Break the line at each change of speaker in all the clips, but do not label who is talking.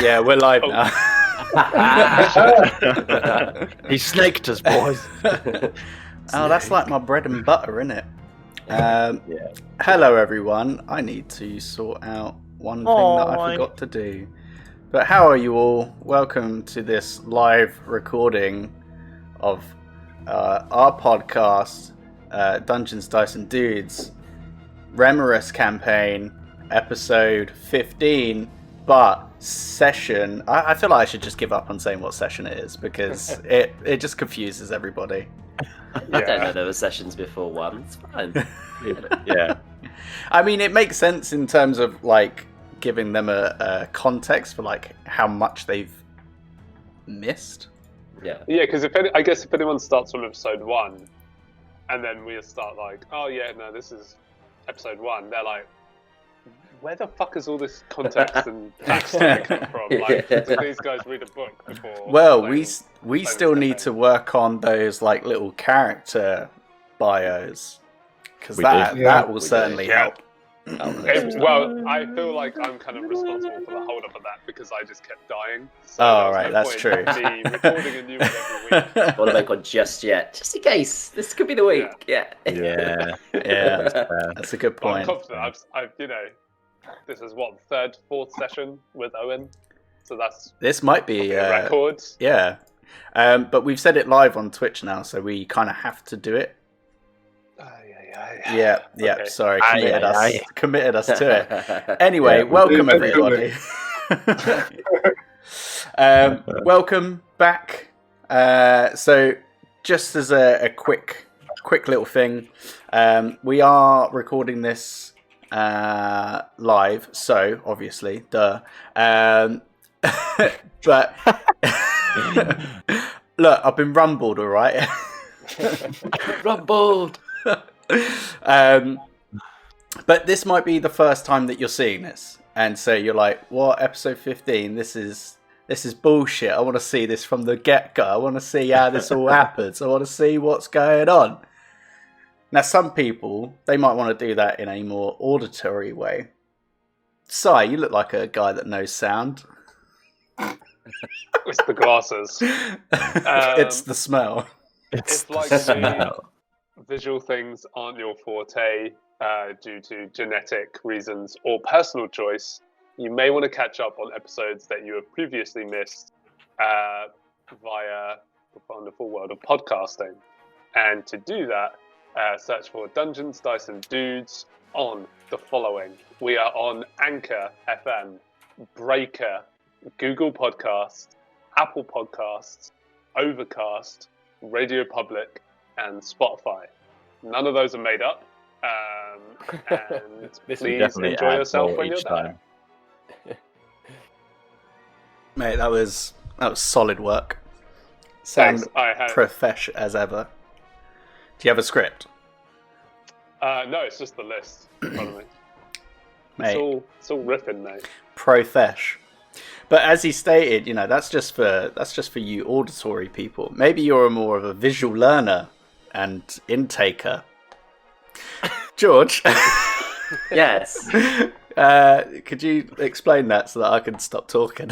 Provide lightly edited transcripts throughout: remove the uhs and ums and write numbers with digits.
Yeah, we're live now.
He snaked us, boys.
Oh, that's like my bread and butter, isn't it? Hello, everyone. I need to sort out one thing that I forgot to do. But how are you all? Welcome to this live recording of our podcast, Dungeons, Dice and Dudes, Remorous Campaign, episode 15, but session... I feel like I should just give up on saying what session it is, because it just confuses everybody.
I don't know there were sessions before one. It's fine.
Yeah.
I mean, it makes sense in terms of, like, giving them a context for, like, how much they've missed.
Yeah,
because I guess if anyone starts from episode 1, and then we start like, oh yeah, no, this is episode 1, they're like, where the fuck is all this context and backstory come from? Like, did these guys read a book before?
Well, we still need to work on those, like, little character bios, because that will certainly help.
Well, I feel like I'm kind of responsible for the hold up of that because I just kept dying. So
right, that's true.
Me recording a new one every week.
I want to make one just yet, just in case. This could be the week. Yeah.
That's a good point.
I'm confident. I've this is what, third, fourth session with Owen, so
this might be
records.
Yeah, but we've said it live on Twitch now, so we kind of have to do it. Yeah. Okay. Sorry, committed us to it. Anyway, welcome everybody. Welcome back. So, just as a quick little thing, we are recording this live, so obviously, duh. But look, I've been rumbled, all right.
Rumbled.
But this might be the first time that you're seeing this, and so you're like, what, episode 15, this is bullshit. I want to see this from the get-go. I want to see how this all happens. I want to see what's going on. Now, some people, they might want to do that in a more auditory way. Si, you look like a guy that knows sound.
It's the glasses.
It's the smell.
It's like the visual things aren't your forte due to genetic reasons or personal choice. You may want to catch up on episodes that you have previously missed via the wonderful world of podcasting. And to do that, search for Dungeons, Dice and Dudes on the following. We are on Anchor FM, Breaker, Google Podcasts, Apple Podcasts, Overcast, Radio Public, and Spotify. None of those are made up. And please enjoy yourself when you're there.
Mate, that was solid work. Sound profesh as ever. Do you have a script?
No, it's just the list in front of me.
Mate,
it's all riffing, mate.
Profesh. But as he stated, that's just for you auditory people. Maybe you're more of a visual learner and intaker. George.
Yes.
Could you explain that so that I can stop talking?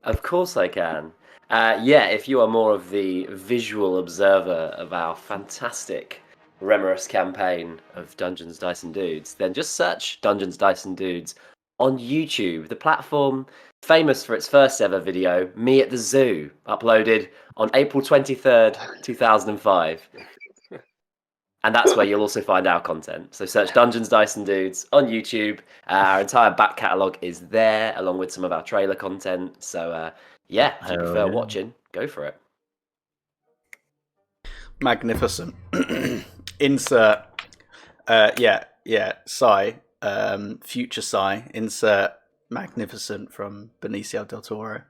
Of course I can. If you are more of the visual observer of our fantastic Remorous campaign of Dungeons, Dice and Dudes, then just search Dungeons, Dice and Dudes on YouTube, the platform famous for its first ever video, Me at the Zoo, uploaded on April 23rd, 2005. And that's where you'll also find our content. So search Dungeons, Dice and Dudes on YouTube. Our entire back catalogue is there, along with some of our trailer content. So, if you prefer watching, go for it.
Magnificent. Insert, Psy, future Psy, insert magnificent from Benicio del Toro.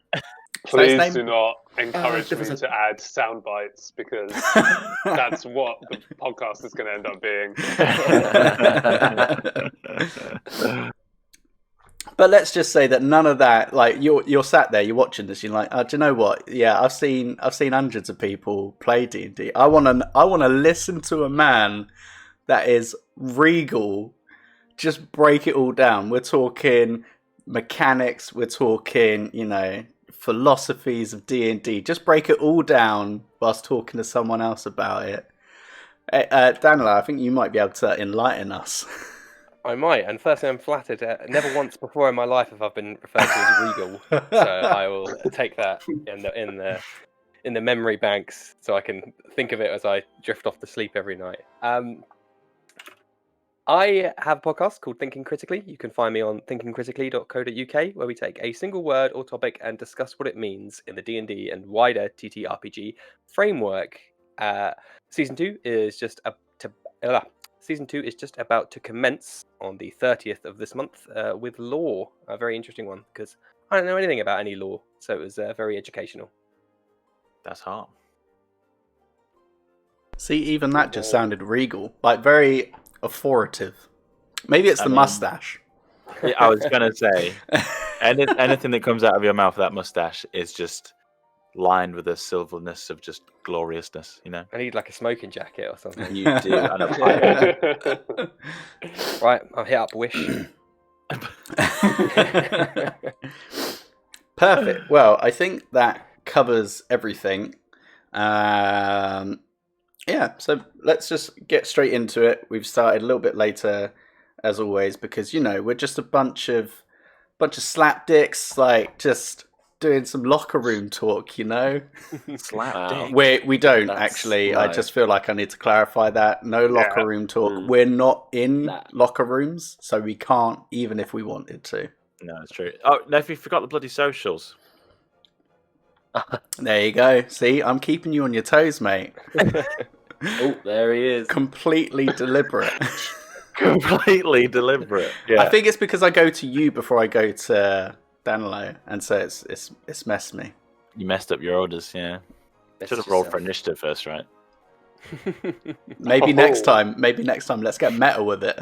Please do not encourage me to add sound bites, because that's what the podcast is going to end up being.
But let's just say that none of that, like, you're sat there, you're watching this, you're like, do you know what? Yeah, I've seen hundreds of people play D&D. I want to listen to a man that is regal just break it all down. We're talking mechanics. We're talking, philosophies of D&D. Just break it all down whilst talking to someone else about it. Daniel, I think you might be able to enlighten us.
I might, and firstly, I'm flattered. Never once before in my life have I been referred to as regal, so I will take that in the memory banks, so I can think of it as I drift off to sleep every night. I have a podcast called Thinking Critically. You can find me on thinkingcritically.co.uk, where we take a single word or topic and discuss what it means in the D&D and wider TTRPG framework. Season 2 is just about to commence on the 30th of this month with law, a very interesting one, because I don't know anything about any law, so it was very educational.
That's hard.
See, even that just sounded regal, like very authoritative. Maybe it's the mustache.
Yeah, I was going to say, anything that comes out of your mouth, that mustache, is just lined with a silverness of just gloriousness,
I need like a smoking jacket or something.
You do, and a pipe.
Right, I'll hit up Wish.
Perfect. Well, I think that covers everything. So let's just get straight into it. We've started a little bit later, as always, because we're just a bunch of slapdicks, like just doing some locker room talk.
Slapdick.
We don't actually.
No.
I just feel like I need to clarify that. No locker room talk. We're not in locker rooms, so we can't, even if we wanted to.
No, it's true. Oh, no, if you forgot the bloody socials.
There you go. See, I'm keeping you on your toes, mate.
Oh, there he is.
Completely deliberate.
Completely deliberate. Yeah.
I think it's because I go to you before I go to Danilo, and so it's messed me.
You messed up your orders, yeah. Should have rolled for initiative first, right?
Maybe next time. Let's get meta with it.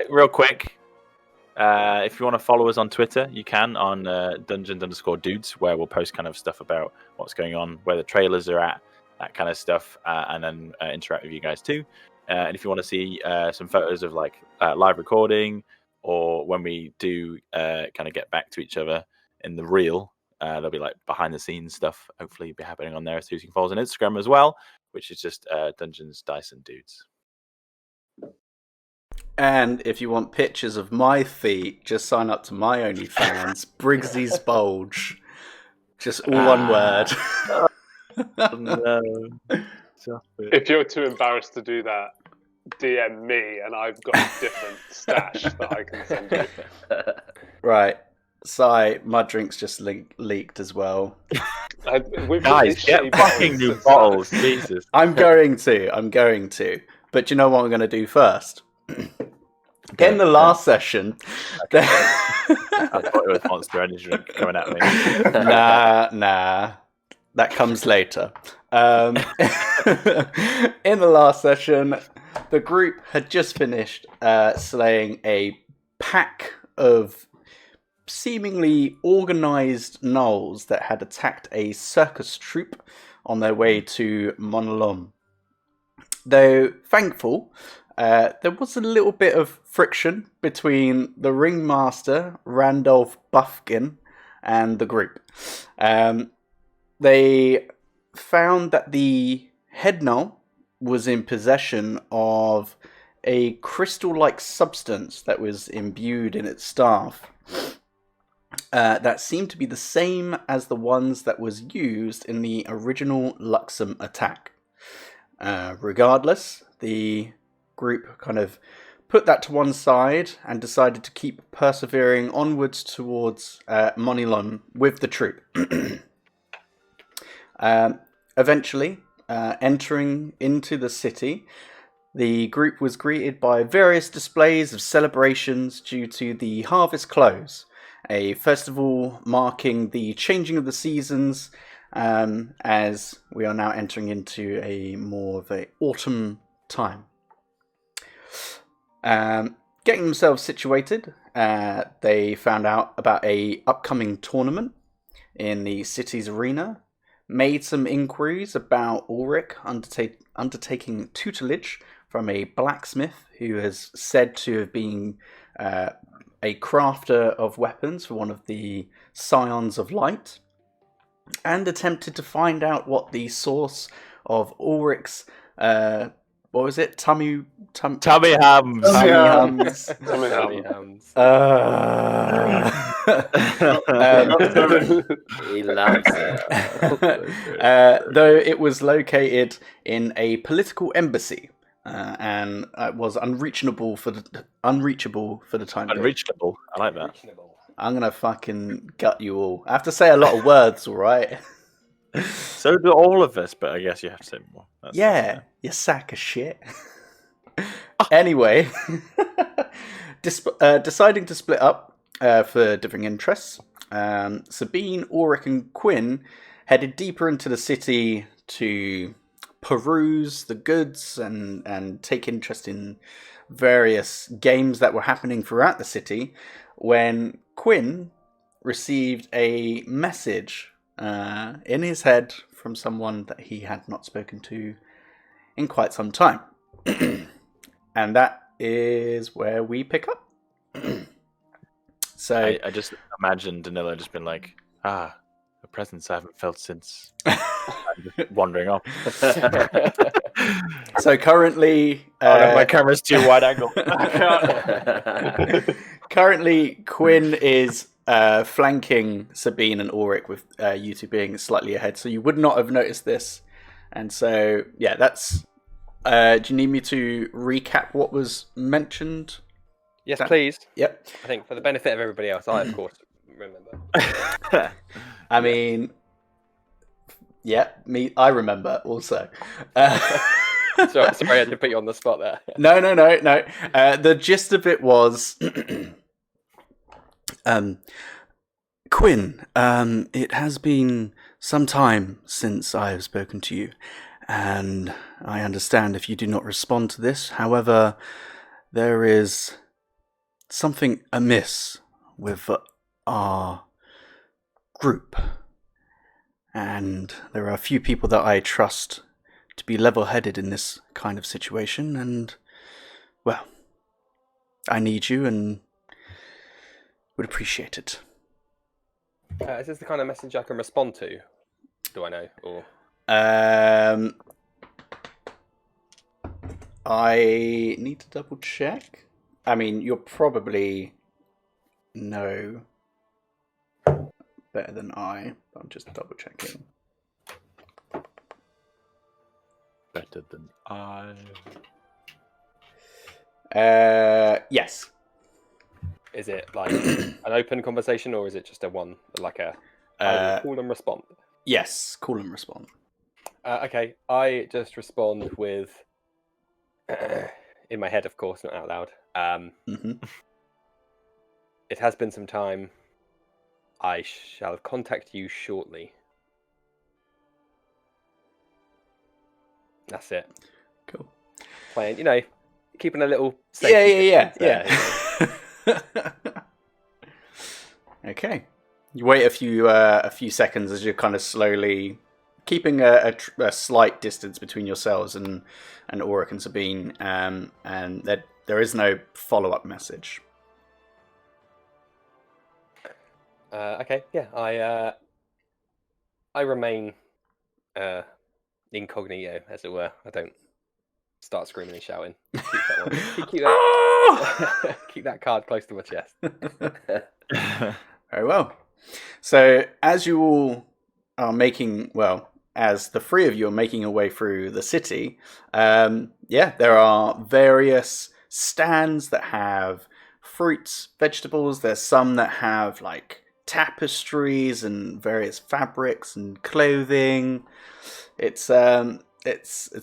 Real quick. If you want to follow us on Twitter, you can on Dungeons_Dudes, where we'll post kind of stuff about what's going on, where the trailers are at, that kind of stuff, and then interact with you guys too. And if you want to see some photos of like live recording, or when we do kind of get back to each other in the real, there'll be like behind the scenes stuff. Hopefully, be happening on there. So you can follow us on Instagram as well, which is just Dungeons Dice and Dudes.
And if you want pictures of my feet, just sign up to my OnlyFans, Briggsy's Bulge. Just all one word.
No.
If you're too embarrassed to do that, DM me, and I've got a different stash that I can send you.
Right. Sorry, my drink's just leaked as well.
Guys, get fucking new bottles, Jesus.
I'm going to. But you know what I'm going to do first? In the last session...
I thought it was Monster Energy drink coming at me.
Nah. That comes later. In the last session, the group had just finished slaying a pack of seemingly organised gnolls that had attacked a circus troupe on their way to Monolom. Though thankful, there was a little bit of friction between the ringmaster, Randolph Buffkin, and the group. They found that the head gnoll was in possession of a crystal-like substance that was imbued in its staff. That seemed to be the same as the ones that was used in the original Luxem attack. Regardless, the group kind of put that to one side and decided to keep persevering onwards towards Monilon with the troop. Eventually, entering into the city, the group was greeted by various displays of celebrations due to the harvest close, a festival marking the changing of the seasons, as we are now entering into a more of a autumn time. Getting themselves situated, they found out about a upcoming tournament in the city's arena, made some inquiries about Ulrich undertaking tutelage from a blacksmith who is said to have been a crafter of weapons for one of the Scions of Light, and attempted to find out what the source of Ulrich's what was it? Tummy hums.
Tummy hums. He loves it.
Though it was located in a political embassy, and was unreachable for the time being.
Unreachable. I like that.
I'm gonna fucking gut you all. I have to say a lot of words, all right?
So do all of us, but I guess you have to say more.
Yeah, you sack of shit. Anyway, deciding to split up for differing interests, Sabine, Ulrich, and Quinn headed deeper into the city to peruse the goods and take interest in various games that were happening throughout the city, when Quinn received a message in his head from someone that he had not spoken to in quite some time. And that is where we pick up. So
I just imagine Danilo just been like, a presence I haven't felt since. I'm just wandering off.
So currently,
my camera's too wide angle.
Currently, Quinn is flanking Sabine and Ulrich, with you two being slightly ahead. So you would not have noticed this. And so, yeah, that's... do you need me to recap what was mentioned?
Yes, please.
Yep.
I think for the benefit of everybody else, I, of course, remember.
I mean... Yeah, I remember also.
Sorry, I had to put you on the spot there.
No. The gist of it was... Quinn, it has been some time since I have spoken to you, and I understand if you do not respond to this. However, there is something amiss with our group, and there are a few people that I trust to be level-headed in this kind of situation, and, well, I need you and would appreciate it.
Is this the kind of message I can respond to? Do I know? Or
I need to double check. I mean, you'll probably know better than I. I'm just double checking.
Better than I.
Yes.
is it like an open conversation, or is it just a one, like a I will call and respond?
Yes, call and respond.
Okay, I just respond with, in my head, of course, not out loud. It has been some time. I shall contact you shortly. That's it.
Cool.
Playing, you know, keeping a little
Yeah.
there.
Okay. You wait a few seconds as you're kind of slowly keeping a slight distance between yourselves and Ulrich and Sabine, and there is no follow-up message.
Okay, yeah, I remain incognito, as it were. I don't start screaming and shouting. Keep that card close to my chest.
Very well. So as you all are as the three of you are making your way through the city, there are various stands that have fruits, vegetables. There's some that have like tapestries and various fabrics and clothing. It's a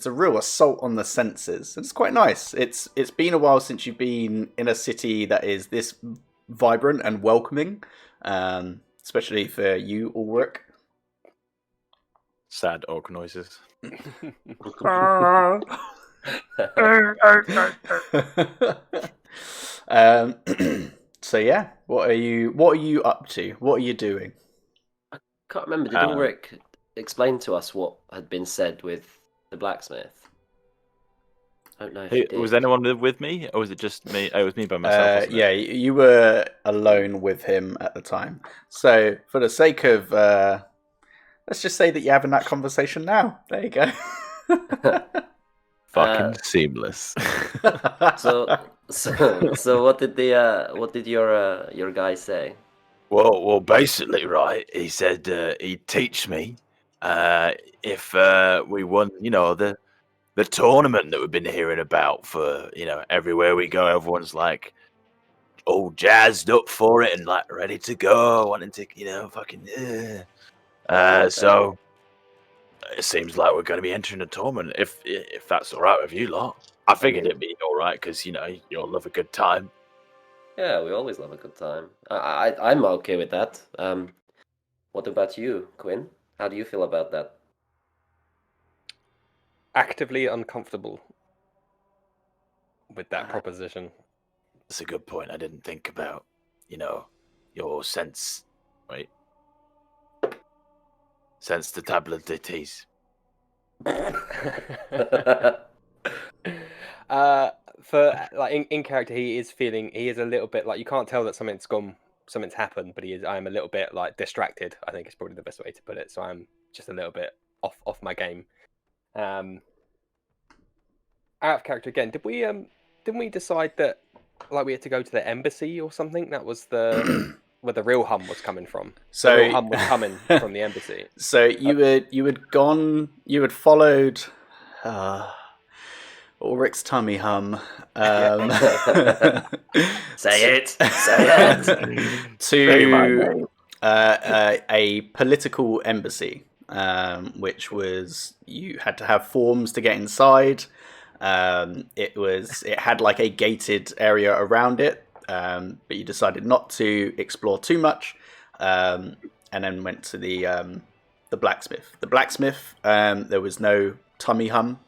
real assault on the senses. It's quite nice. It's been a while since you've been in a city that is this vibrant and welcoming, especially for you, Ulrich.
Sad orc noises.
So yeah, what are you up to? What are you doing?
Can't remember. Did Ulrich explain to us what had been said with the blacksmith? I don't know if you did.
Was anyone with me, or was it just me? Oh, it was me by myself. Wasn't
Yeah,
it?
you were alone with him at the time. So, for the sake of, let's just say that you're having that conversation now. There you go.
Fucking seamless.
So what did your guy say?
Well, basically, right. He said he'd teach me if we won, the tournament that we've been hearing about for, everywhere we go. Everyone's like all jazzed up for it and like ready to go, wanting to, fucking.
Okay.
So it seems like we're going to be entering a tournament. If that's all right with you lot, I figured it'd be all right because you'll love a good time.
Yeah, we always love a good time. I'm okay with that. What about you, Quinn? How do you feel about that?
Actively uncomfortable with that proposition.
That's a good point. I didn't think about, your sense. Wait. Sensitivities.
For like in character, he is a little bit like, you can't tell that something's happened, but I am a little bit like distracted, I think is probably the best way to put it. So I'm just a little bit off my game. Out of character again, didn't we decide that like we had to go to the embassy or something? That was the where the real hum was coming from.
So
the real hum was coming from the embassy.
So you had followed Ulrich's tummy hum.
Say it.
To a political embassy, which was, you had to have forms to get inside. It had like a gated area around it, but you decided not to explore too much, and then went to the blacksmith. The blacksmith, there was no tummy hum.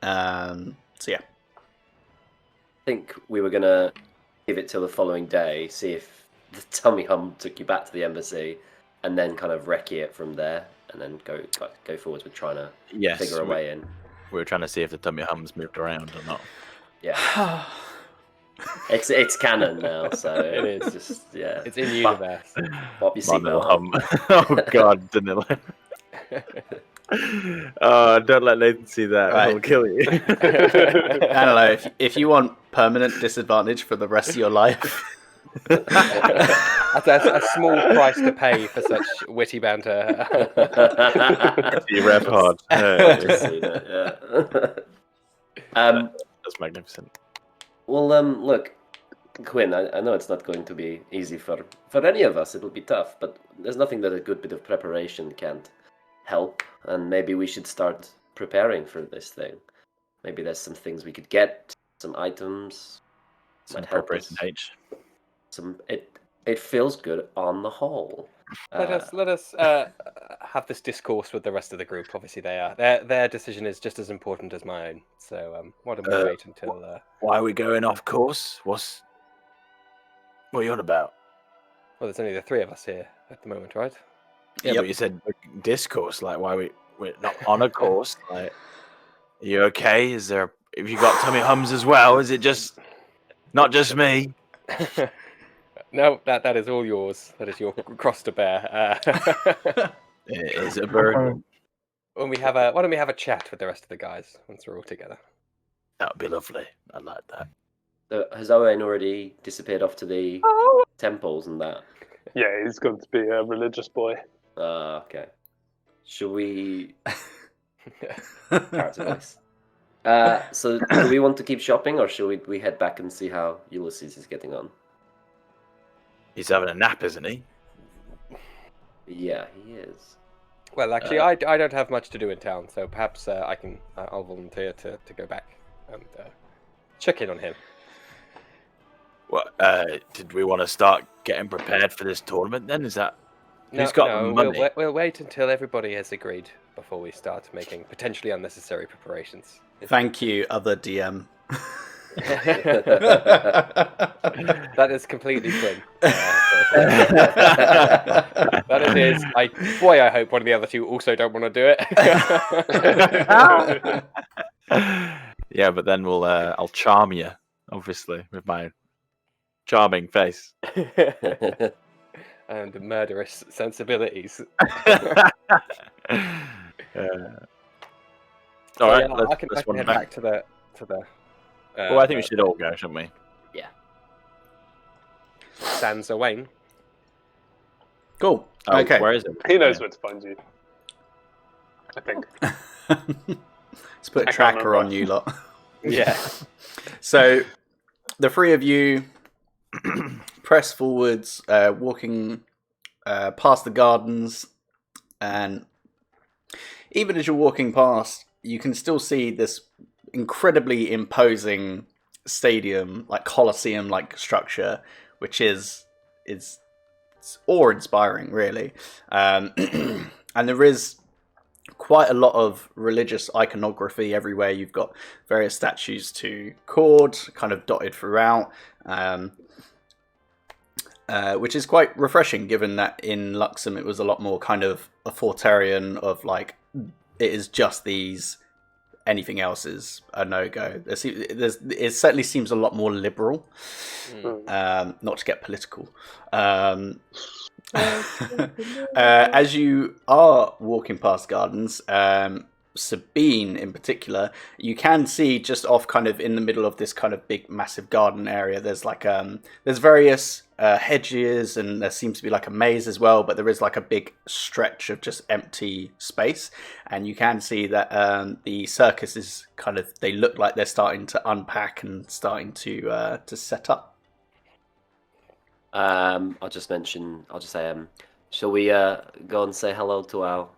So yeah.
I think we were gonna give it till the following day, see if the tummy hum took you back to the embassy, and then kind of recce it from there, and then go forwards with trying to figure a way in.
We were trying to see if the tummy hums moved around or not.
Yeah. It's canon now, so
It is.
Just
It's in universe.
Pop your seatbelt
hum. Oh God, didn't it? Don't let Nathan see that.
Right.
He'll kill you.
I don't know, if you want permanent disadvantage for the rest of your life.
That's a small price to pay for such witty banter.
You rap hard.
Just seen it, yeah.
That's magnificent.
Well, look, Quinn, I know it's not going to be easy for any of us. It'll be tough, but there's nothing that a good bit of preparation can't help, and maybe we should start preparing for this thing. Maybe there's some things we could get, some items.
Some
might help
preparation
us.
H.
It feels good on the whole.
Let us have this discourse with the rest of the group. Obviously, their decision is just as important as my own. So why don't we wait until?
Why are we going off course? What are you on about?
Well, there's only the three of us here at the moment, right?
Yeah,
Yep.
but you said discourse. Like, why we're not on a course? Like, are you okay? Is there? If you got tummy hums as well, is it just not just me?
No, that is all yours. That is your cross to bear.
It is a burden.
Why don't we have a chat with the rest of the guys once we're all together?
That would be lovely. I'd like that.
Has Owen already disappeared off to the temples and that?
Yeah, he's going to be a religious boy.
Okay. Should we... Character voice. So, do we want to keep shopping, or should we head back and see how Ulysses is getting on?
He's having a nap, isn't he?
Yeah, he is.
Well, actually, I don't have much to do in town, so perhaps I'll volunteer to go back and check in on him.
What? Did we want to start getting prepared for this tournament? Then is that? Who's got the
No,
money?
we'll wait until everybody has agreed before we start making potentially unnecessary preparations.
Thank you, other DM.
That is completely Quinn. That it is. I hope one of the other two also don't want to do it.
Yeah, but then I'll charm you, obviously, with my charming face.
And murderous sensibilities.
All right,
I can head back to the.
Well, I think we should all go, shouldn't we?
Yeah.
Sansa Wayne.
Cool.
Oh,
Okay.
Where is it?
He knows where to find you. I think.
Let's put a tracker on you lot.
Yeah.
So the three of you press forwards, walking past the gardens, and even as you're walking past, you can still see this incredibly imposing stadium, like Colosseum-like structure, which is it's awe-inspiring, really. And there is quite a lot of religious iconography everywhere. You've got various statues to Cord, kind of dotted throughout, which is quite refreshing, given that in Luxem it was a lot more kind of authoritarian, of like, it is just these, anything else is a no-go. It certainly seems a lot more liberal, not to get political. As you are walking past gardens, Sabine in particular, you can see just off kind of in the middle of this kind of big massive garden area, there's like there's various hedges, and there seems to be like a maze as well, but there is like a big stretch of just empty space, and you can see that the circus is kind of, they look like they're starting to unpack and starting to set up.
I'll just say, shall we go and say hello to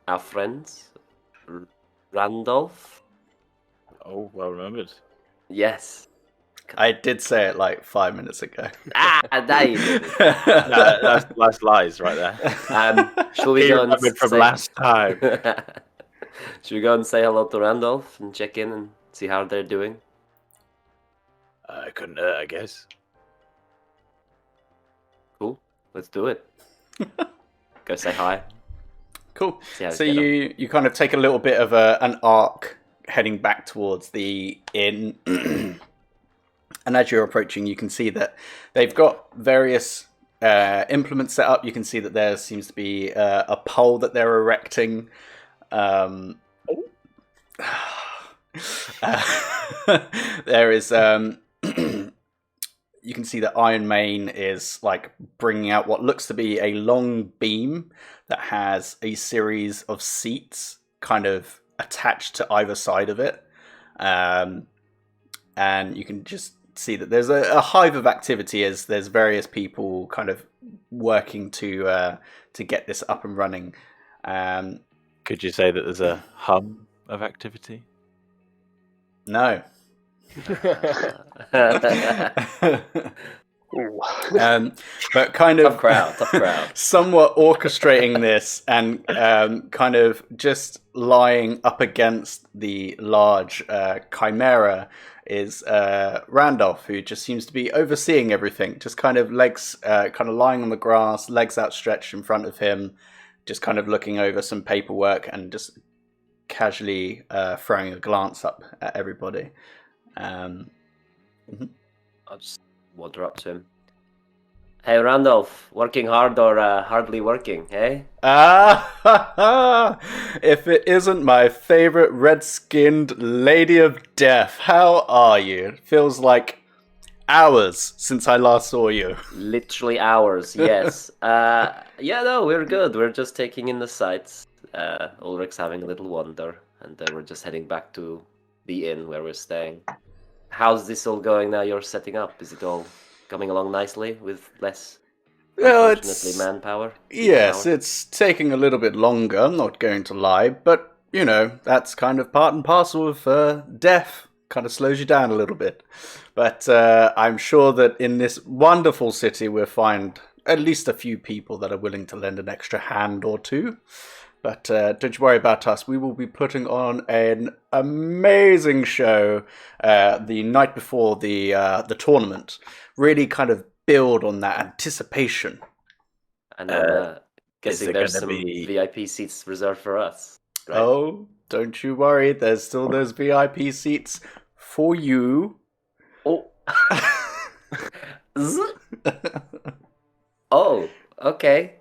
our friends? Randolph?
Oh, well remembered.
Yes.
I did say it like 5 minutes ago.
There you go.
No, that's lies right there.
Shall we go and
from last time?
Should we go and say hello to Randolph and check in and see how they're doing?
I couldn't hurt, I guess.
Cool. Let's do it. Go say hi.
Cool. So you kind of take a little bit of an arc heading back towards the inn. And as you're approaching, you can see that they've got various implements set up. You can see that there seems to be a pole that they're erecting. There is... you can see that Iron Mane is like bringing out what looks to be a long beam that has a series of seats kind of attached to either side of it. And you can just see that there's a hive of activity as there's various people kind of working to get this up and running.
Could you say that there's a hum of activity?
No. But kind of
tough crowd.
Somewhat orchestrating this and kind of just lying up against the large chimera is Randolph, who just seems to be overseeing everything, just kind of legs kind of lying on the grass, legs outstretched in front of him, just kind of looking over some paperwork and just casually throwing a glance up at everybody.
I'll just wander up to him. Hey, Randolph, working hard or hardly working, eh?
If it isn't my favorite red-skinned lady of death, how are you? It feels like hours since I last saw you.
Literally hours, yes. Yeah, no, we're good. We're just taking in the sights. Ulrich's having a little wander, and then we're just heading back to the inn where we're staying. How's this all going now you're setting up? Is it all coming along nicely with less, unfortunately, manpower?
Yes, it's taking a little bit longer, I'm not going to lie, but, you know, that's kind of part and parcel of death. Kind of slows you down a little bit. But I'm sure that in this wonderful city we'll find at least a few people that are willing to lend an extra hand or two. But don't you worry about us. We will be putting on an amazing show the night before the tournament. Really kind of build on that anticipation
And I'm guessing there's some
be...
VIP seats reserved for us.
Right? Oh, don't you worry. There's still those VIP seats for you.
Oh. Oh, okay.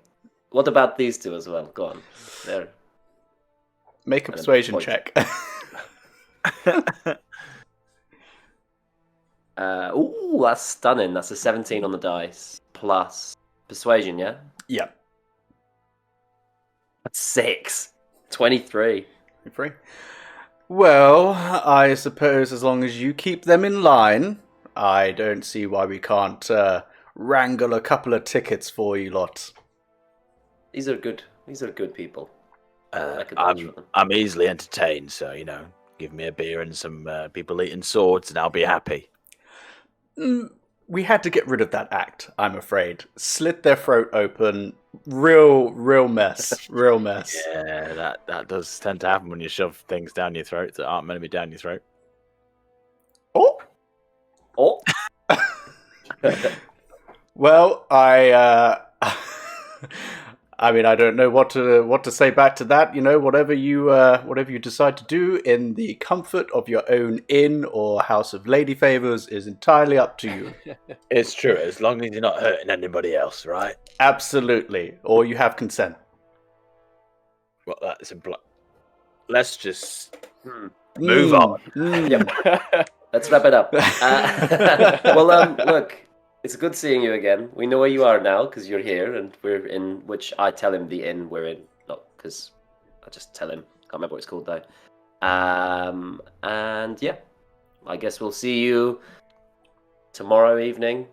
What about these two as well? Go on. There.
Make a persuasion check.
Ooh, that's stunning. That's a 17 on the dice. Plus persuasion, yeah?
Yeah.
That's 6. 23.
23. Well, I suppose as long as you keep them in line, I don't see why we can't wrangle a couple of tickets for you lot.
These are good people.
I'm easily entertained, so, give me a beer and some people eating swords and I'll be happy.
We had to get rid of that act, I'm afraid. Slit their throat open. Real mess. Real mess.
Yeah, that does tend to happen when you shove things down your throat that aren't meant to be down your throat.
Oh! Well, I mean, I don't know what to say back to that. Whatever you decide to do in the comfort of your own inn or house of lady favors is entirely up to you.
It's true, as long as you're not hurting anybody else, right?
Absolutely, or you have consent.
Well, that's implied. Let's just move on.
Yep. Let's wrap it up. Well, look. It's good seeing you again. We know where you are now because you're here, and we're in. Which I tell him the inn we're in, not because I just tell him. Can't remember what it's called though. And yeah, I guess we'll see you tomorrow evening.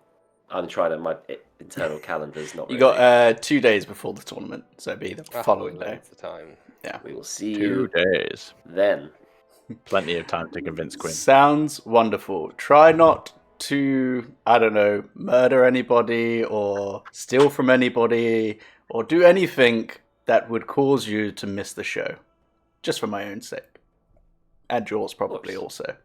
I'm trying to. My internal calendar's not.
You got 2 days before the tournament, so it'd be the following day.
The time.
Yeah,
we will see you
2 days.
Then.
Plenty of time to convince Quinn.
Sounds wonderful. Try not to, I don't know, murder anybody or steal from anybody or do anything that would cause you to miss the show. Just for my own sake. And yours probably also.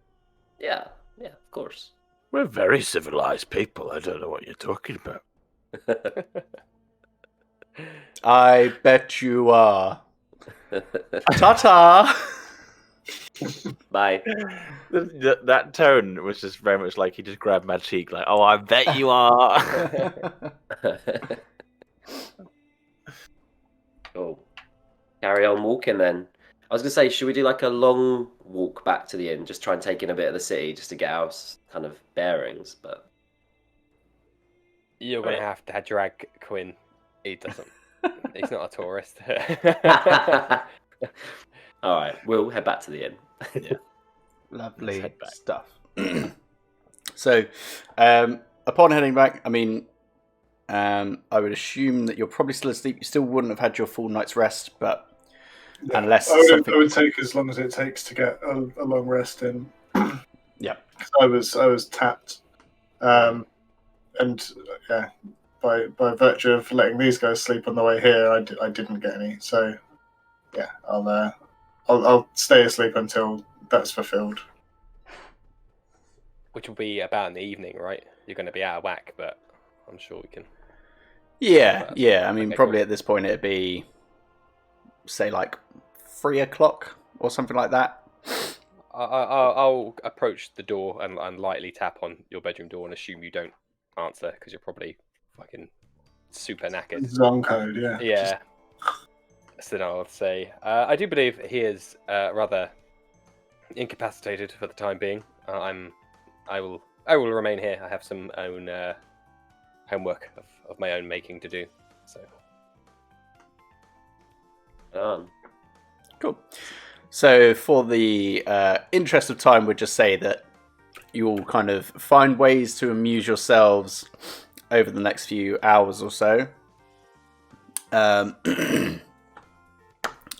Yeah, of course.
We're very civilized people. I don't know what you're talking about.
I bet you are. Ta-ta!
Bye.
That tone was just very much like he just grabbed my cheek, like, "Oh, I bet you are."
Cool. Carry on walking then. I was gonna say, should we do like a long walk back to the inn, just try and take in a bit of the city, just to get our kind of bearings? But
you're gonna have to drag Quinn. He doesn't. He's not a tourist.
All right, we'll head back to the inn.
Yeah. Lovely stuff. So, upon heading back, I mean, I would assume that you're probably still asleep. You still wouldn't have had your full night's rest, but unless
I would take as long as it takes to get a long rest in.
Yeah,
I was tapped, and yeah, by virtue of letting these guys sleep on the way here, I didn't get any. So yeah, I'll stay asleep until that's fulfilled.
Which will be about in the evening, right? You're going to be out of whack, but I'm sure we can.
Yeah. I mean, probably at this point it'd be, say, like 3 o'clock or something like that.
I'll approach the door and lightly tap on your bedroom door and assume you don't answer because you're probably fucking super knackered.
Zonko'd, yeah.
Yeah. So then I'll say, I do believe he is rather incapacitated for the time being. I will remain here. I have some own homework of my own making to do. So.
Cool. So for the interest of time, we'd just say that you will kind of find ways to amuse yourselves over the next few hours or so.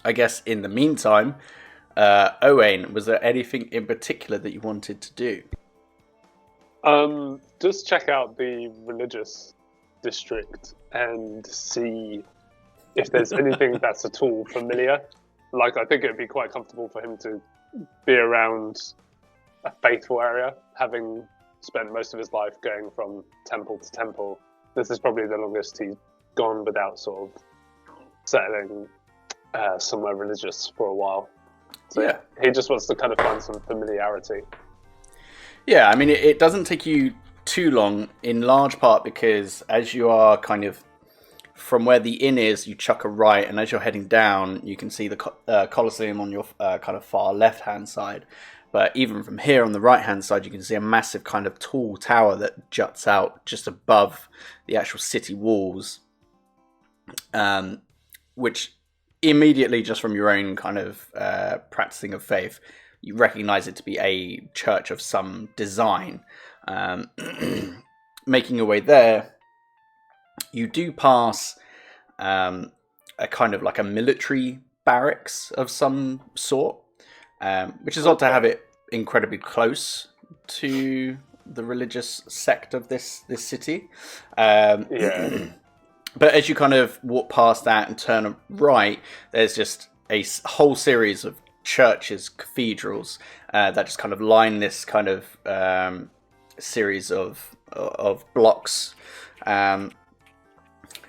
I guess in the meantime, Owain, was there anything in particular that you wanted to do?
Just check out the religious district and see if there's anything that's at all familiar. Like, I think it'd be quite comfortable for him to be around a faithful area, having spent most of his life going from temple to temple. This is probably the longest he's gone without sort of settling somewhere religious for a while. So
Yeah.
he just wants to kind of find some familiarity.
Yeah, I mean, it doesn't take you too long, in large part because as you are kind of from where the inn is, you chuck a right, and as you're heading down, you can see the Colosseum on your kind of far left-hand side. But even from here on the right-hand side, you can see a massive kind of tall tower that juts out just above the actual city walls, which immediately, just from your own kind of practicing of faith, you recognize it to be a church of some design. Making your way there, you do pass a kind of like a military barracks of some sort, which is odd to have it incredibly close to the religious sect of this city. But as you kind of walk past that and turn right, there's just a whole series of churches, cathedrals that just kind of line this kind of series of blocks.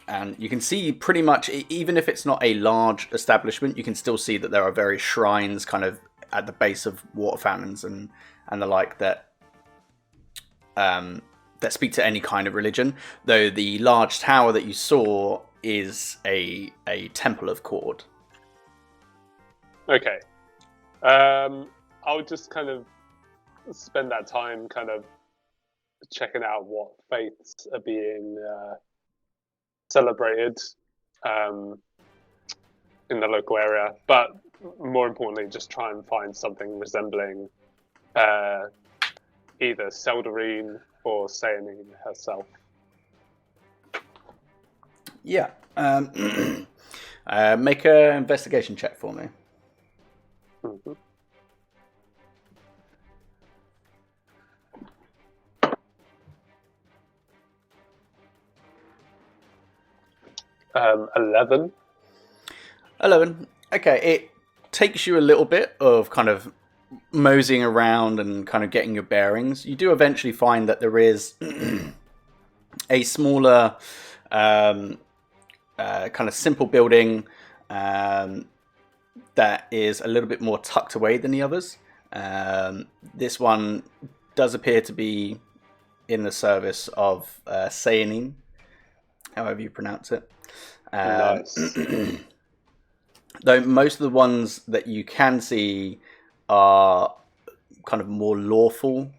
And you can see pretty much, even if it's not a large establishment, you can still see that there are various shrines kind of at the base of water fountains and the like that speak to any kind of religion. Though the large tower that you saw is a temple of Cord.
Okay. I'll just kind of spend that time kind of checking out what faiths are being celebrated in the local area, but more importantly, just try and find something resembling either Seldarine or Sayanine herself.
Yeah. Make an investigation check for me.
Mm-hmm. Um, 11.
11. Okay, it takes you a little bit of kind of moseying around and kind of getting your bearings. You do eventually find that there is a smaller kind of simple building that is a little bit more tucked away than the others. This one does appear to be in the service of Sayanine, however you pronounce it.
Nice.
Though most of the ones that you can see are kind of more lawful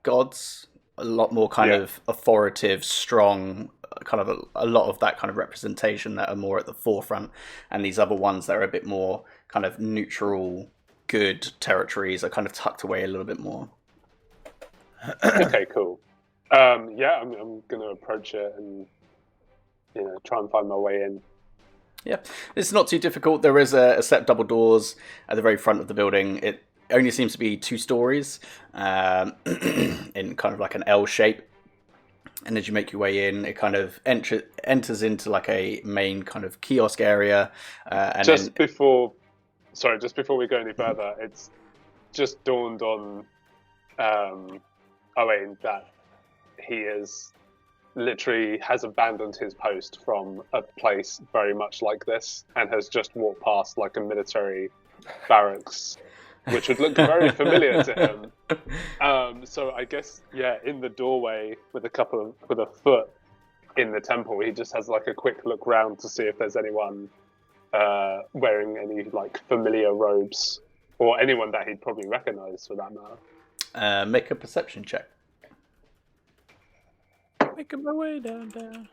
gods, a lot more kind of authoritative, strong, kind of a lot of that kind of representation that are more at the forefront, and these other ones that are a bit more kind of neutral, good territories are kind of tucked away a little bit more.
Okay, cool. I'm going to approach it and try and find my way in.
Yeah, it's not too difficult. There is a set of double doors at the very front of the building. It only seems to be 2 stories in kind of like an L shape. And as you make your way in, it kind of enters into like a main kind of kiosk area.
Before we go any further, it's just dawned on Owain that he is literally has abandoned his post from a place very much like this and has just walked past like a military barracks, which would look very familiar to him. So I guess, in the doorway with a foot in the temple, he just has like a quick look round to see if there's anyone wearing any like familiar robes, or anyone that he'd probably recognize for that matter.
Make a perception check.
Making my way down.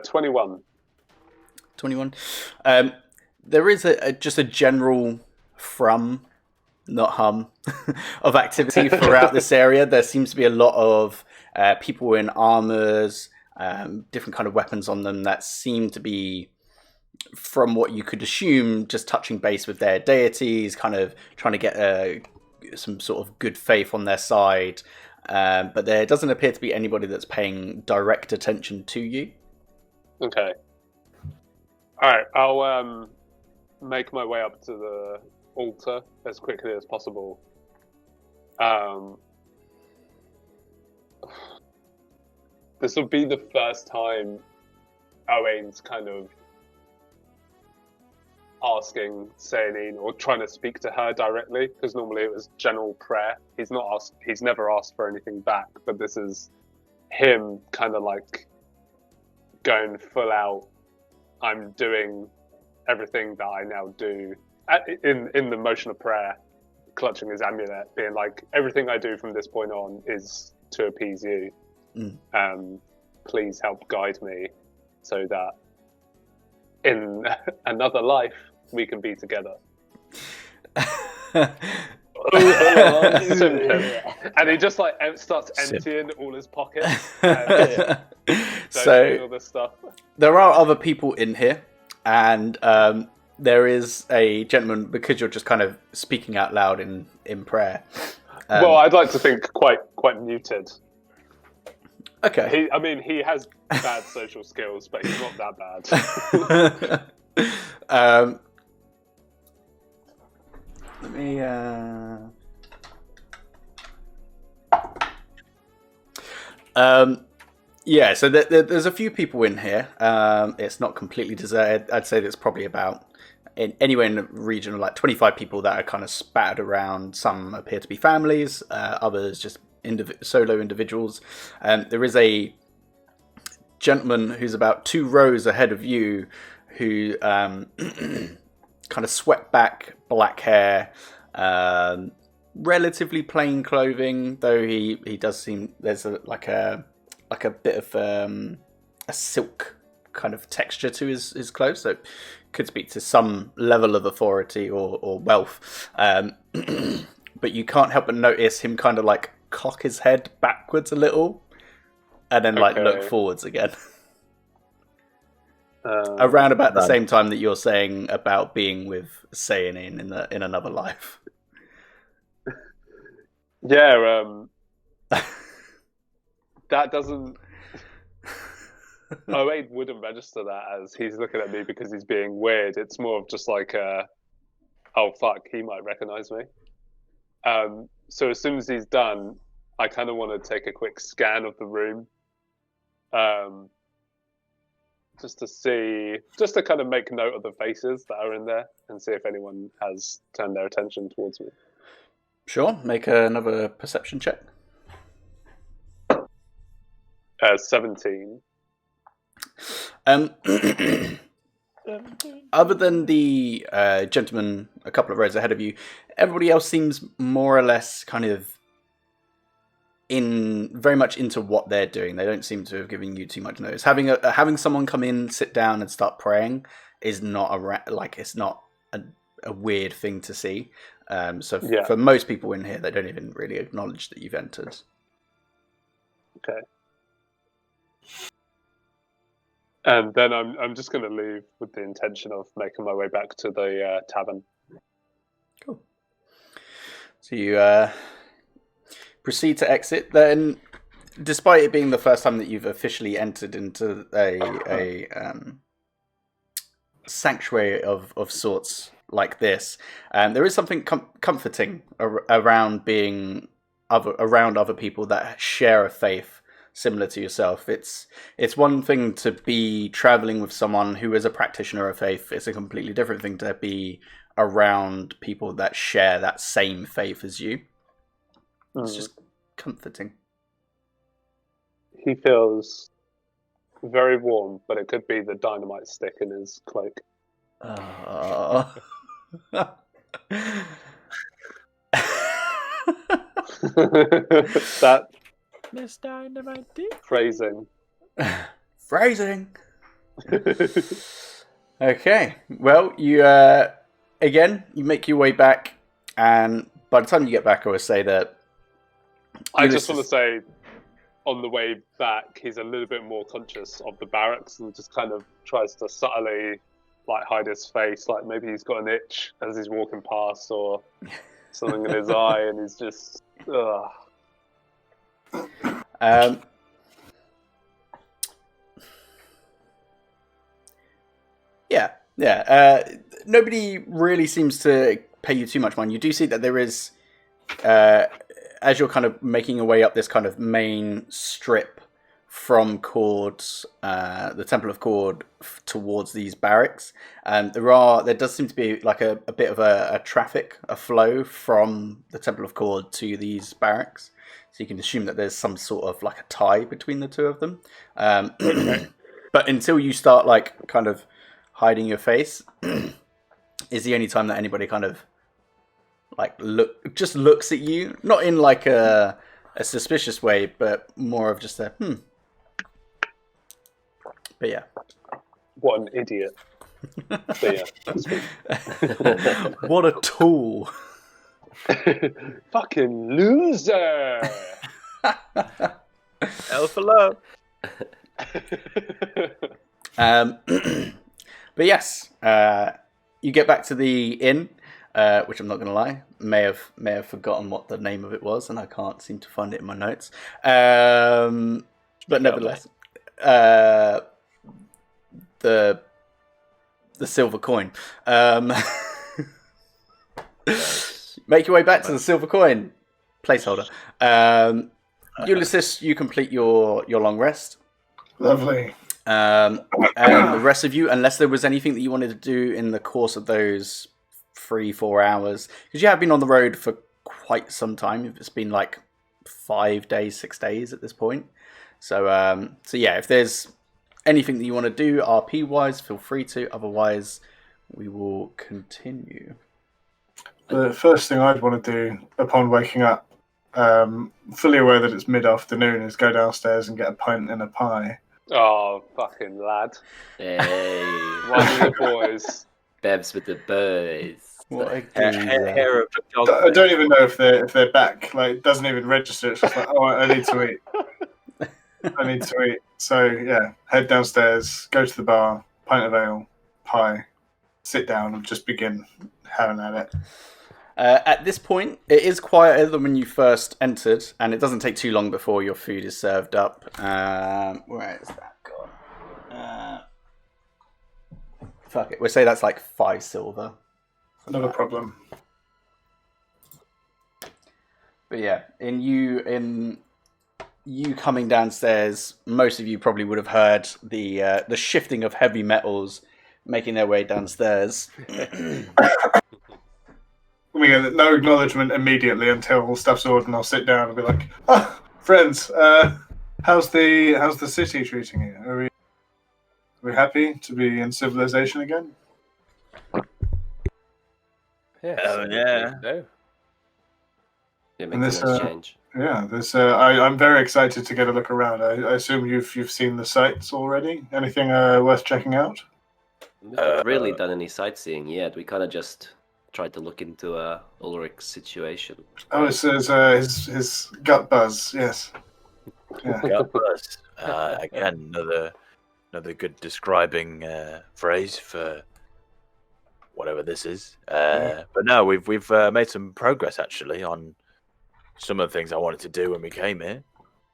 21.
21. There is just a general thrum, not hum, of activity throughout this area. There seems to be a lot of people in armors, different kind of weapons on them that seem to be, from what you could assume, just touching base with their deities, kind of trying to get some sort of good faith on their side. But there doesn't appear to be anybody that's paying direct attention to you.
Okay. All right, I'll make my way up to the altar as quickly as possible. this will be the first time Owain's kind of asking Sayanine or trying to speak to her directly, because normally it was general prayer. He's never asked for anything back, but this is him kind of like going full out. I'm doing everything that I now do in the motion of prayer, clutching his amulet, being like, everything I do from this point on is to appease you. Please help guide me so that in another life we can be together. And he just like starts emptying all his pockets.
So
all this stuff.
There are other people in here, and there is a gentleman, because you're just kind of speaking out loud in prayer.
Well, I'd like to think quite muted.
Okay.
He has bad social skills, but he's not that bad.
Let me. Yeah, so there's a few people in here. It's not completely deserted. I'd say there's probably about anywhere in the region of like 25 people that are kind of spattered around. Some appear to be families, others just solo individuals. There is a gentleman who's about 2 rows ahead of you who kind of swept back, black hair, relatively plain clothing, though he does seem there's a bit of a silk kind of texture to his clothes, so could speak to some level of authority or wealth. But you can't help but notice him kind of like cock his head backwards a little and then like look forwards again. Around about the same time that you're saying about being with Sayanine in another life.
Yeah, that doesn't. Owain wouldn't register that as he's looking at me because he's being weird. It's more of just like, oh fuck, he might recognize me. So as soon as he's done, I kind of want to take a quick scan of the room, just to kind of make note of the faces that are in there and see if anyone has turned their attention towards me.
Sure, make another perception check.
17.
Other than the gentleman a couple of rows ahead of you, everybody else seems more or less kind of very much into what they're doing. They don't seem to have given you too much notice. Having someone come in, sit down, and start praying is not it's not a weird thing to see. For most people in here, they don't even really acknowledge that you've entered.
Okay. And then I'm just going to leave with the intention of making my way back to the tavern.
Cool. So you proceed to exit. Then, despite it being the first time that you've officially entered into a sanctuary of sorts like this, there is something comforting around being around other people that share a faith similar to yourself. It's one thing to be traveling with someone who is a practitioner of faith. It's a completely different thing to be around people that share that same faith as you. It's just comforting.
He feels very warm, but it could be the dynamite stick in his cloak. That
Miss Dynamite.
phrasing.
Okay. Well, you again, you make your way back, and by the time you get back, I would say that
I just want to say, on the way back, he's a little bit more conscious of the barracks and just kind of tries to subtly like hide his face, like maybe he's got an itch as he's walking past or something in his eye, and he's just
nobody really seems to pay you too much mind. You do see that there is, as you're kind of making your way up this kind of main strip from Cord, the Temple of Cord, towards these barracks. There does seem to be like a bit of a flow from the Temple of Cord to these barracks. So you can assume that there's some sort of like a tie between the two of them. But until you start like kind of hiding your face, is the only time that anybody kind of like looks at you, not in like a suspicious way, but more of just a But yeah.
What an idiot. But yeah,
what a tool.
Fucking loser.
Alpha love.
But yes, you get back to the inn, which I'm not going to lie, may have forgotten what the name of it was, and I can't seem to find it in my notes. But nevertheless, the silver coin. Make your way back to the silver coin placeholder. Ulysses, you complete your long rest.
Lovely.
And the rest of you, unless there was anything that you wanted to do in the course of those 3-4 hours, because you have been on the road for quite some time. It's been like 5 days, 6 days at this point. So yeah, if there's anything that you want to do RP wise, feel free to. Otherwise, we will continue.
The first thing I'd want to do upon waking up, fully aware that it's mid-afternoon, is go downstairs and get a pint and a pie.
Oh, fucking lad.
Hey.
One of the boys.
Bebs with the boys.
What a
Hair of
I don't even know if they're back. Like, it doesn't even register. It's just like, oh, I need to eat. I need to eat. So yeah, head downstairs, go to the bar, pint of ale, pie, sit down, and just begin having at it.
At this point, it is quieter than when you first entered, and it doesn't take too long before your food is served up. Where is that gone? Fuck it. We'll say that's like 5 silver.
Not a problem.
But yeah, in you coming downstairs, most of you probably would have heard the shifting of heavy metals making their way downstairs.
We get no acknowledgement immediately until stuff's ordered, and I'll sit down and be like, friends, how's the city treating you? Are we happy to be in civilization again?
Yes,
Oh, yeah.
No.
It
And
makes
this,
a nice change.
Yeah, I'm very excited to get a look around. I assume you've seen the sights already. Anything worth checking out?
We haven't really done any sightseeing yet. We kind of just tried to look into Ulrich's situation.
Oh, it's his gut buzz. Yes. Yeah.
Gut buzz. Again, another good describing phrase for whatever this is. But no, we've made some progress actually on some of the things I wanted to do when we came here.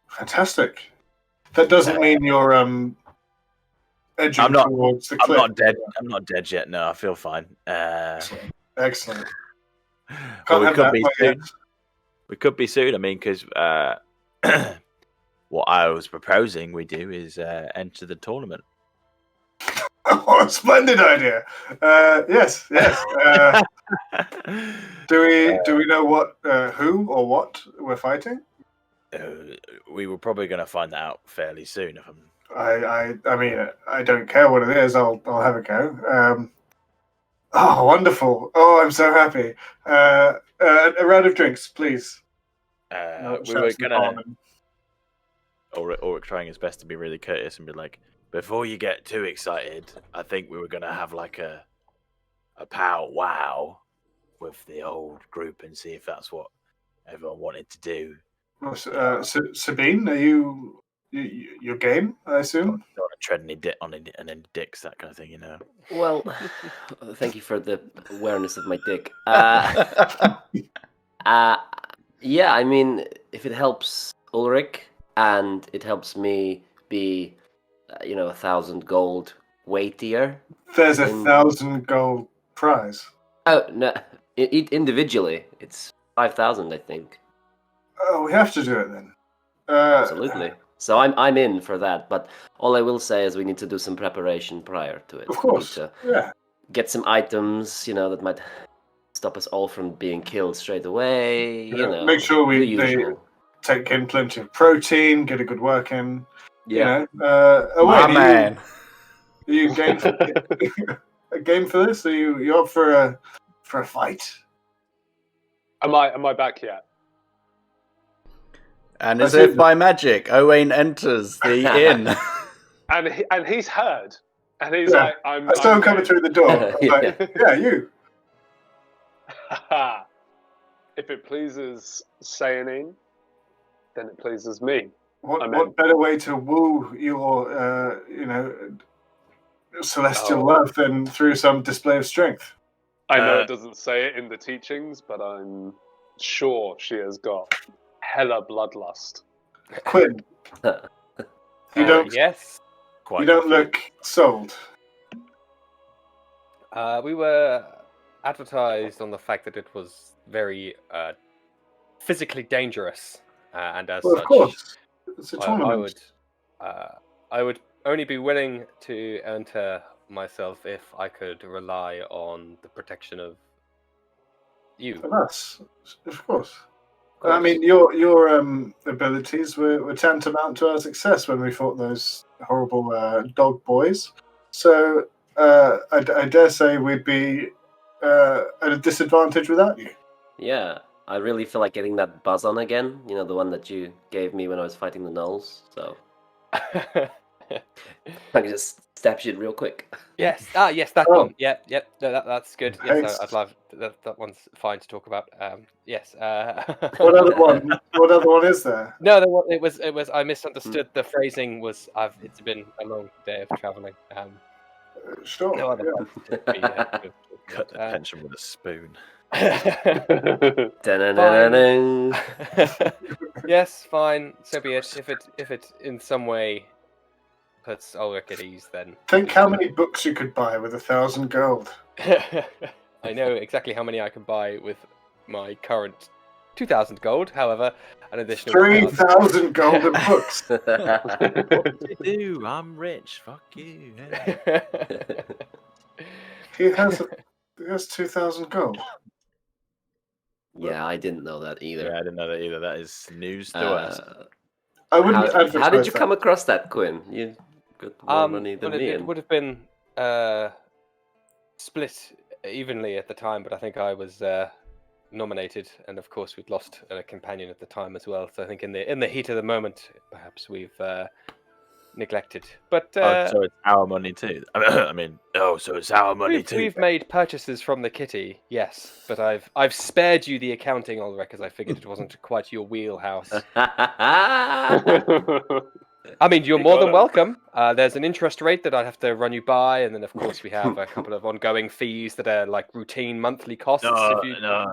Fantastic. That doesn't mean you're edging towards the cliff.
I'm not dead. I'm not dead yet. No, I feel fine.
Excellent.
Well, we could be soon. We could be soon. I mean, because what I was proposing we do is enter the tournament.
What a splendid idea! Yes. Do we know what, who or what we're fighting?
We were probably going to find that out fairly soon. If
I mean, I don't care what it is. I'll have a go. Oh, wonderful! Oh, I'm so happy. A round of drinks, please.
We were gonna. Ulrich trying his best to be really courteous and be like, before you get too excited, I think we were gonna have like a powwow with the old group and see if that's what everyone wanted to do.
Sabine, are you're game? I assume.
Don't want to tread on any dicks, that kind of thing, you know.
Well, thank you for the awareness of my dick. Yeah, I mean, if it helps Ulrich and it helps me be, 1,000 gold weightier.
There's 1,000 gold prize.
Oh no! Individually, it's 5,000, I think.
Oh, we have to do it then.
Absolutely. So I'm in for that. But all I will say is we need to do some preparation prior to it.
Of course.
We need to
Yeah.
get some items, that might stop us all from being killed straight away.
Make sure
the
they
usual.
take in plenty of protein, get a good work in.
Yeah.
My man.
Are you game for a game for this? Are you up for a fight?
Am I back yet?
And as if by magic, Owain enters the inn.
And he's heard. And he's like,
I saw him coming through the door. You.
If it pleases Sayanine, then it pleases me.
What better way to woo your celestial love than through some display of strength?
I know it doesn't say it in the teachings, but I'm sure she has got hella bloodlust.
Quinn, you don't.
Yes.
You don't look sold.
We were advertised on the fact that it was very physically dangerous, and as such,
of course, it's a tournament.
I would only be willing to enter myself if I could rely on the protection of you.
Of us, of course. I mean, your abilities were tantamount to our success when we fought those horrible dog boys. So I dare say we'd be at a disadvantage without you.
Yeah, I really feel like getting that buzz on again. The one that you gave me when I was fighting the gnolls. So I can just stab shit real quick.
Yes. Yes, that one. Yep. No, that's good. Yes, I'd love that. That one's fine to talk about. Yes.
What other one? What other one is there?
No, it was. I misunderstood. The phrasing was. It's been a long day of traveling.
Sure.
No other one.
Cut the pension with a spoon.
Yes, fine. So be it. If it in some way puts Ulrich at ease, then
think how many books you could buy with 1,000 gold.
I know exactly how many I can buy with my current 2,000 gold. However, an additional
3,000 golden books.
What do you do? I'm rich. Fuck you.
He has 2,000 gold.
Yeah, I didn't know that either.
Yeah, I didn't know that either. That is news to us.
I wouldn't.
How did you come across that, Quinn? You got more money than me.
It would have been split evenly at the time, but I think I was nominated, and of course we'd lost a companion at the time as well. So I think in the heat of the moment, perhaps we've neglected. But
so it's our money too. So it's our money too.
We've made purchases from the kitty, yes, but I've spared you the accounting, Ulrich, because I figured it wasn't quite your wheelhouse. I mean, you're more than welcome. There's an interest rate that I'd have to run you by, and then of course we have a couple of ongoing fees that are like routine monthly costs.
No.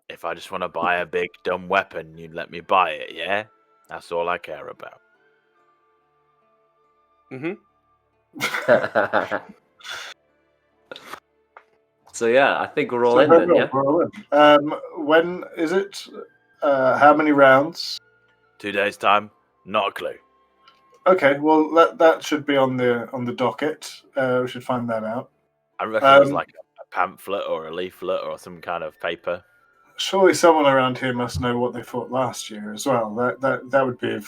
If I just want to buy a big dumb weapon, you'd let me buy it, yeah? That's all I care about.
So yeah, I think we're all in then, yeah?
We're all in. When is it? How many rounds?
2 days' time? Not a clue.
Okay, well that should be on the docket. We should find that out.
I reckon it was like a pamphlet or a leaflet or some kind of paper.
Surely someone around here must know what they fought last year as well. That would be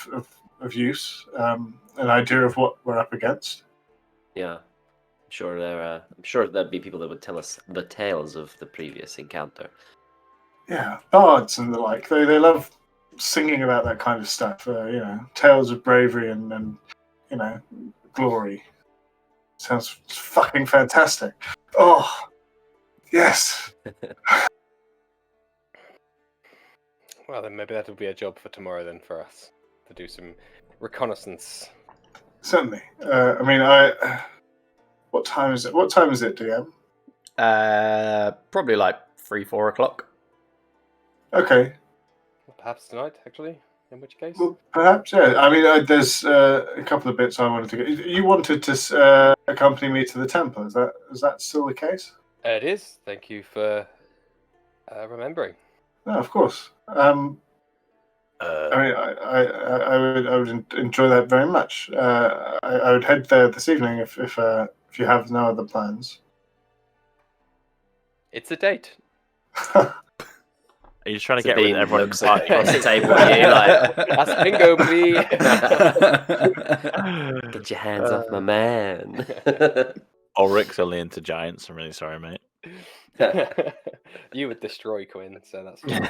of use. An idea of what we're up against.
Yeah, I'm sure there'd be people that would tell us the tales of the previous encounter.
Yeah, bards and the like. They love singing about that kind of stuff. Tales of bravery and glory. Sounds fucking fantastic. Oh, yes.
Well, then maybe that'll be a job for tomorrow then for us to do some reconnaissance.
Certainly. What time is it? What time is it, DM?
Probably like 3-4 o'clock.
Okay.
Perhaps tonight, actually. In which case?
Well, perhaps, yeah. I mean, there's a couple of bits I wanted to get. You wanted to accompany me to the temple. Is that still the case?
It is. Thank you for remembering.
No, of course. I mean, I would enjoy that very much. I would head there this evening if you have no other plans.
It's a date.
Are you just trying to get with everyone in the party?
Across the table at you, like,
That's bingo, please.
get your hands off my man.
Ulrich's only into giants. I'm really sorry, mate.
You would destroy Quinn, so that's fine.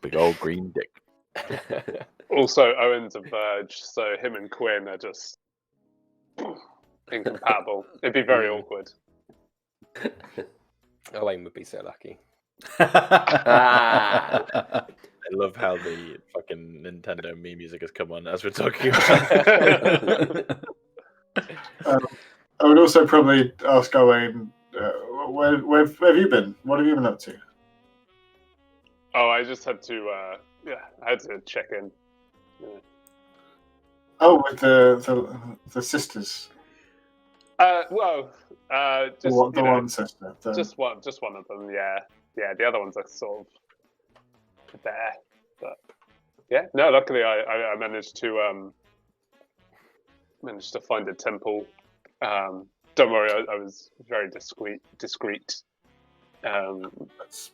Big old green dick.
Also, Owen's a Verge, so him and Quinn are just incompatible. It'd be very awkward.
Owen would be so lucky.
Ah.
I love how the fucking Nintendo Mii music has come on as we're talking about.
I would also probably ask Owen, where have you been? What have you been up to?
Oh, I just had to, I had to check in. Yeah.
Oh, with the sisters.
Just
The one sister.
just one of them. Yeah. The other ones are sort of there, but yeah. No, luckily I managed to find a temple. Don't worry, I was very discreet.
That's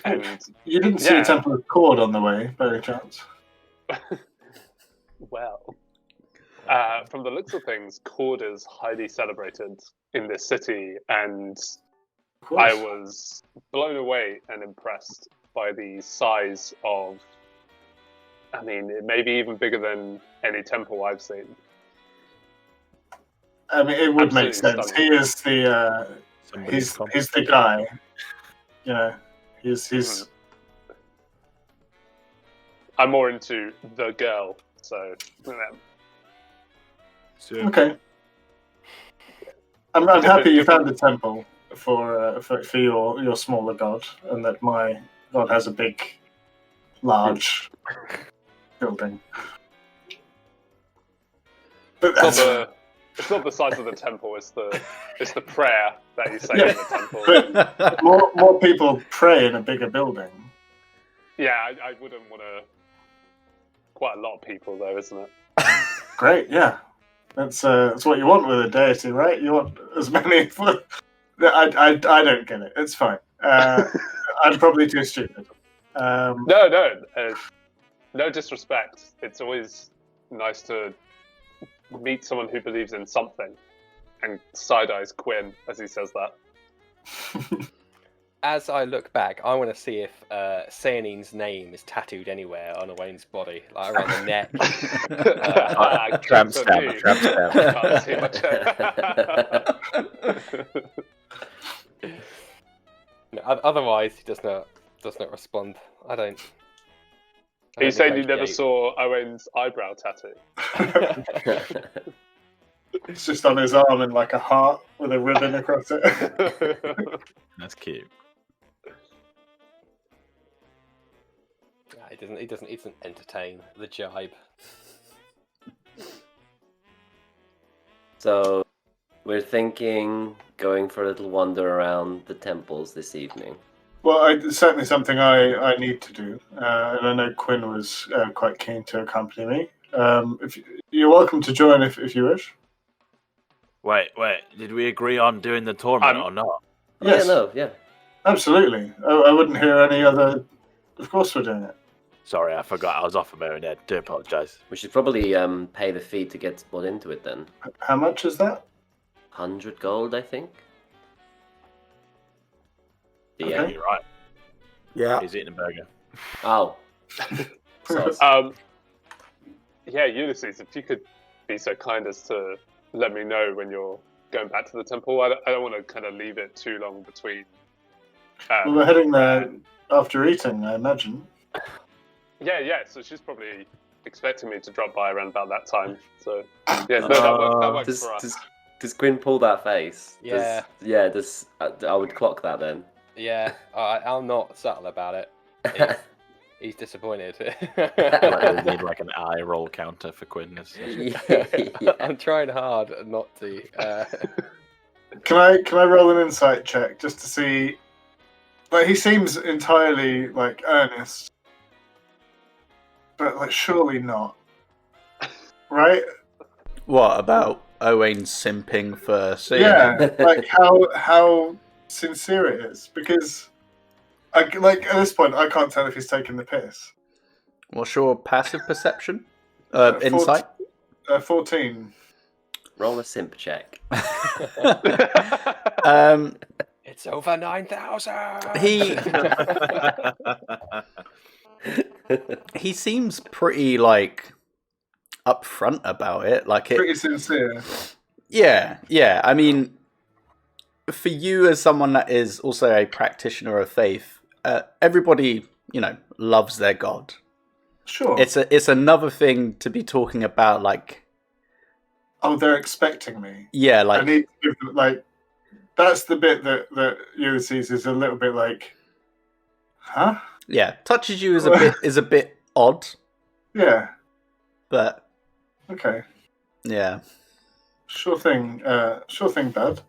good.
And
You didn't see a temple of Cord on the way, by any chance?
well, from the looks of things, Cord is highly celebrated in this city, and I was blown away and impressed by the size of. I mean, it may be even bigger than any temple I've seen.
I mean, it would make
Absolutely
sense.
stunning.
He is the he's the guy. You know, he's.
I'm more into the girl, so.
Okay. I'm happy you found a temple for your smaller god, and that my god has a big, large building. But
It's not the size of the temple. It's the prayer that you say in the temple.
But more people pray in a bigger building.
Yeah, I wouldn't want to. Quite a lot of people, though, isn't it?
Great, yeah. That's what you want with a deity, right? You want as many. I don't get it. It's fine. I'm probably too stupid.
No disrespect. It's always nice to meet someone who believes in something, and side-eyes Quinn as he says that.
As I look back, I want to see if Seonine's name is tattooed anywhere on Owain's body, like around the neck.
Tramp stamp.
Can't see much.
No, otherwise, he does not respond. I don't.
Are you saying you never saw Owen's eyebrow tattoo?
It's just on his arm in like a heart with a ribbon across it.
That's cute.
He doesn't entertain the jibe.
So, we're thinking going for a little wander around the temples this evening.
Well, it's certainly something I need to do, and I know Quinn was quite keen to accompany me. You're welcome to join if you wish.
Wait. Did we agree on doing the tournament or not?
Yes.
Yeah.
Absolutely. I wouldn't hear any other. Of course, we're doing it.
Sorry, I forgot. I was off a my own head. Do apologise.
We should probably pay the fee to get bought into it then.
How much is that?
100 gold, I think.
Yeah,
Okay.
you're right.
Yeah.
He's eating a burger.
Oh.
Yeah, Ulysses, if you could be so kind as to let me know when you're going back to the temple. I don't want to kind of leave it too long between.
Well, we're heading there after eating, I imagine.
Yeah. So she's probably expecting me to drop by around about that time. So yeah, that works for us.
Does Quinn pull that face?
Yeah.
I would clock that then.
Yeah, I'm not subtle about it. He's disappointed.
I need like an eye roll counter for Quinn.
Yeah.
I'm trying hard not to.
Can I roll an insight check just to see Like he seems entirely like earnest, but like surely not, right?
What about Owain simping for seeing
Yeah,
him?
like how sincere it is, because like at this point I can't tell if he's taking the piss.
What's your passive perception?
14
Insight?
14.
Roll a simp check.
It's over 9,000.
He seems pretty like upfront about it. Like it.
Pretty sincere.
Yeah. I mean, for you as someone that is also a practitioner of faith, everybody loves their god.
Sure.
It's another thing to be talking about like.
Oh, they're expecting me.
Yeah, like
I need to give them, like that's the bit that Ulysses is a little bit like, huh?
Yeah, touches you is a bit odd.
Yeah.
But
okay.
Yeah.
Sure thing, bud.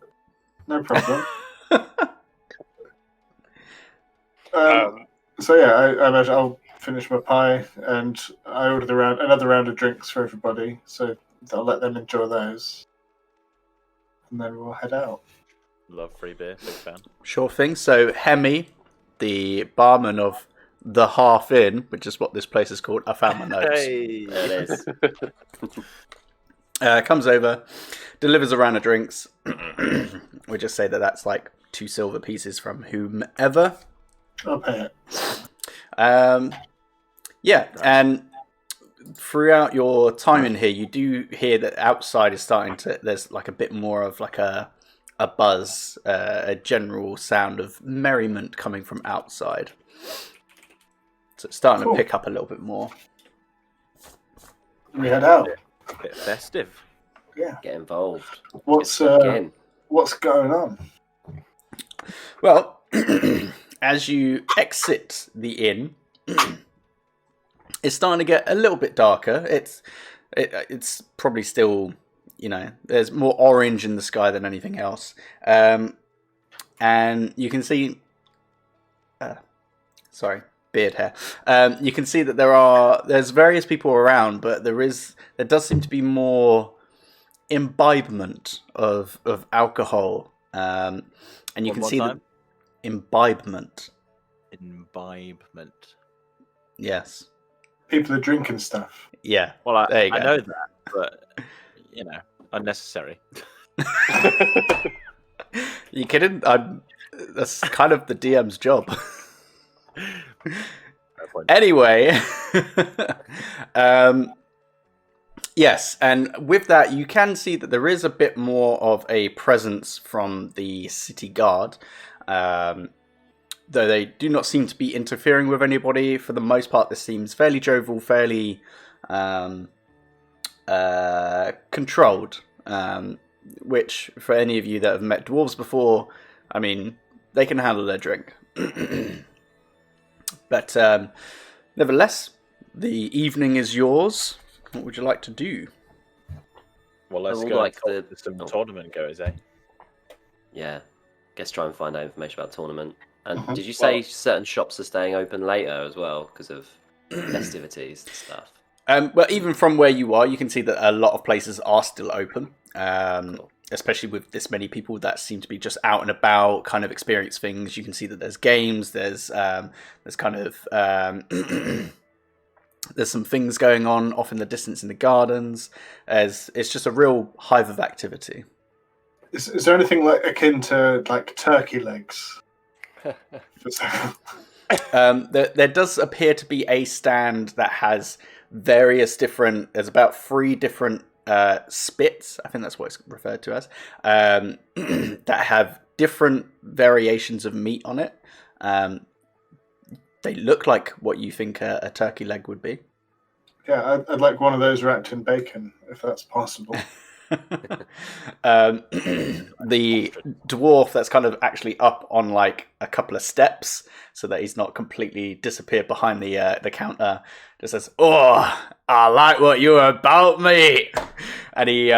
No problem. So yeah, I imagine I'll finish my pie and I ordered another round of drinks for everybody, so I'll let them enjoy those. And then we'll head out.
Love free beer, big fan.
Sure thing. So Hemi, the barman of the Half Inn, which is what this place is called. I found my notes.
Hey, there it is.
Comes over, delivers a round of drinks. We just say that's like 2 silver pieces from whomever.
I'll pay it.
Yeah, and throughout your time in here, you do hear that outside is starting to. There's like a bit more of like a buzz, a general sound of merriment coming from outside. So it's starting to pick up a little bit more.
We head out.
A bit festive.
Yeah.
Get involved.
What's going on?
Well, as you exit the inn, it's starting to get a little bit darker. It's probably still, there's more orange in the sky than anything else. And you can see, beard hair. You can see that there's various people around, but there does seem to be more imbibement of alcohol. And you can see that imbibement. Yes.
People are drinking stuff.
Yeah.
Well, I
go.
know that, but unnecessary.
You kidding? That's kind of the DM's job. Anyway, yes, and with that, you can see that there is a bit more of a presence from the city guard. Though they do not seem to be interfering with anybody. For the most part, this seems fairly jovial, fairly controlled. Which, for any of you that have met dwarves before, I mean, they can handle their drink. But nevertheless, the evening is yours. What would you like to do?
Well, let's go like some tournament goers, eh?
Yeah. Guess try and find out information about the tournament. And did you say certain shops are staying open later as well because of festivities and stuff?
Well, even from where you are, you can see that a lot of places are still open. Cool. Especially with this many people that seem to be just out and about, kind of experience things. You can see that there's games, there's kind of there's some things going on off in the distance in the gardens. It's just a real hive of activity.
Is there anything like akin to like turkey legs?
There does appear to be a stand that has various different. There's about 3 different spits. I think that's what it's referred to as. That have different variations of meat on it. They look like what you think a turkey leg would be.
Yeah, I'd like one of those wrapped in bacon, if that's possible.
The dwarf that's kind of actually up on like a couple of steps so that he's not completely disappeared behind the counter just says, "Oh, I like what you're about, mate," and he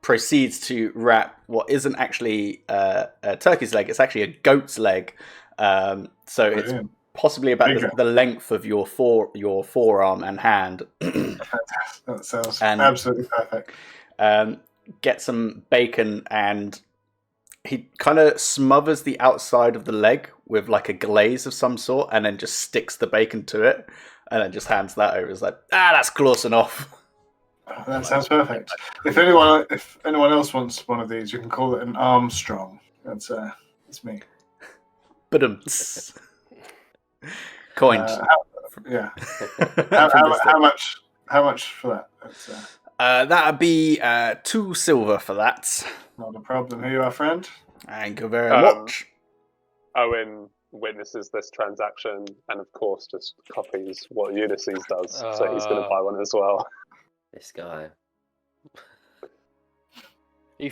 proceeds to wrap what isn't actually a turkey's leg; it's actually a goat's leg. So it's possibly about the length of your forearm and hand.
That sounds absolutely perfect.
Get some bacon, and he kind of smothers the outside of the leg with like a glaze of some sort, and then just sticks the bacon to it, and then just hands that over. It's like, that's close enough.
Oh, that sounds perfect. If anyone else wants one of these, you can call it an Armstrong. That's me.
But coins.
How much for that?
That'd be 2 silver for that.
Not a problem. Here you are, friend.
Thank you very much.
Owen witnesses this transaction and, of course, just copies what Ulysses does. So he's going to buy one as well.
This guy.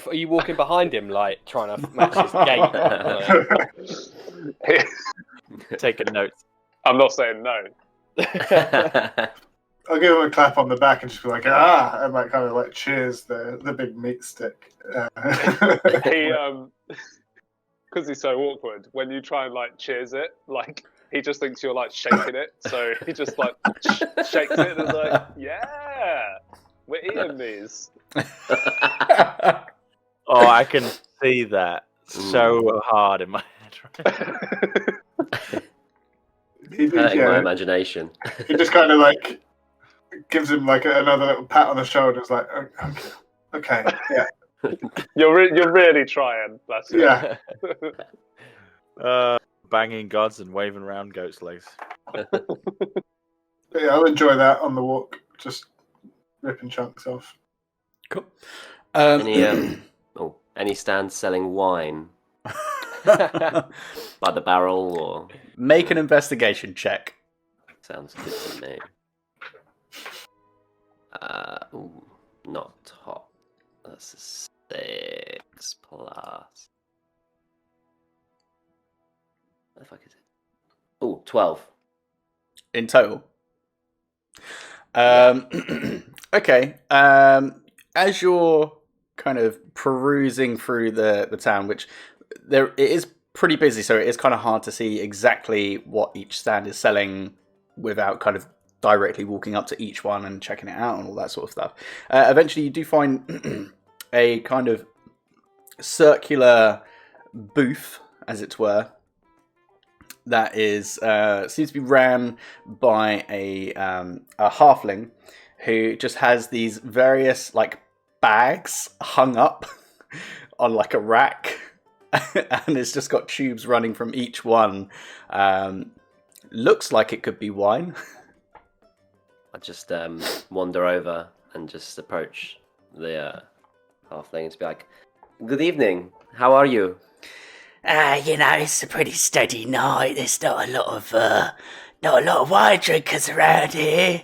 Are you walking behind him, like, trying to match his gait?
Taking notes.
I'm not saying no.
I'll give him a clap on the back and just be like, and like kind of like cheers the big meat stick.
He because he's so awkward, when you try and like cheers it, like he just thinks you're like shaking it, so he just like shakes it and is like, yeah, we're eating these.
Oh, I can see that so hard in my head.
Hurting my imagination.
He just kind of like gives him like another little pat on the shoulder. It's like, okay, yeah.
You're really trying. That's it.
Yeah.
Banging gods and waving around goat's legs.
But yeah, I'll enjoy that on the walk. Just ripping chunks off.
Cool.
Any stands selling wine by the barrel or?
Make an investigation check.
Sounds good to me. Not top. That's a 6 plus. What the fuck is it? 12.
In total. Okay. As you're kind of perusing through the town, which it is pretty busy, so it is kind of hard to see exactly what each stand is selling without kind of directly walking up to each one and checking it out and all that sort of stuff. Eventually you do find a kind of circular booth, as it were, that is seems to be ran by a halfling who just has these various like bags hung up on like a rack, and it's just got tubes running from each one. Looks like it could be wine.
I just wander over and just approach the halfling and be like, "Good evening. How are you?"
It's a pretty steady night. There's not a lot of wine drinkers around here.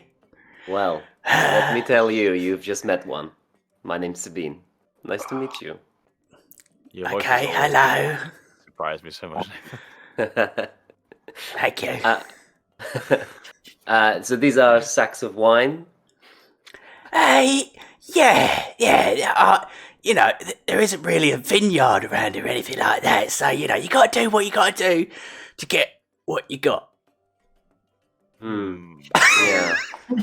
Well, let me tell you, you've just met one. My name's Sabine. Nice to meet you.
Okay, hello.
Surprised me so much.
Thank you.
So these are sacks of wine?
Yeah. There isn't really a vineyard around here or anything like that, so, you got to do what you got to do to get what you got.
Yeah.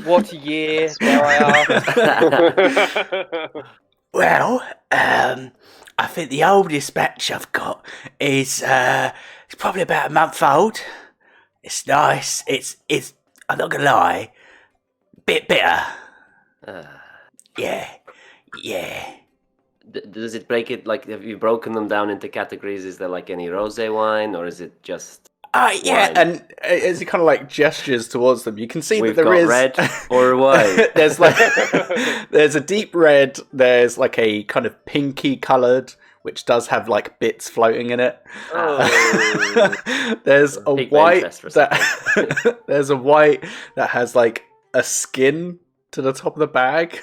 What a year, dare I ask?
Well, I think the oldest batch I've got is it's probably about a month old. It's nice. It's I'm not gonna lie, bit bitter. Yeah.
Does it break it, like, have you broken them down into categories? Is there like any rosé wine, or is it just
yeah,
wine?
and as he kind of like gestures towards them, you can see
We've
that there
got
is
red or white.
there's like there's a deep red, there's like a kind of pinky coloured, which does have like bits floating in it. There's a white there's a white that has like a skin to the top of the bag.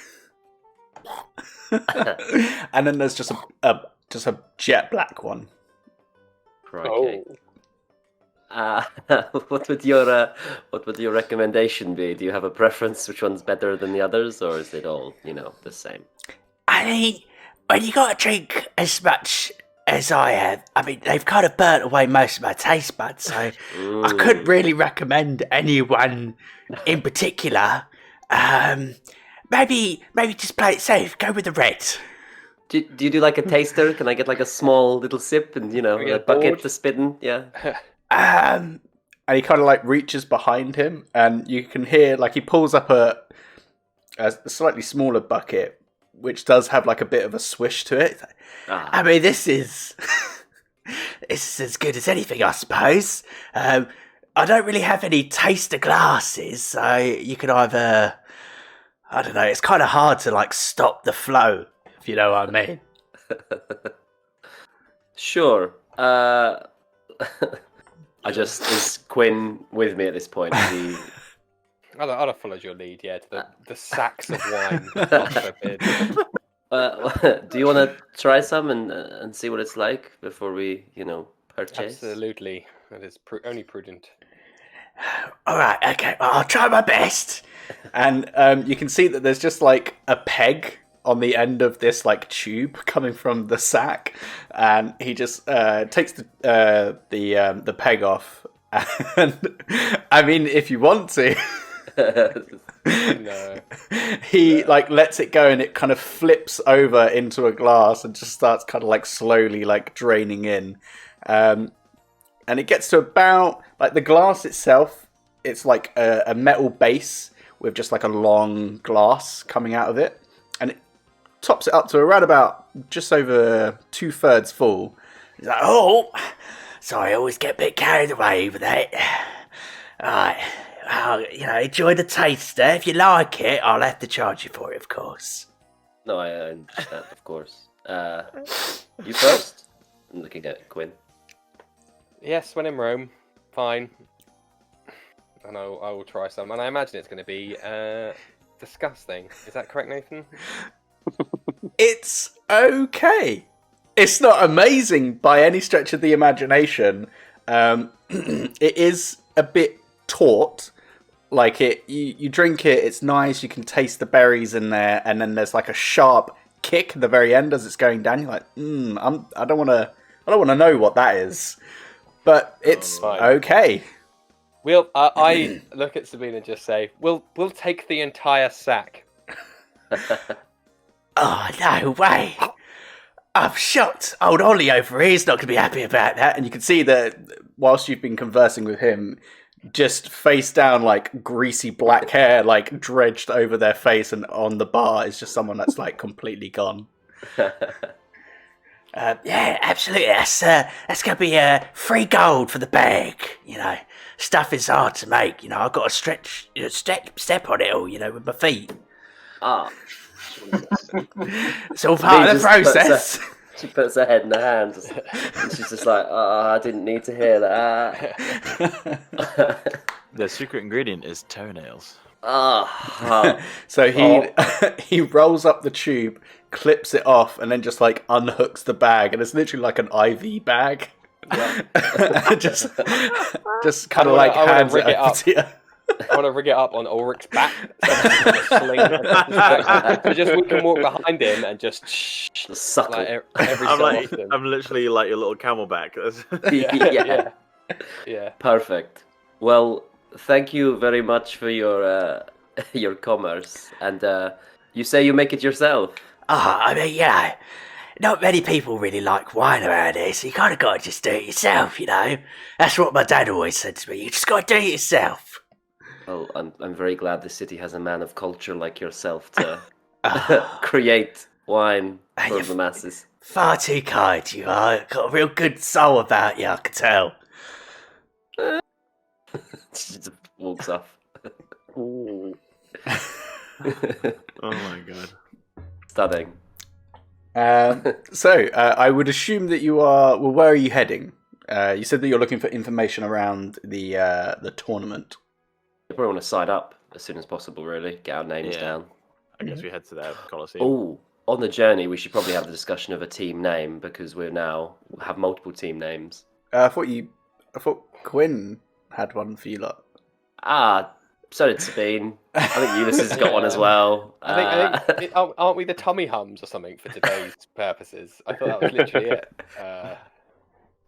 And then there's just a jet black one.
Okay. What would your recommendation be? Do you have a preference? Which one's better than the others, or is it all the same?
I mean, when you got to drink as much as I have, I mean, they've kind of burnt away most of my taste buds, so I couldn't really recommend anyone in particular. Maybe just play it safe. Go with the red.
Do you do like a taster? Can I get like a small little sip and a bucket to spit in? Yeah.
And he kind of like reaches behind him, and you can hear like he pulls up a slightly smaller bucket, which does have like a bit of a swish to it.
I mean, this is as good as anything, I suppose. I don't really have any taster glasses, so you can either, I don't know, it's kind of hard to like stop the flow, if you know what I mean.
Sure. Is Quinn with me at this point?
I'd have followed your lead, yeah, to the sacks of wine. God forbid.
Do you want to try some and see what it's like before we, purchase?
Absolutely. That is only prudent.
All right, okay, well, I'll try my best.
And you can see that there's just like a peg on the end of this like tube coming from the sack, and he just takes the peg off. And I mean, if you want to,
No.
he like lets it go, and it kind of flips over into a glass and just starts kind of like slowly like draining in. And it gets to about like the glass itself. It's like a metal base with just like a long glass coming out of it, and it tops it up to around about just over 2/3 full.
He's like, oh, sorry, I always get a bit carried away with that. All right, well, enjoy the taster. If you like it, I'll have to charge you for it, of course.
No, I understand, of course. You first? I'm looking at Quinn.
Yes, when in Rome, fine. And I will try some. And I imagine it's going to be disgusting. Is that correct, Nathan?
It's okay. It's not amazing by any stretch of the imagination. It is a bit taut. Like you drink it, it's nice. You can taste the berries in there, and then there's like a sharp kick at the very end as it's going down. You're like, I don't want to know what that is, but it's okay.
I look at Sabine and just say, we'll take the entire sack.
Oh, no way. I'm shocked. Old Ollie over here is not going to be happy about that.
And you can see that whilst you've been conversing with him, just face down, like greasy black hair, like dredged over their face, and on the bar is just someone that's like completely gone.
Yeah, absolutely. That's going to be free gold for the bag. Stuff is hard to make. I've got to step on it all, with my feet.
Ah.
It's all part of the process.
She puts her head in her hands, and she's just like, I didn't need to hear that.
The secret ingredient is toenails.
So he rolls up the tube, clips it off, and then just like unhooks the bag, and it's literally like an IV bag. Yeah. just kind of like hands it over to you.
I want to rig it up on Ulrich's back. So we can walk behind him and just
suckle.
Like, every so often.
I'm literally like your little camelback.
Yeah. Perfect. Well, thank you very much for your commerce. And you say you make it yourself?
I mean, not many people really like wine around here, so you kind of got to just do it yourself, That's what my dad always said to me. You just got to do it yourself.
Well, I'm very glad the city has a man of culture like yourself to create wine for the masses.
Far too kind, you are. Got a real good soul about you, I can tell.
She just walks off.
Oh my god.
Stunning.
So, I would assume that you are... Well, where are you heading? You said that you're looking for information around the tournament.
We probably want to sign up as soon as possible, really. Get our names down.
I guess we head to the Colosseum.
Oh, on the journey, we should probably have the discussion of a team name, because we have multiple team names.
I thought Quinn had one for you lot.
So did Sabine. I think Ulysses got one as well.
I think aren't we the tummy hums or something for today's purposes? I thought that was literally it.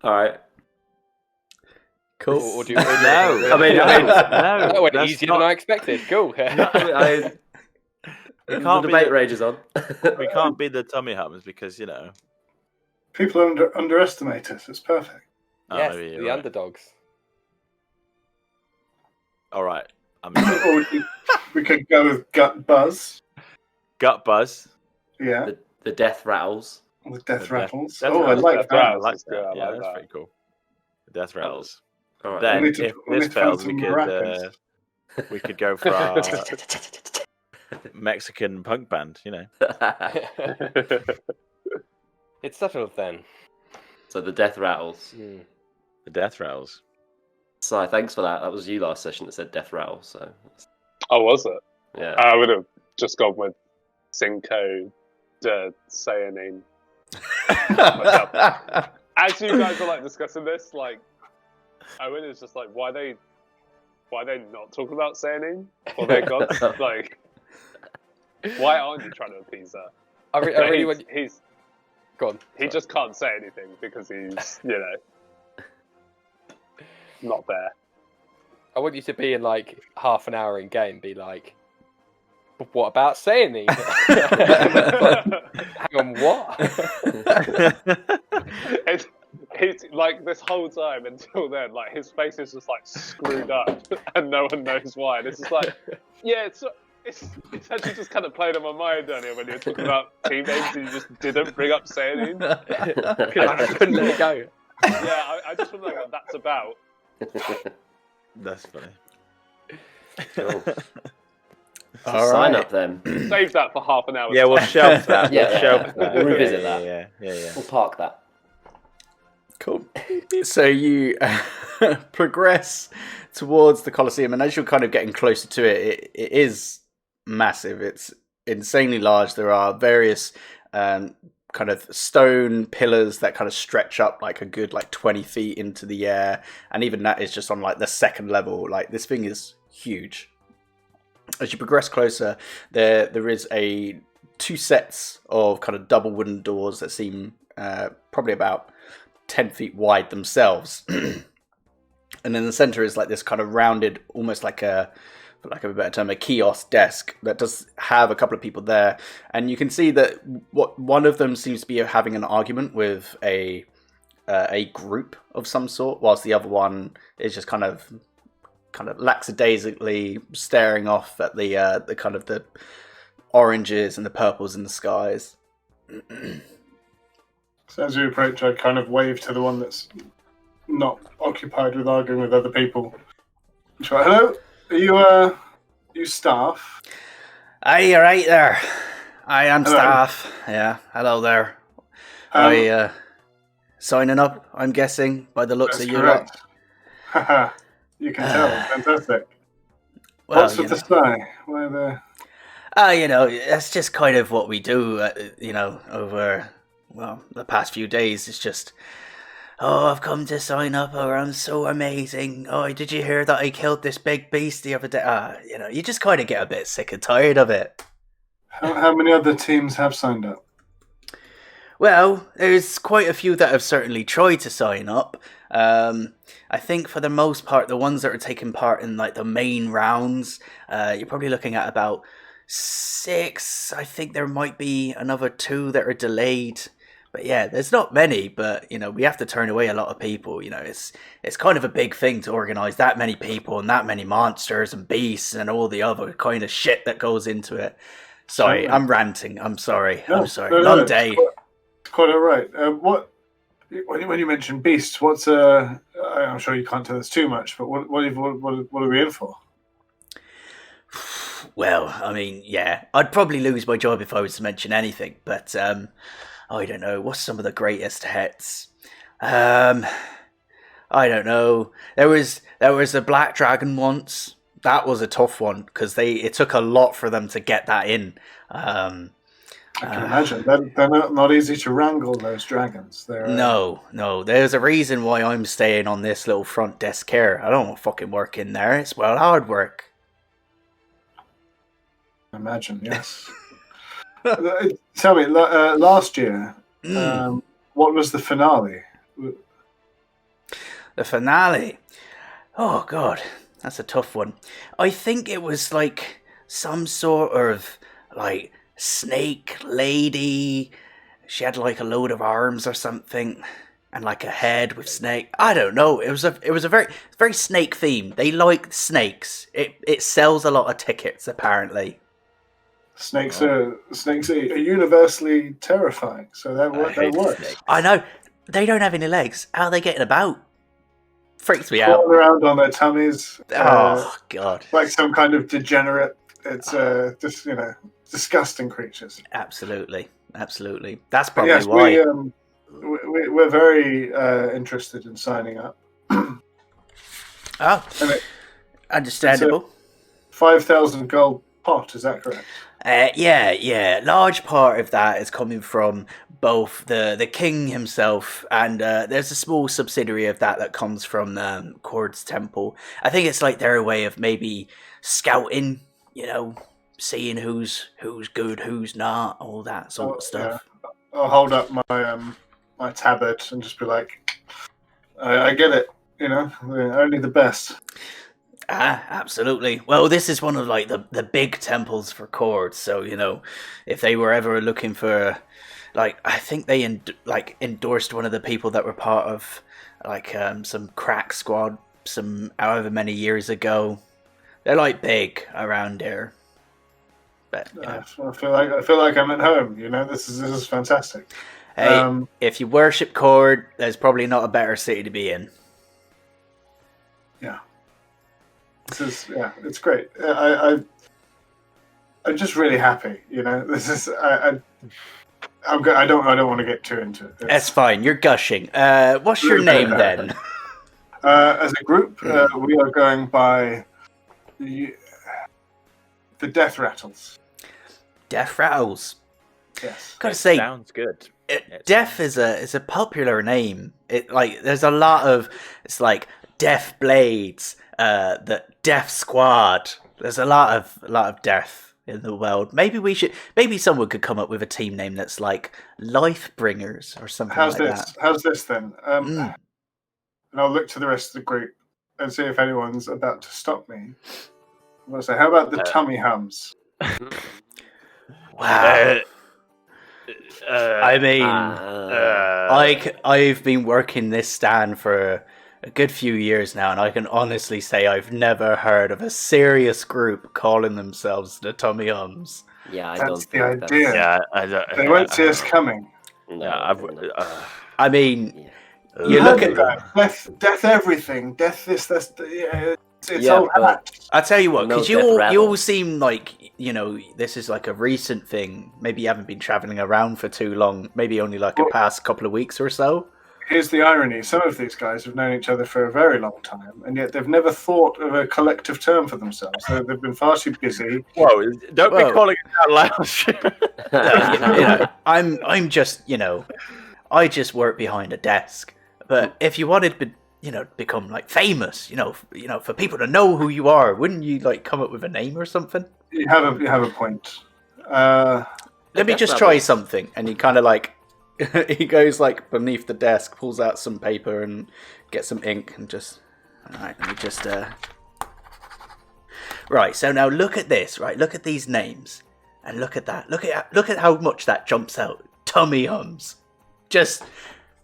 All right.
Cool.
Or do
No,
I mean, that went easier than I expected. Cool.
The debate rages on.
We can't be the tummy hums because
People underestimate us. It's perfect.
Yes,
maybe
the
right.
underdogs.
All right.
Or we could go with gut buzz.
Gut buzz.
Yeah,
The death rattles.
with death rattles.
Death
I
rattles.
like
Death
that.
I
rattles.
like
That's good,
that.
I
Yeah,
like
that's
that.
pretty cool. The death rattles.
All right.
Then,
We need to-
if
we need
this
to find
fails,
some
we
maracas.
could go for our Mexican punk band.
It's settled then.
So the death rattles.
The death rattles.
Si, thanks for that. That was you last session that said death rattle. So
Oh, was it?
yeah.
I would have just gone with Cinco de Sayanin. As you guys are discussing this, Owen is just why they not talking about Sayanin or their gods? Why aren't you trying to appease her?
I really want.
He's
Go on.
he just can't say anything because he's not there.
I want you to be in half an hour in game. Be like, what about saying these? Hang on, what?
He's this whole time until then, his face is just screwed up, and no one knows why. And it's just it's actually just kind of played on my mind earlier when you were talking about team names and you just didn't bring up Sayanin.
I couldn't let it go.
Yeah, I just want to know what that's about.
That's funny.
Cool.
All
Sign
right.
up then.
Save that for half an hour.
Yeah, we'll shelve that.
Yeah,
We'll shelve
yeah.
that.
We'll revisit
yeah,
that.
Yeah.
We'll park that.
Cool. So you progress towards the Colosseum, and as you're kind of getting closer to it, it is massive. It's insanely large. There are various kind of stone pillars that kind of stretch up a good 20 feet into the air, and even that is just on the second level. This thing is huge. As you progress closer, there is two sets of kind of double wooden doors that seem probably about 10 feet wide themselves. And in the center is this kind of rounded, almost for lack of a better term, a kiosk desk that does have a couple of people there. And you can see that one of them seems to be having an argument with a group of some sort, whilst the other one is just kind of lackadaisically staring off at the kind of the oranges and the purples in the skies.
So as you approach, I kind of wave to the one that's not occupied with arguing with other people. Try, hello, are you staff?
Aye, you're right there. I am
Hello.
staff. Yeah, hello there. Signing up, I'm guessing, by the looks
That's
of you lot.
correct. Haha, you can tell. Fantastic.
Well,
What's with the sky? Where the...
that's just kind of what we do, over, the past few days. It's just, I've come to sign up, or I'm so amazing. Oh, did you hear that I killed this big beast the other day? You just kind of get a bit sick and tired of it.
How many other teams have signed up?
Well, there's quite a few that have certainly tried to sign up. I think for the most part, the ones that are taking part in the main rounds, you're probably looking at about 6. I think there might be another 2 that are delayed. But yeah, there's not many, but we have to turn away a lot of people. It's kind of a big thing to organise that many people and that many monsters and beasts and all the other kind of shit that goes into it. Sorry, I'm ranting. I'm sorry.
No,
I'm sorry.
no,
Long
it's
day.
Quite all right. When you mention beasts, what's I'm sure you can't tell us too much, but what are we in for?
Well, I mean, yeah, I'd probably lose my job if I was to mention anything, but I don't know. What's some of the greatest hits? I don't know. There was a black dragon once. That was a tough one because it took a lot for them to get that in.
I can imagine. They're not easy to wrangle, those dragons. They're,
No. There's a reason why I'm staying on this little front desk here. I don't want to fucking work in there. It's hard work.
I imagine, yes. Tell me, last year, what was the finale?
The finale. Oh God, that's a tough one. I think it was like some sort of like snake lady. She had like a load of arms or something, and like a head with snake. I don't know. It was a very snake theme. They like snakes. It sells a lot of tickets apparently.
Snakes are universally terrifying, so that works.
I know. They don't have any legs. How are they getting about? Freaks me
Crawling
out.
around on their tummies.
Oh God!
Like some kind of degenerate. It's just disgusting creatures.
Absolutely. That's probably
yes,
why.
We're very interested in signing up.
Understandable.
5,000 gold pot. Is that correct?
Yeah. Large part of that is coming from both the king himself and there's a small subsidiary of that comes from Cord's Temple. I think it's like their way of maybe scouting, seeing who's good, who's not, all that sort of stuff.
Yeah. I'll hold up my tabard and just be like, I get it. Only the best.
Absolutely. Well, this is one of like the big temples for Cord, so if they were ever looking for, like, I think they endorsed one of the people that were part of like some crack squad some however many years ago. They're like big around here. But
I feel like I'm at home. This is fantastic.
Hey, if you worship Cord, there's probably not a better city to be in.
Yeah. It's great. I'm just really happy. This is I don't want to get too into it.
That's fine. You're gushing. What's your name then?
As a group, we are going by the Death Rattles.
Death Rattles.
Yes.
Gotta say,
sounds good.
Death is a popular name. There's a lot of Death Blades, the Death Squad. There's a lot of death in the world. Maybe someone could come up with a team name that's like Lifebringers or something that.
How's this then? And I'll look to the rest of the group and see if anyone's about to stop me. I'm gonna say, how about the Tummy Hums?
Wow. I've been working this stand for a good few years now, and I can honestly say I've never heard of a serious group calling themselves the Tummy Hums.
Yeah, I
That's
don't
the
think
idea.
that's...
They won't see us coming.
I mean,
You
you look at
that. Death everything. Death this. That's it's
Yeah,
all
but-
I tell you what,
No
because
Death
you all
Rattle.
seem like this is like a recent thing. Maybe you haven't been traveling around for too long. Maybe only like a past couple of weeks or so.
Here's the irony. Some of these guys have known each other for a very long time, and yet they've never thought of a collective term for themselves. They've been far too busy.
Whoa! Don't be calling it out loud.
I'm just I just work behind a desk. But if you wanted to become like famous, for people to know who you are, wouldn't you like come up with a name or something?
You have a point.
Let me just try something. And he kind of like he goes like beneath the desk, pulls out some paper and gets some ink and just let me just right. So now look at this. Right, look at these names and look at that. Look at how much that jumps out. Tummy Hums. Just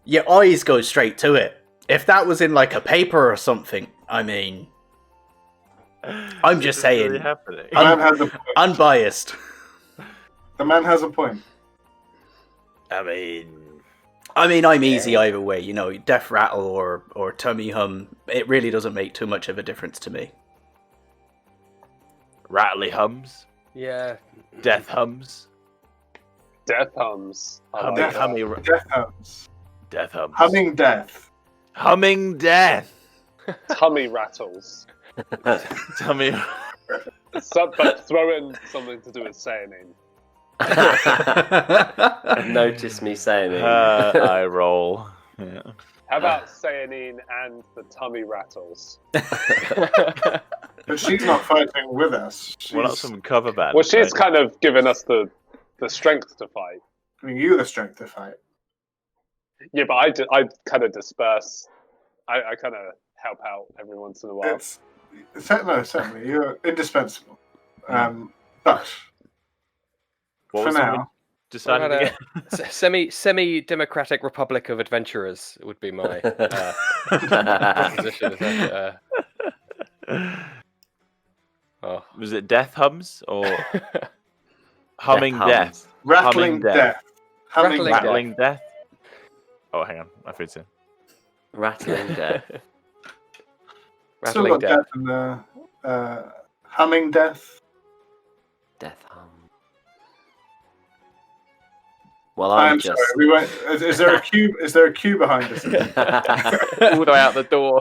your eyes go straight to it. If that was in like a paper or something, I mean, I'm just saying,
really happening?
The man has a point.
Unbiased.
The man has a point.
I mean,
I'm easy either way. Death Rattle or Tummy Hum. It really doesn't make too much of a difference to me.
Rattly Hums,
Yeah.
Death Hums,
Death Hums. I like
Death
that.
Death Hums.
Death Hums,
Humming Death.
Humming Death,
Tummy Rattles.
Tummy.
But throw in something to do with saying.
Notice me saying it.
I roll. Yeah.
How about Sayanine and the Tummy Rattles?
But she's not fighting with us.
We're not some cover band.
Well, she's
right?
kind of given us the strength to fight.
I mean, you the strength to fight.
Yeah, but I kind of disperse. I kind of help out every once in a while.
Certainly, you're indispensable. But
What
for
was that we
now,
decided again?
Semi-democratic republic of adventurers would be my proposition.
Was it Death Hums or Humming Death?
rattling death. Humming
Rattling
death.
Rattling Death? Oh, hang on. I think so.
Rattling death.
Still
Rattling
got
death.
death in the humming death.
Death hum. Well,
I'm
I'm
sorry.
just.
We went. Is there a queue? Is there a queue behind us?
All the way out the door.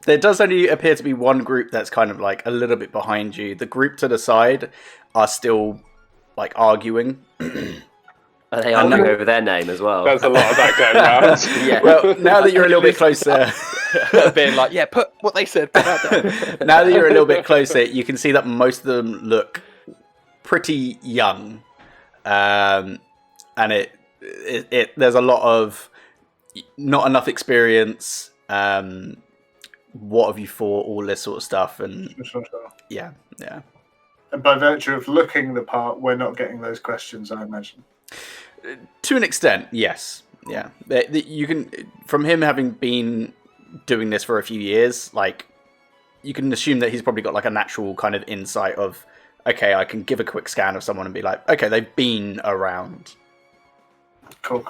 There does only appear to be one group that's kind of like a little bit behind you. The group to the side are still like arguing.
Are they arguing over their name as well?
There's a lot of that going around.
Yeah.
Well, now that you're a little bit closer,
Being like, yeah, put what they said. Put that down.
now that you're a little bit closer, you can see that most of them look pretty young, and it there's a lot of not enough experience. What have you fought? All this sort of stuff, and
Sure.
yeah.
And by virtue of looking the part, we're not getting those questions, I imagine.
To an extent, yes. Yeah. You can, from him having been doing this for a few years, like, you can assume that he's probably got like a natural kind of insight of, okay, I can give a quick scan of someone and be like, okay, they've been around.
Cool.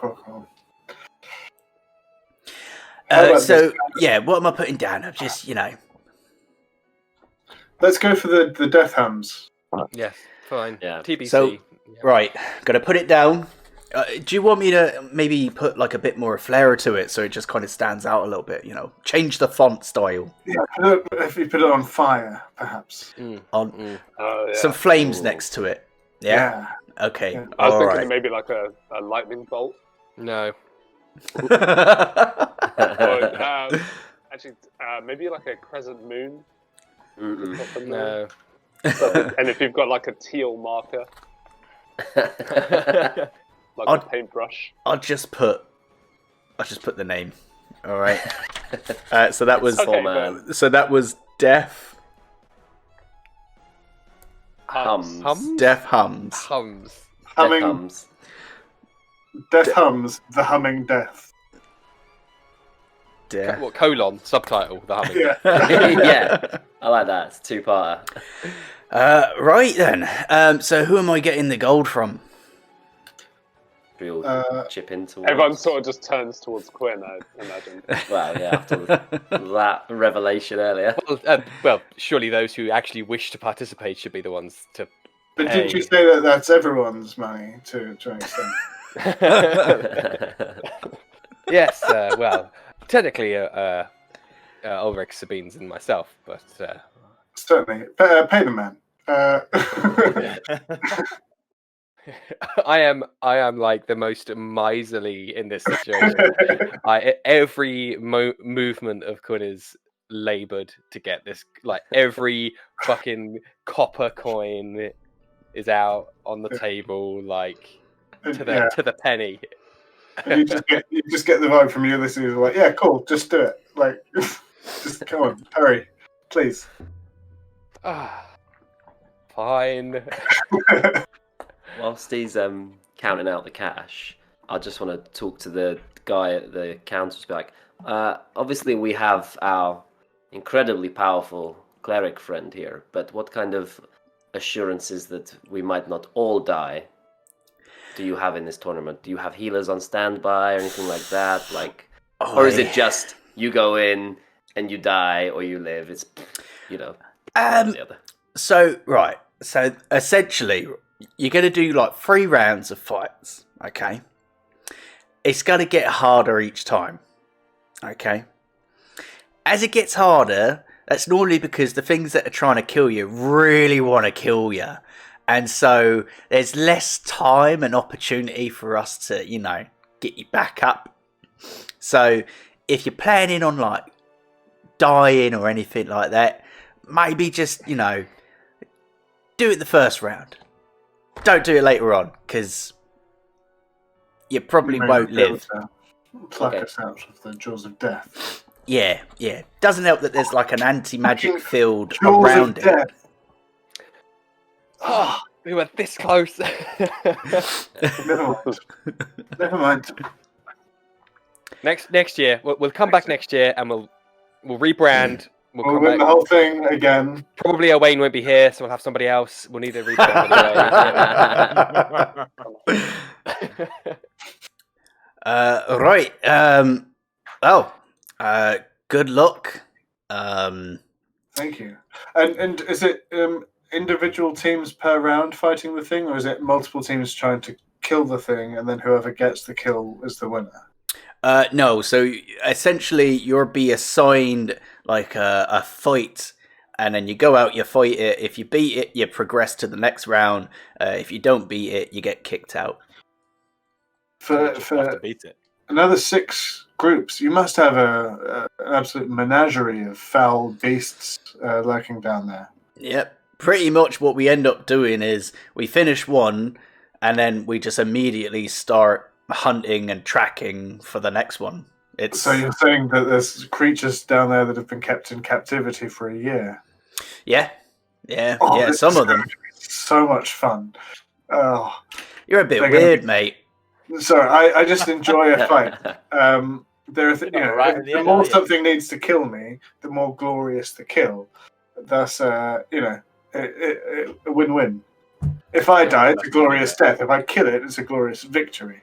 So, yeah, what am I putting down? I'm just,
Let's go for the death hums.
Yes, fine.
Yeah.
TBC.
So,
Yeah.
right, gonna put it down. Do you want me to maybe put like a bit more flair to it so it just kind of stands out a little bit? Change the font style.
Yeah, if you put it on fire, perhaps.
On
Oh, yeah.
some flames next to it. Yeah. Okay.
Yeah.
I was
All
thinking
right.
maybe like a lightning bolt.
No.
Or, actually, maybe like a crescent moon.
Mm-mm.
Top of the moon.
No.
And if you've got like a teal marker, like
I'd-
a paintbrush.
I'll just put the name. All right. So that was
Okay,
man.
so that was Death
Hums.
Hums?
Death Hums.
Hums.
Death
Humming
hums.
death hums, the humming death.
Death.
What, colon, subtitle, the humming.
Yeah.
Yeah, I like that. It's a two-parter.
Right then. So who am I getting the gold from?
We all chip in towards.
Everyone sort of just turns towards Quinn, I imagine.
Well, yeah, after that revelation earlier.
Well, surely those who actually wish to participate should be the ones to.
But
Hey.
did you say that that's everyone's money to an extent?
Yes, well, technically, Ulrich, Sabine's, and myself, but.
Certainly. Pay the man.
I am like the most miserly in this situation. Every movement of Kun is laboured to get this. Like every fucking copper coin is out on the table, like to the penny.
You just get the vibe from you listeners like, yeah, cool, just do it. Like, just come on, hurry, please.
Fine.
Whilst he's counting out the cash, I just want to talk to the guy at the counter to be like, obviously we have our incredibly powerful cleric friend here, but what kind of assurances that we might not all die do you have in this tournament? Do you have healers on standby or anything like that? Like, or is it just you go in and you die or you live? It's, the other.
So essentially, you're going to do like 3 rounds of fights, okay? It's going to get harder each time, okay? As it gets harder, that's normally because the things that are trying to kill you really want to kill you. And so there's less time and opportunity for us to, get you back up. So if you're planning on like
dying or anything like that, maybe just, do it the first round. Don't do it later on, because you probably won't live.
Pluck us out of the jaws of death.
Yeah. Doesn't help that there's like an anti-magic field
Jaws
around
of
it.
death.
Oh, we were this close.
Never mind.
Next year, we'll come back next year and we'll rebrand.
We'll win the whole thing again.
Probably Owain won't be here, so we'll have somebody else. We'll need a rebrand
anyway. Right. Good luck.
Thank you. And is it individual teams per round fighting the thing, or is it multiple teams trying to kill the thing, and then whoever gets the kill is the winner?
No, so essentially you'll be assigned like a fight, and then you go out, you fight it. If you beat it, you progress to the next round. If you don't beat it, you get kicked out.
For to beat it.
Another 6 groups. You must have an absolute menagerie of foul beasts lurking down there.
Yep. Pretty much what we end up doing is we finish one, and then we just immediately start hunting and tracking for the next one.
So you're saying that there's creatures down there that have been kept in captivity for a year?
Yeah, some of them.
So much fun. Oh,
you're a bit weird, mate.
Sorry, I just enjoy a fight. The more something needs to kill me, the more glorious the kill. Thus, a win-win. If I die, it's a glorious death. If I kill it, it's a glorious victory.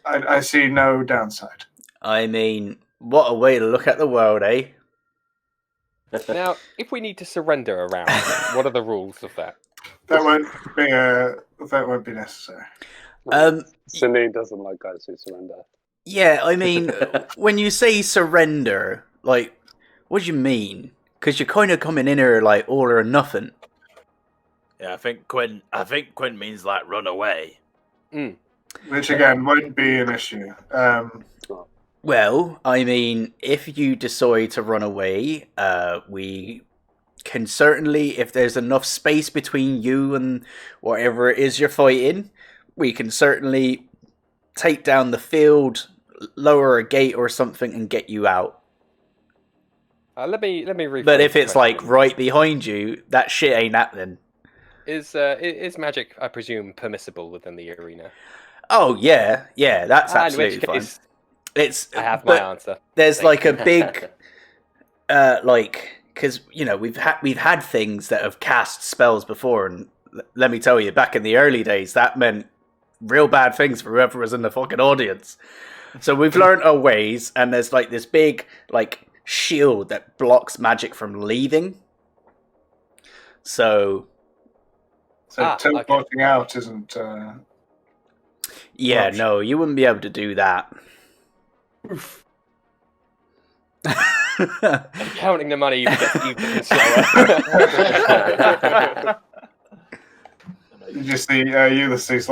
I see no downside.
I mean, what a way to look at the world, eh?
Now, if we need to surrender a round, what are the rules of that?
That won't be necessary.
Sydney doesn't like guys who surrender.
Yeah, I mean, when you say surrender, like, what do you mean? Because you're kind of coming in here like all or nothing.
Yeah, I think Quinn means like run away.
Which again won't be an issue.
Well, I mean, if you decide to run away, we can certainly, if there's enough space between you and whatever it is you're fighting, we can certainly take down the field, lower a gate or something, and get you out.
Let me rephrase.
But if it's like right behind you, that shit ain't happening.
Is magic, I presume, permissible within the arena?
Oh yeah, that's absolutely fine.
I have my answer.
There's like a big, because we've had things that have cast spells before, and let me tell you, back in the early days, that meant real bad things for whoever was in the fucking audience. So we've learned our ways, and there's like this big shield that blocks magic from leaving. So
teleporting out isn't.
Yeah, no, you wouldn't be able to do that.
Counting the money even slower.
You just see Ulysses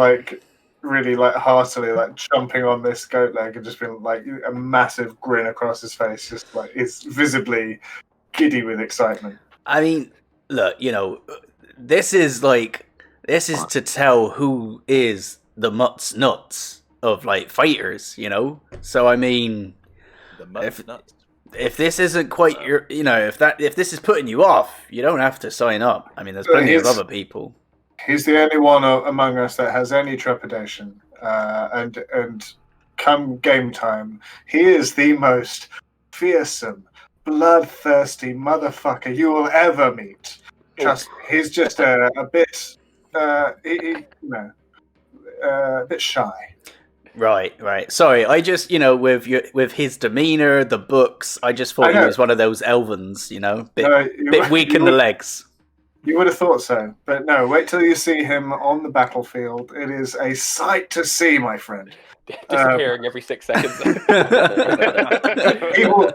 really heartily jumping on this goat leg and just being a massive grin across his face, just he's visibly giddy with excitement.
I mean, look, this is to tell who is the mutts nuts of fighters, So I mean, if this isn't quite your, if this is putting you off, you don't have to sign up. I mean, there's plenty of other people.
He's the only one among us that has any trepidation, and come game time, he is the most fearsome, bloodthirsty motherfucker you will ever meet. Trust me, he's just a bit, a bit shy.
Right. Sorry, I just, with his demeanor, the books, I just thought he was one of those elvens, bit weak in the legs.
You would have thought so, but no, wait till you see him on the battlefield. It is a sight to see, my friend.
Disappearing every 6 seconds.
He will,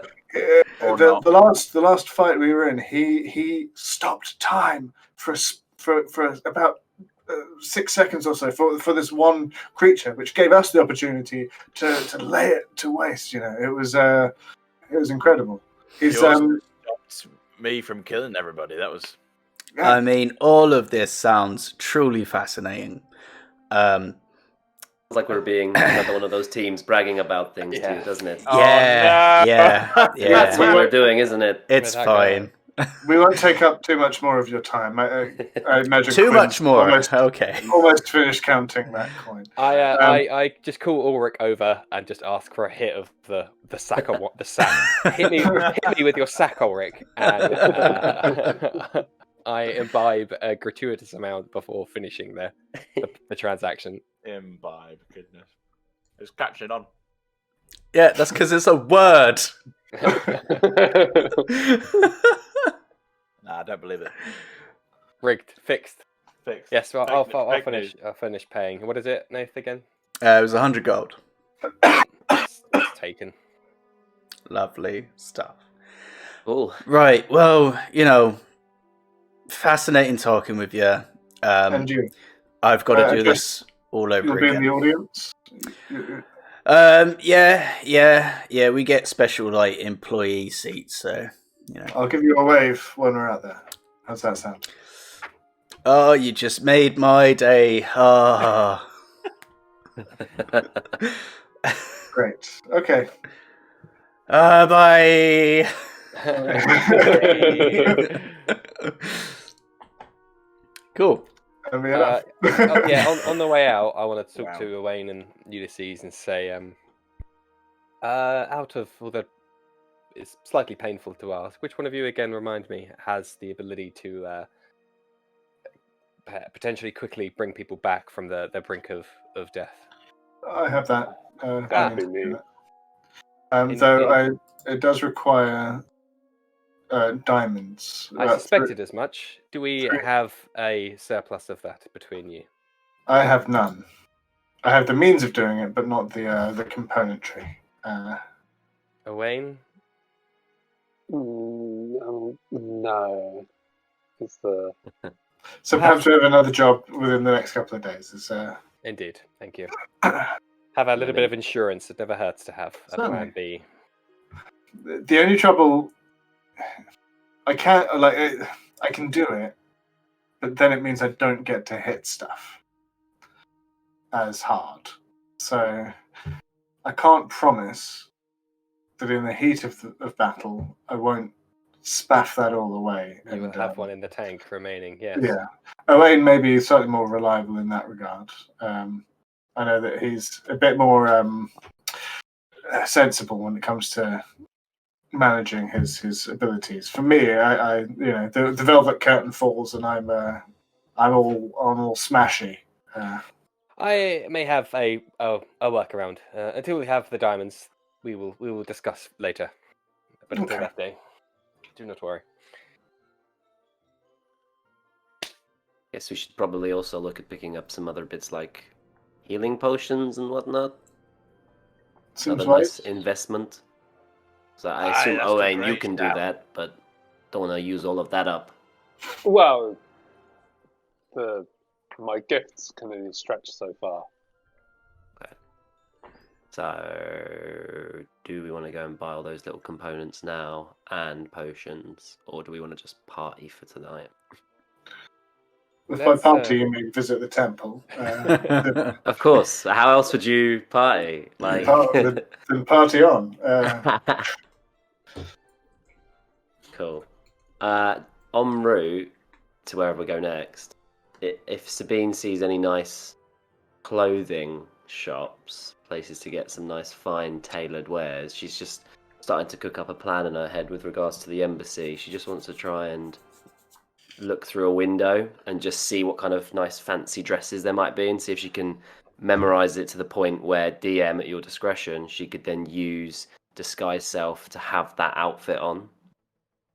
the last fight we were in, he stopped time for about 6 seconds or so for this one creature, which gave us the opportunity to lay it to waste. It was incredible. He's
stopped me from killing everybody. That was.
Yeah.
I mean, all of this sounds truly fascinating.
Sounds like we're being another one of those teams bragging about things to you, doesn't it?
Yeah, yeah.
That's what we're doing, isn't it?
It's fine.
We won't take up too much more of your time. I imagine
Too
Quinn's
much more.
Okay. Almost finished counting that coin.
I just call Ulrich over and just ask for a hit of the sack. hit me with your sack, Ulrich, and I imbibe a gratuitous amount before finishing the transaction.
Imbibe, goodness. It's catching on.
Yeah, that's because it's a word.
Nah, I don't believe it.
Rigged, fixed. Yes, well, I'll
finish.
I'll finish paying. What is it, Nath, again?
It was 100 gold.
It's taken.
Lovely stuff.
Cool.
Right, well, fascinating talking with you.
And you.
I've got to do this all over
You'll be in
again.
the audience?
Yeah. We get special employee seats, so
I'll give you a wave when we're out there. How's that sound?
Oh, you just made my day. Oh.
Great. Okay.
Bye. Cool.
And we
on the way out, I want to talk to Owain and Ulysses and say, out of all the, it's slightly painful to ask, which one of you, again, remind me, has the ability to potentially quickly bring people back from the brink of death?
I have that.
That'd be me.
It does require diamonds.
I suspected as much. Do we have a surplus of that between you?
I have none. I have the means of doing it, but not the componentry.
Owain?
No. It's the...
So perhaps we have another job within the next couple of days.
Indeed, thank you. Have a little bit of insurance. It never hurts to have a plan B.
The only trouble, I can do it, but then it means I don't get to hit stuff as hard. So I can't promise that in the heat of battle I won't spaff that all away.
You will have one in the tank remaining. Yes.
Yeah. Owain may be slightly more reliable in that regard. I know that he's a bit more sensible when it comes to managing his abilities. For me, I the velvet curtain falls and I'm all smashy.
I may have a workaround until we have the diamonds. We will discuss later. But until that day, do not worry.
Guess we should probably also look at picking up some other bits like healing potions and whatnot.
Seems
Another nice investment. So I assume
that's
Owain,
a
you
great
can do
shout.
that, but don't want to use all of that up.
Well, my gifts can only stretch so far.
So, do we want to go and buy all those little components now and potions, or do we want to just party for tonight?
With my party, you mean visit the temple.
Of course. How else would you party? Like,
then party on.
Cool. En route to wherever we go next, if Sabine sees any nice clothing shops, places to get some nice fine tailored wares, she's just starting to cook up a plan in her head with regards to the embassy. She just wants to try and look through a window and just see what kind of nice fancy dresses there might be and see if she can memorize it to the point where DM at your discretion, she could then use disguise self to have that outfit on.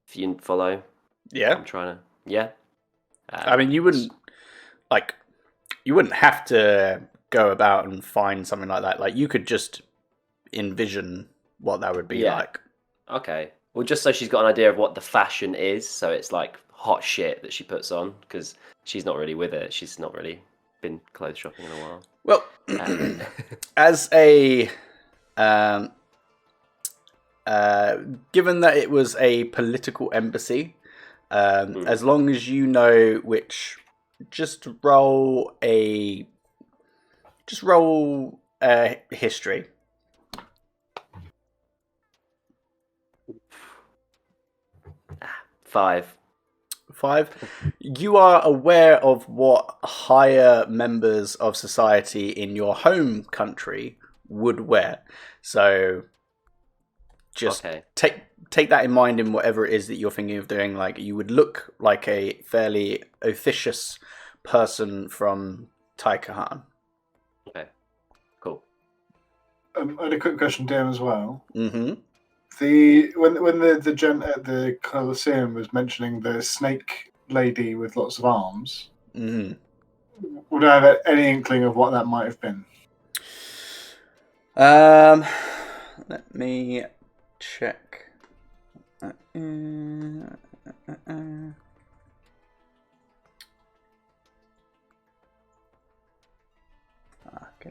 If you follow.
Yeah.
I'm trying to. Yeah.
I mean, you wouldn't have to go about and find something like that. Like, you could just envision what that would be like.
Okay. Well, just so she's got an idea of what the fashion is, so it's like hot shit that she puts on, because she's not really with it. She's not really been clothes shopping in a while.
Well, as a given that it was a political embassy, as long as you know which, just roll history.
5.
You are aware of what higher members of society in your home country would wear. So just take that in mind in whatever it is that you're thinking of doing. Like, you would look like a fairly officious person from Taikahan.
Okay, cool.
I had a quick question, Dan, as well.
Mm-hmm.
When the gent at the Colosseum was mentioning the snake lady with lots of arms, would I have any inkling of what that might have been?
Let me check. Fucking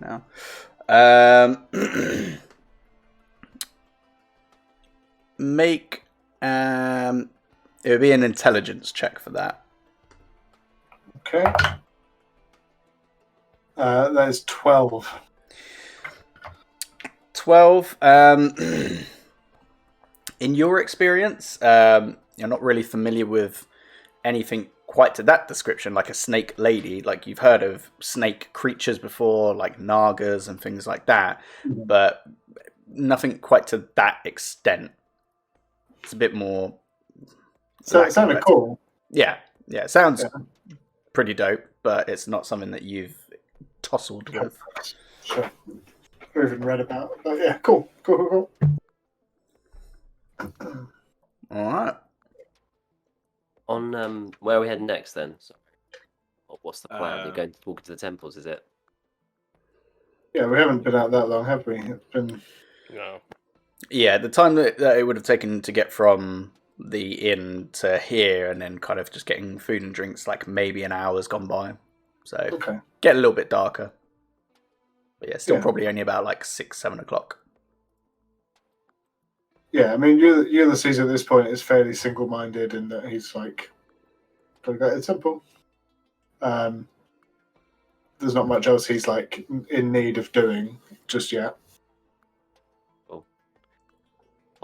hell. Make it would be an intelligence check for that.
Okay. That is 12.
12. In your experience, you're not really familiar with anything quite to that description, like a snake lady. Like, you've heard of snake creatures before, like nagas and things like that, but nothing quite to that extent. It's a bit more.
So it sounded cool.
Yeah, it sounds pretty dope, but it's not something that you've tussled with.
Sure. Or even read about. But yeah, cool.
All right.
On where are we heading next then? So, what's the plan? You're going to walk to the temples, is it?
Yeah, we haven't been out that long, have we? It's been.
No.
Yeah, the time that it would have taken to get from the inn to here and then kind of just getting food and drinks, like maybe an hour's gone by. So get a little bit darker. But yeah, still probably only about like 6-7 o'clock.
Yeah, I mean, Ulysses at this point is fairly single-minded in that he's like, gotta go to the temple. There's not much else he's like in need of doing just yet.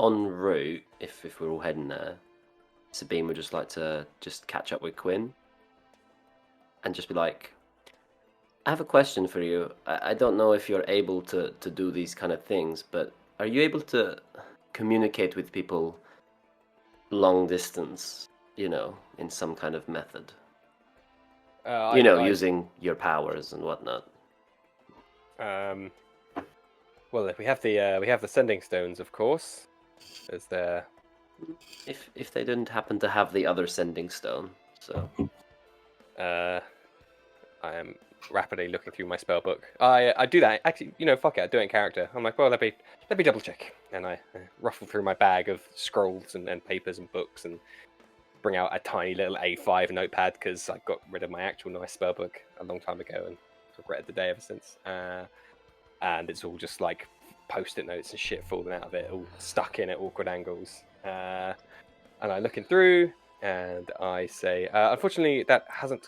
En route, if we're all heading there, Sabine would just like to just catch up with Quinn and just be like, I have a question for you. I don't know if you're able to do these kind of things, but are you able to communicate with people long distance, in some kind of method? Using your powers and whatnot.
Well, if we have the sending stones, of course. Is there?
If they didn't happen to have the other sending stone, so.
I am rapidly looking through my spell book. I do that actually. Fuck it, I do it in character. I'm like, well, let me double check, and I ruffle through my bag of scrolls and papers and books and bring out a tiny little A5 notepad because I got rid of my actual nice spell book a long time ago and regretted the day ever since. And it's all just like post-it notes and shit falling out of it, all stuck in at awkward angles. And I'm looking through, and I say, unfortunately, that hasn't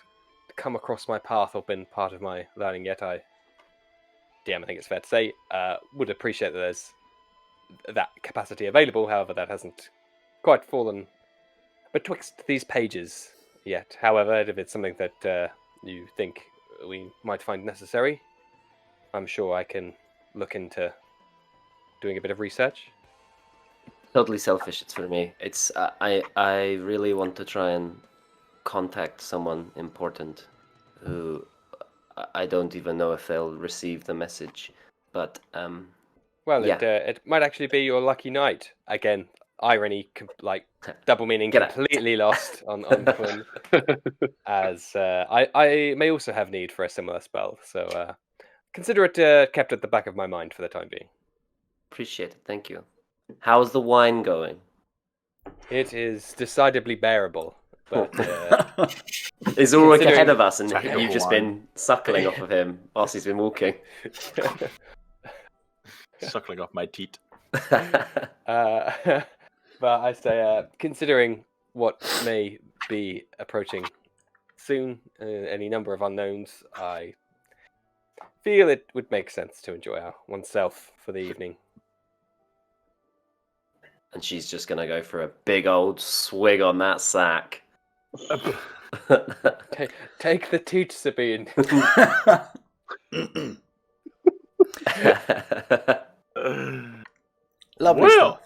come across my path or been part of my learning yet. I think it's fair to say, would appreciate that there's that capacity available. However, that hasn't quite fallen betwixt these pages yet. However, if it's something that you think we might find necessary, I'm sure I can look into doing a bit of research.
Totally selfish, it's for me. It's I really want to try and contact someone important who I don't even know if they'll receive the message. But
well, yeah. It might actually be your lucky night. Again, irony, like double meaning, completely lost on Quinn. As I may also have need for a similar spell, so consider it kept at the back of my mind for the time being.
Appreciate it, thank you. How's the wine going?
It is decidedly bearable, but
is Ulrich ahead of us, and you've just been suckling off of him whilst he's been walking?
Suckling off my teat.
But I say, considering what may be approaching soon, any number of unknowns, I feel it would make sense to enjoy oneself for the evening.
And she's just going to go for a big old swig on that sack.
Take the teach, Sabine.
Lovely stuff.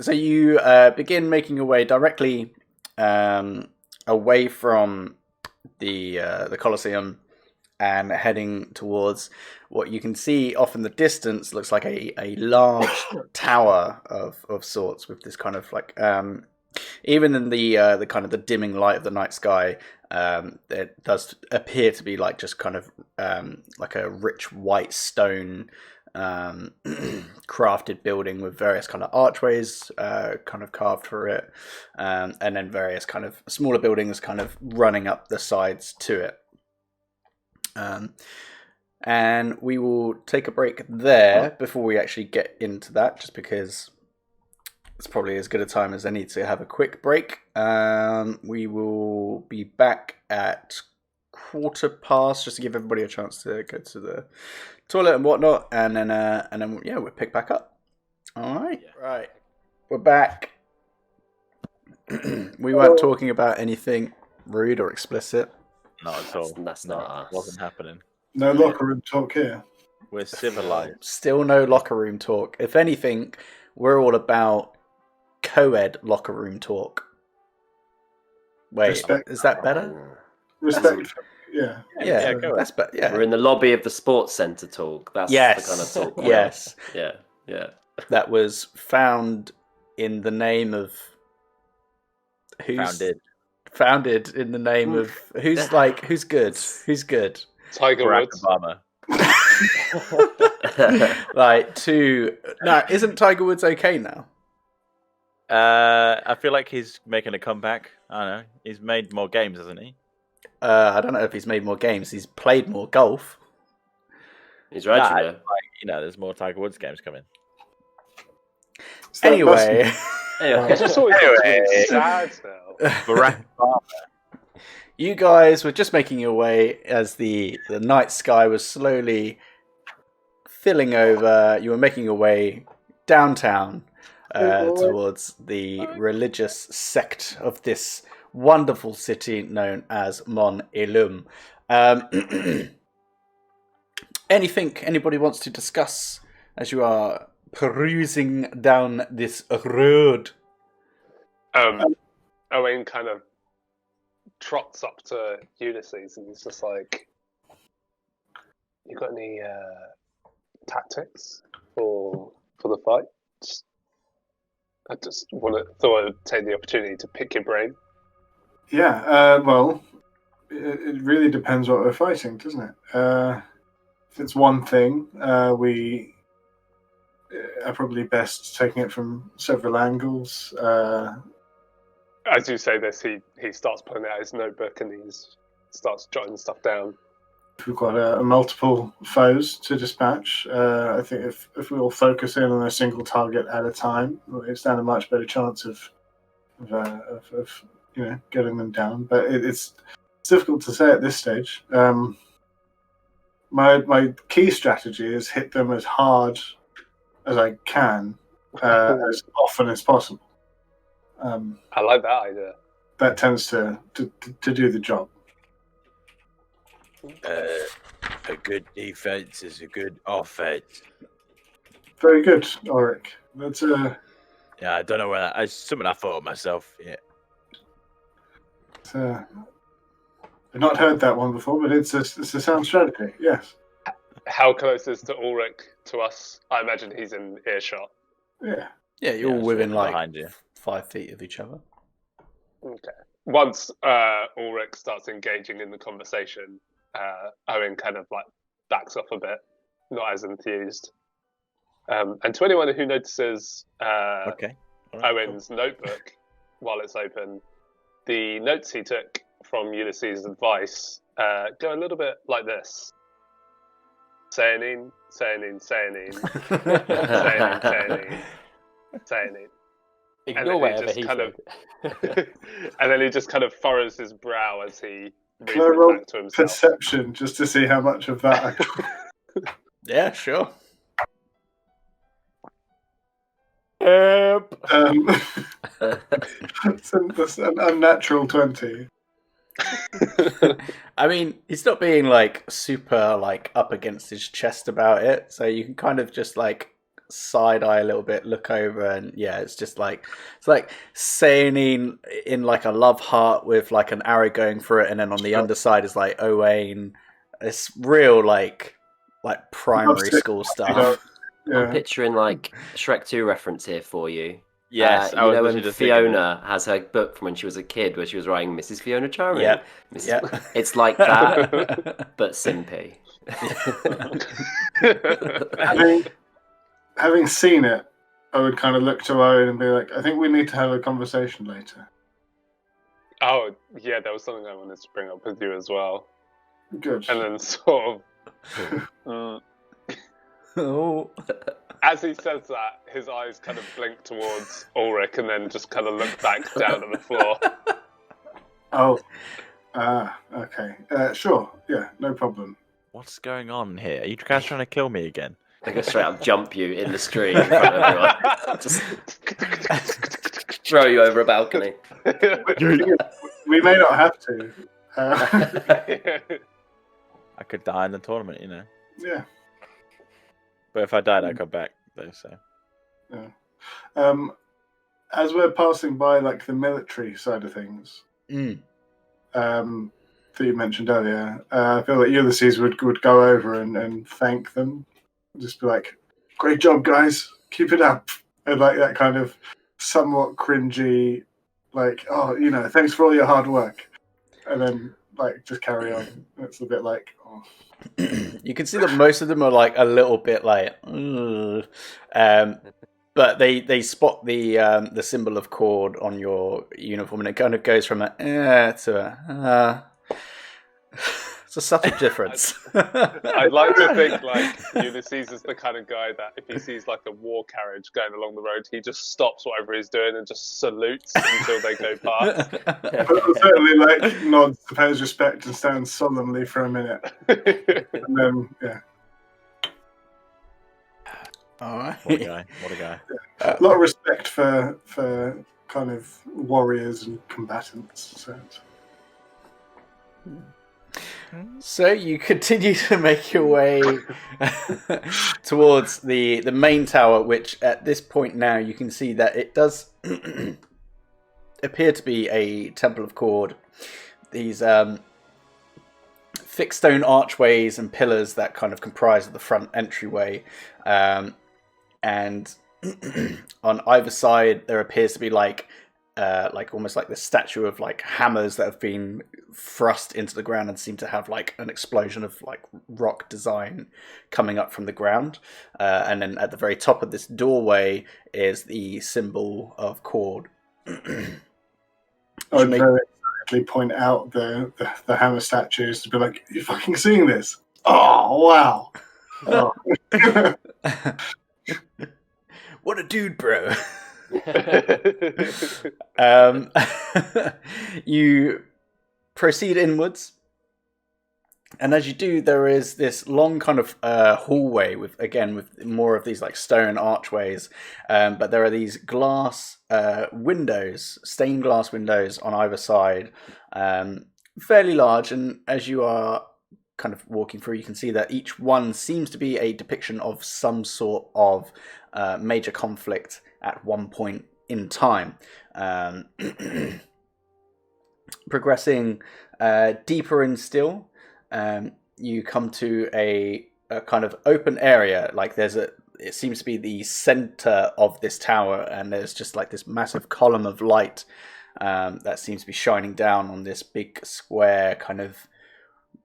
So you begin making your way directly away from the Colosseum and heading towards what you can see off in the distance. Looks like a large tower of sorts, with this kind of like even in the kind of the dimming light of the night sky, it does appear to be like just kind of like a rich white stone crafted building with various kind of archways kind of carved through it, and then various kind of smaller buildings kind of running up the sides to it. And we will take a break there before we actually get into that, just because it's probably as good a time as any to have a quick break. We will be back at 1:15, just to give everybody a chance to go to the toilet and whatnot, and then yeah, we'll pick back up. All right, right, we're back. We weren't talking about anything rude or explicit.
Not at all.
That's not us.
Wasn't happening.
No locker room talk here.
We're civilized.
Still no locker room talk. If anything, we're all about co-ed locker room talk. Wait,
Respect.
is that better?
Respect. Yeah.
Yeah,
go
that's better. Yeah.
We're in the lobby of the sports centre talk. That's
Yes.
the kind of talk.
Yes.
Yeah.
That was found in the name of founded in the name of who's good? Who's good?
Tiger
Barack
Woods.
Obama.
No, isn't Tiger Woods okay now?
I feel like he's making a comeback. I don't know. He's made more games, hasn't he?
I don't know if he's made more games. He's played more golf.
He's right,
There's more Tiger Woods games coming.
Anyway.
It just always gets really sad now.
Barack Obama.
You guys were just making your way as the night sky was slowly filling over. You were making your way downtown towards the religious sect of this wonderful city known as Mon Ilum. Anything anybody wants to discuss as you are perusing down this road?
Owen kind of trots up to Ulysses and he's just like, "You got any tactics for the fight?" I just thought I'd take the opportunity to pick your brain.
Yeah. Well, it really depends what we're fighting, doesn't it? If it's one thing, we are probably best taking it from several angles.
As you say this, he starts pulling out his notebook and he starts jotting stuff down.
We've got multiple foes to dispatch. I think if we all focus in on a single target at a time, we stand a much better chance of getting them down. But it's difficult to say at this stage. My key strategy is hit them as hard as I can, as often as possible.
I like that idea.
That tends to do the job.
A good defense is a good offense.
Very good, Ulrich. That's
Yeah, I don't know where that's something I thought of myself. Yeah.
I've not heard that one before, but it's a sound strategy. Yes.
How close is to Ulrich to us? I imagine he's in earshot.
Yeah.
Yeah, you're all within
behind you.
5 feet of each other.
Okay. Once Ulrich starts engaging in the conversation, Owen kind of like backs off a bit, not as enthused. And to anyone who notices Owen's notebook while it's open, the notes he took from Ulysses' advice go a little bit like this. Saying.
Ignore whatever he said.
And then he just kind of furrows his brow as he
Can I
reasons
roll
back to himself.
perception just to see how much of that I
Yeah, sure.
It's an unnatural 20.
I mean, he's not being like super like up against his chest about it, so you can kind of just like side eye a little bit, look over, and yeah, it's like saying in like a love heart with like an arrow going through it, and then on the underside is like Owain. It's real like primary school stuff.
Yeah.
I'm picturing like Shrek 2 reference here for you.
Yes,
you
I was
know
literally
when
just thinking
Fiona has her book from when she was a kid, where she was writing Mrs. Fiona Charming.
Yeah,
Mrs. It's like that, but simpy.
having seen it, I would kind of look to Owen and be like, I think we need to have a conversation later.
Oh, yeah, that was something I wanted to bring up with you as well.
Good.
And then sort of...
Oh.
As he says that, his eyes kind of blink towards Ulrich and then just kind of look back down at the floor.
Oh, okay. Sure, yeah, no problem.
What's going on here? Are you guys trying to kill me again?
They go straight up, jump you in the street in front of everyone. Just throw you over a balcony.
We may not have to.
I could die in the tournament, you know.
Yeah.
But if I died, I'd come back, though, so.
Yeah. As we're passing by, like, the military side of things, that you mentioned earlier, I feel like Ulysses would go over and thank them. Just be like, great job, guys. Keep it up. And, like, that kind of somewhat cringy, like, oh, you know, thanks for all your hard work. And then, like, just carry on. It's a bit like, oh.
You can see that most of them are like a little bit like, but they spot the symbol of cord on your uniform, and it kind of goes from a to a. It's a subtle difference.
I'd like to think like Ulysses is the kind of guy that if he sees like a war carriage going along the road, he just stops whatever he's doing and just salutes until they go past.
Certainly, like, nods, pays respect, and stands solemnly for a minute. And then, yeah.
All right.
What a guy. What a guy.
A lot of respect for kind of warriors and combatants.
So you continue to make your way towards the main tower, which at this point now you can see that it does appear to be a temple of cord. These thick stone archways and pillars that kind of comprise of the front entryway, and on either side there appears to be like almost like the statue of like hammers that have been thrust into the ground and seem to have like an explosion of like rock design coming up from the ground, and then at the very top of this doorway is the symbol of cord.
I would very exactly point out the hammer statues to be like, you fucking seeing this? Oh wow. Oh.
What a dude, bro. You proceed inwards, and as you do, there is this long kind of hallway with more of these like stone archways, but there are these glass windows, stained glass windows on either side, fairly large, and as you are kind of walking through, you can see that each one seems to be a depiction of some sort of major conflict at one point in time. Progressing deeper in still, you come to a kind of open area. Like it seems to be the center of this tower, and there's just like this massive column of light that seems to be shining down on this big square, kind of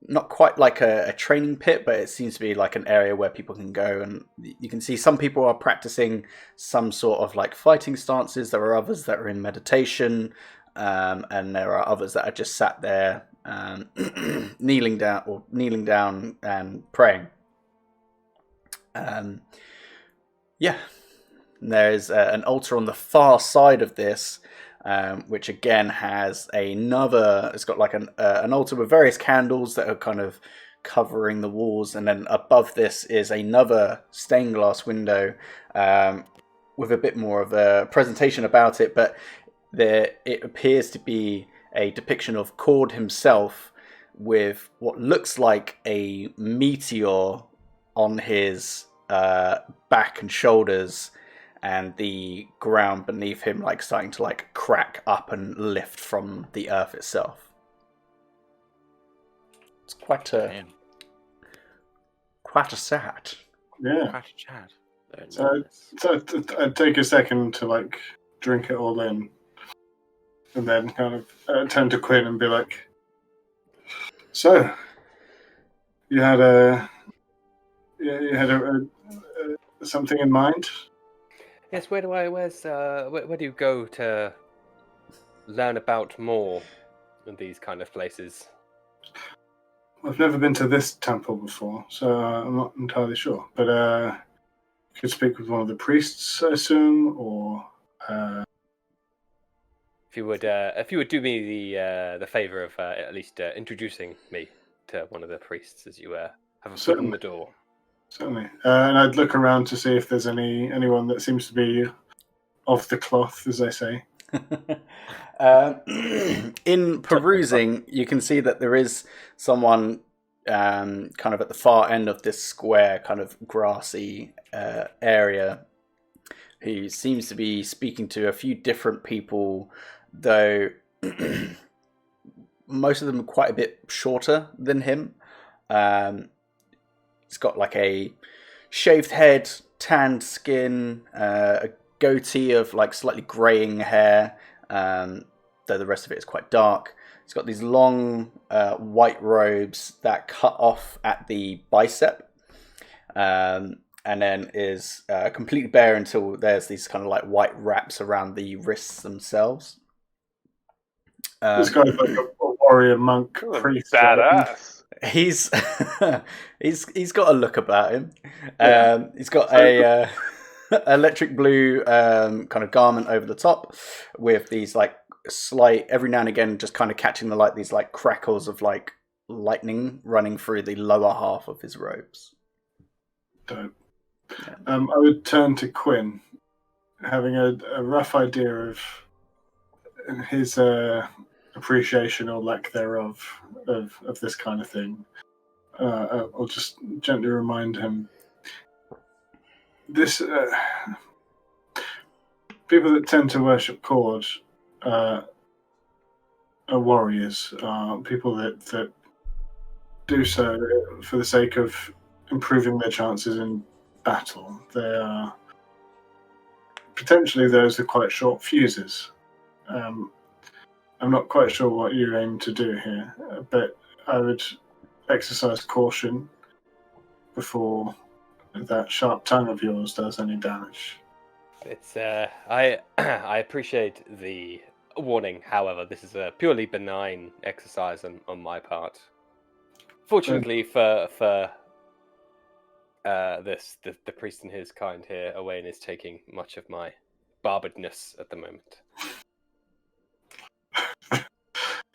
not quite like a training pit, but it seems to be like an area where people can go, and you can see some people are practicing some sort of like fighting stances. There are others that are in meditation, and there are others that are just sat there kneeling down and praying. Yeah, there's an altar on the far side of this, which again has another. It's got like an altar with various candles that are kind of covering the walls, and then above this is another stained glass window with a bit more of a presentation about it, but it appears to be a depiction of Cord himself with what looks like a meteor on his back and shoulders, and the ground beneath him like starting to like crack up and lift from the earth itself. It's quite a sight.
Yeah.
Quite a chat.
So I'd take a second to like drink it all in, and then kind of turn to Quinn and be like, "So, you had something in mind?"
Yes. Where do you go to learn about more of these kind of places?
I've never been to this temple before, so I'm not entirely sure. But you could speak with one of the priests, I assume, or.
If you would do me the favor of at least introducing me to one of the priests as you have a foot in the door.
Certainly. And I'd look around to see if there's anyone that seems to be off the cloth, as they say.
In perusing, you can see that there is someone kind of at the far end of this square, kind of grassy area, who seems to be speaking to a few different people, though most of them are quite a bit shorter than him. He's got like a shaved head, tanned skin, a goatee of like slightly greying hair, though the rest of it is quite dark. He's got these long white robes that cut off at the bicep, and then is completely bare until there's these kind of like white wraps around the wrists themselves.
This guy's like a warrior monk priest.
Badass.
He's he's got a look about him. He's got a electric blue kind of garment over the top with these like slight, every now and again, just kind of catching the light, these like crackles of like lightning running through the lower half of his robes.
Dope. I would turn to Quinn, having a rough idea of his appreciation or lack thereof of this kind of thing. I'll just gently remind him. This people that tend to worship Cord are warriors, people that do so for the sake of improving their chances in battle. They are potentially those are quite short fuses. I'm not quite sure what you aim to do here, but I would exercise caution before that sharp tongue of yours does any damage.
It's I appreciate the warning. However, this is a purely benign exercise on my part. Fortunately for the priest and his kind here, Owain is taking much of my barbedness at the moment.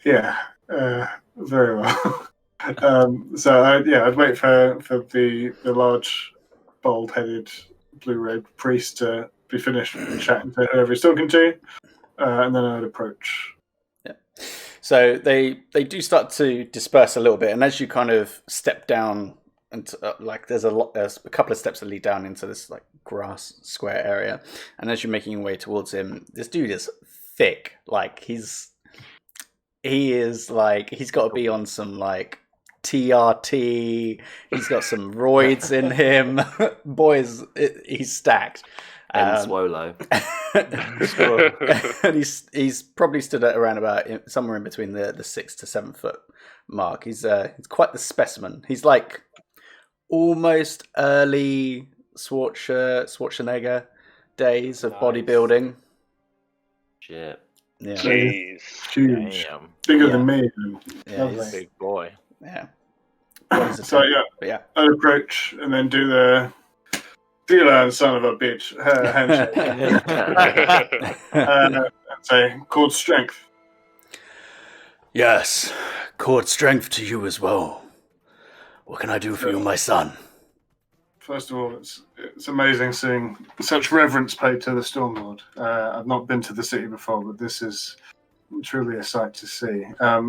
Yeah, very well. So I'd wait for the large, bald-headed, blue-robed priest to be finished chatting to whoever he's talking to, and then I'd approach.
Yeah. So they do start to disperse a little bit, and as you kind of step down, and like there's a couple of steps that lead down into this like grass square area, and as you're making your way towards him, this dude is thick. Like he's got to be on some like TRT. He's got some roids in him. Boys, he's stacked.
And Swolo.
And he's probably stood at around about somewhere in between the 6 to 7 foot mark. He's quite the specimen. He's like almost early Schwarzenegger days of bodybuilding.
Shit.
Yeah.
Jeez.
Huge.
Damn.
Bigger than me.
Yeah,
He's a big boy.
Yeah.
So I'd approach and then do the See you later, son of a bitch. Handshake. And say, called strength.
Yes, court strength to you as well. What can I do for you, my son?
First of all, it's amazing seeing such reverence paid to the Stormlord. I've not been to the city before, but this is truly a sight to see. A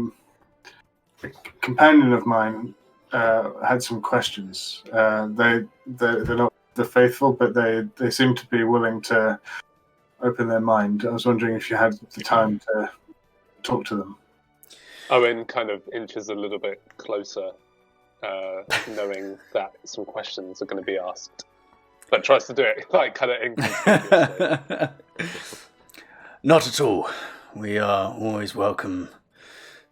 companion of mine had some questions. They're not the faithful, but they seem to be willing to open their mind. I was wondering if you had the time to talk to them.
Owen kind of inches a little bit closer, knowing that some questions are going to be asked, but tries to do it like kind of inconspicuously.
Not at all. We are always welcome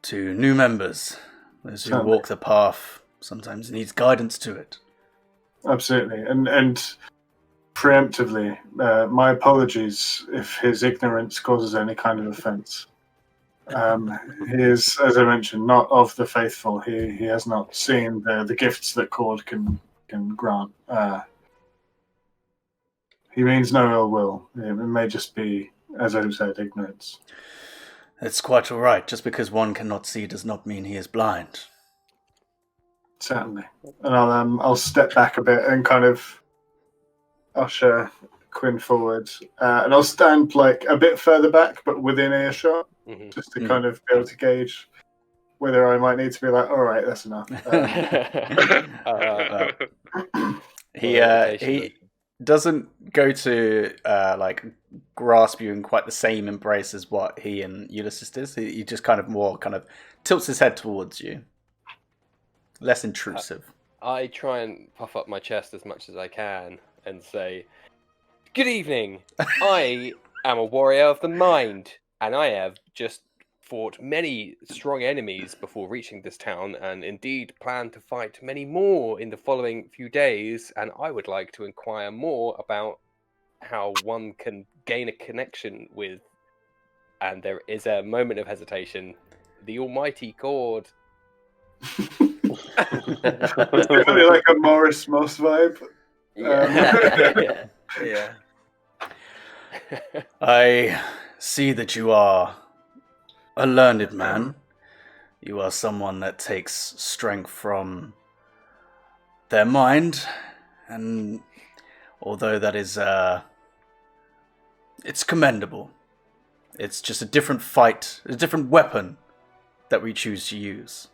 to new members. Those who walk the path sometimes needs guidance to it.
Absolutely, and preemptively, my apologies if his ignorance causes any kind of offence. He is, as I mentioned, not of the faithful. He has not seen the gifts that Cord can grant. He means no ill will. It may just be, as I said, ignorance.
It's quite all right. Just because one cannot see does not mean he is blind.
Certainly. And I'll step back a bit and kind of usher Quinn forward, and I'll stand like a bit further back, but within earshot, just to kind of be able to gauge whether I might need to be like, all right, that's enough.
He doesn't go to like grasp you in quite the same embrace as what he and Ulysses does. He just kind of more kind of tilts his head towards you, less intrusive.
I try and puff up my chest as much as I can and say, "Good evening. I am a warrior of the mind, and I have just fought many strong enemies before reaching this town, and indeed plan to fight many more in the following few days, and I would like to inquire more about how one can gain a connection with," and there is a moment of hesitation, "the almighty Cord."
It's definitely like a Morris Moss vibe.
Yeah.
I see that you are a learned man. You are someone that takes strength from their mind, and although that is it's commendable. It's just a different fight, a different weapon that we choose to use.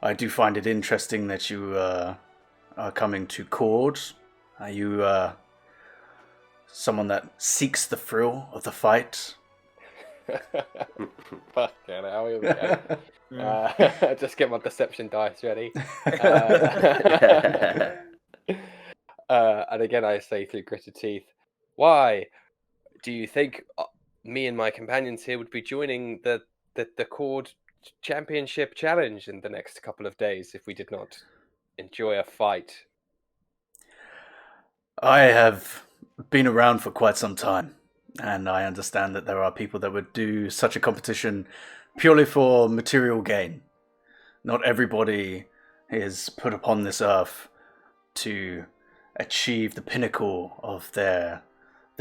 I do find it interesting that you are coming to Cord. Are you someone that seeks the thrill of the fight?
Fucking hell, here we go. Just get my deception dice ready. And again, I say through gritted teeth, "Why do you think me and my companions here would be joining the Cord Championship Challenge in the next couple of days if we did not enjoy a fight?"
I have been around for quite some time, and I understand that there are people that would do such a competition purely for material gain. Not everybody is put upon this earth to achieve the pinnacle of their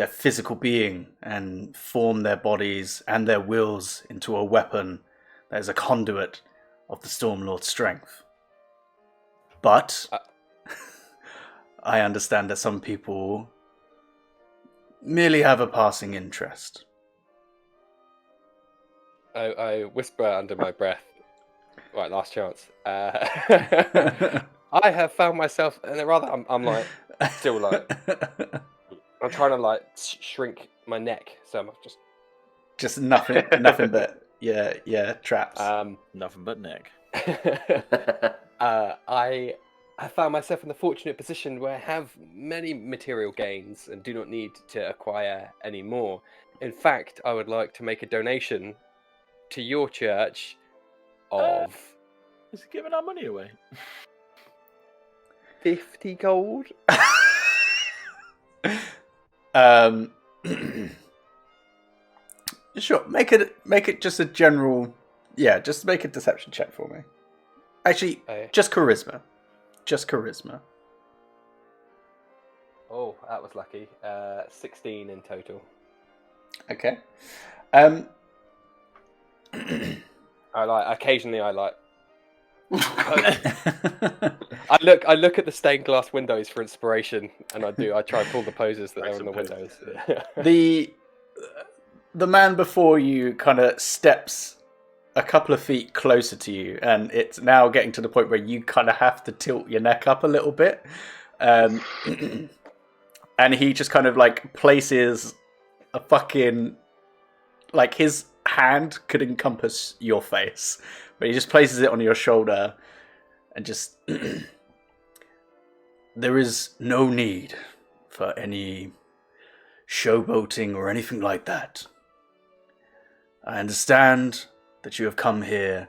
physical being and form their bodies and their wills into a weapon that is a conduit of the Stormlord's strength. But I understand that some people merely have a passing interest.
I whisper under my breath, "Right, last chance." I have found myself, and rather, I'm like, still like, I'm trying to like shrink my neck, so I'm
just nothing but traps.
Nothing but neck.
I found myself in the fortunate position where I have many material gains and do not need to acquire any more. In fact, I would like to make a donation to your church of...
Is he giving our money away?
50 gold?
Sure, make it just a general... Yeah, just make a deception check for me. Actually, just charisma. Just charisma.
Oh, that was lucky. 16 in total.
Okay.
Occasionally I I look at the stained glass windows for inspiration, and I try and pull the poses that are on the windows.
The man before you kind of steps a couple of feet closer to you, and it's now getting to the point where you kind of have to tilt your neck up a little bit. And he just kind of like places a fucking, like, his hand could encompass your face, but he just places it on your shoulder and just there is no need for any showboating or anything like that. I understand that you have come here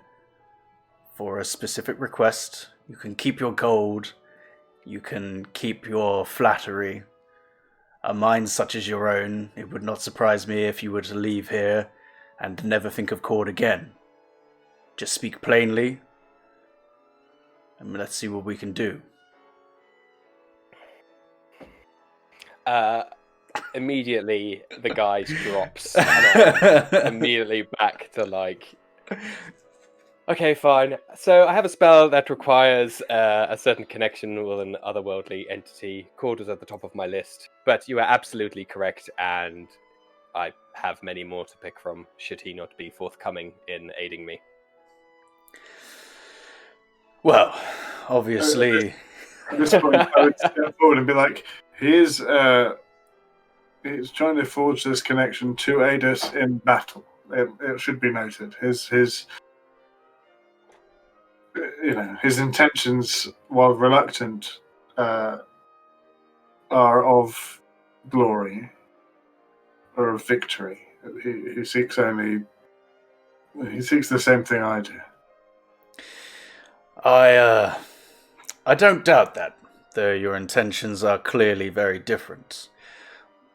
for a specific request. You can keep your gold, you can keep your flattery. A mind such as your own, it would not surprise me if you were to leave here and never think of Cord again. Just speak plainly, and let's see what we can do.
Immediately, the guise drops. And I'm immediately back to like... Okay, fine. So I have a spell that requires a certain connection with an otherworldly entity. Cord was at the top of my list, but you are absolutely correct, and I have many more to pick from, should he not be forthcoming in aiding me.
Well, obviously...
At this point, I would step forward and be like, he's trying to forge this connection to aid us in battle. It should be noted. His intentions, while reluctant, are of glory or of victory. He seeks the same thing I do.
I don't doubt that, though your intentions are clearly very different.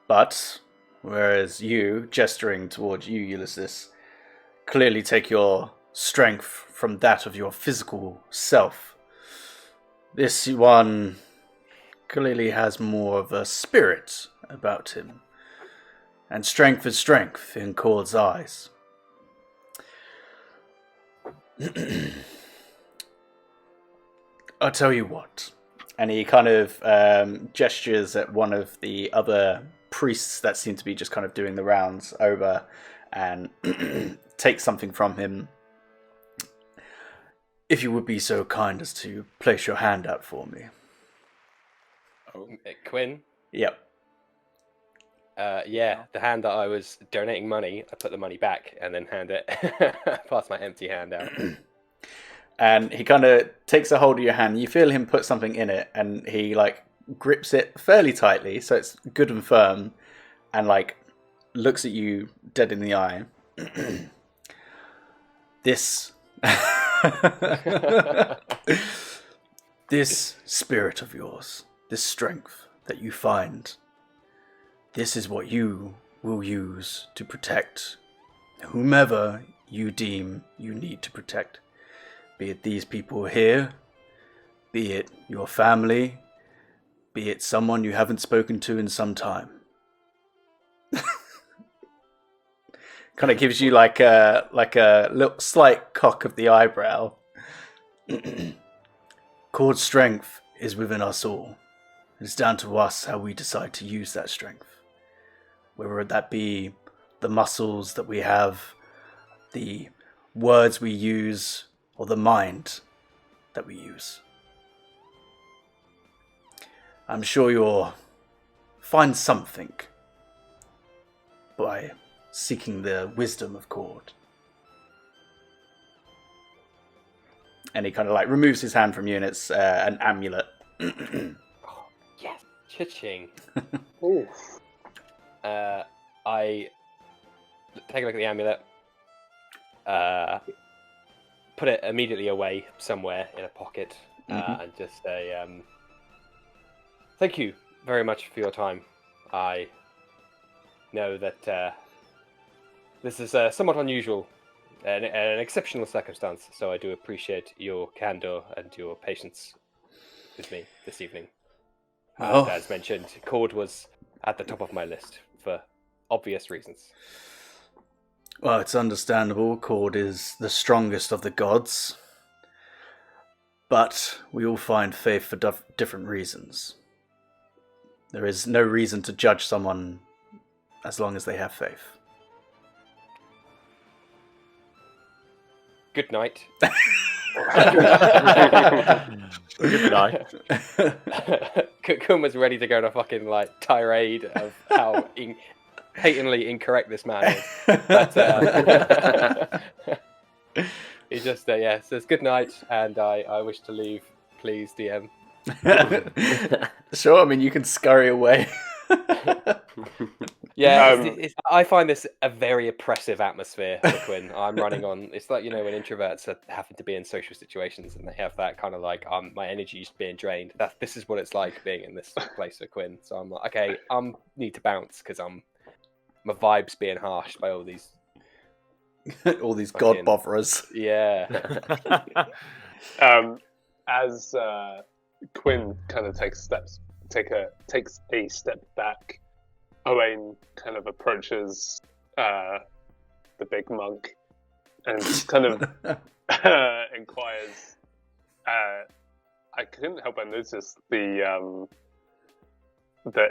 But, whereas you, gesturing towards you, Ulysses, clearly take your strength from that of your physical self, this one clearly has more of a spirit about him. And strength is strength in Cord's eyes. I'll tell you what. And he kind of gestures at one of the other priests that seem to be just kind of doing the rounds over and takes something from him. If you would be so kind as to place your hand out for me.
Oh, Quinn?
Yep.
Yeah, the hand that I was donating money, I put the money back and then hand it, pass my empty hand out.
And he kind of takes a hold of your hand. You feel him put something in it, and he like grips it fairly tightly, so it's good and firm, and like looks at you dead in the eye. This spirit of yours, this strength that you find, this is what you will use to protect whomever you deem you need to protect. Be it these people here, be it your family, be it someone you haven't spoken to in some time. Kind of gives you like a little slight cock of the eyebrow. Cord's strength is within us all. It's down to us how we decide to use that strength. Whether that be the muscles that we have, the words we use, or the mind that we use. I'm sure you'll find something by seeking the wisdom of Cord. And he kind of like removes his hand from you, and it's an amulet.
Yes, cha-ching.
Ooh.
I take a look at the amulet, put it immediately away somewhere in a pocket, and just say, thank you very much for your time. I know that this is somewhat unusual, an exceptional circumstance, so I do appreciate your candor and your patience with me this evening. And as mentioned, Cord was at the top of my list for obvious reasons.
Well, it's understandable. Cord is the strongest of the gods. But we all find faith for different reasons. There is no reason to judge someone as long as they have faith.
Good night.
Good night.
Kun was ready to go on a fucking tirade of how patently incorrect this man is. But he just says good night, and I wish to leave. Please, DM.
Sure, I mean you can scurry away.
I find this a very oppressive atmosphere for Quinn. I'm running on. It's like when introverts happen to be in social situations and they have that kind of my energy's being drained. This is what it's like being in this place for Quinn. So I'm like, okay, need to bounce because my vibe's being harsh by all these
god botherers.
Yeah.
As Quinn kind of takes a step back, Owain kind of approaches the big monk and kind of inquires. I couldn't help but notice the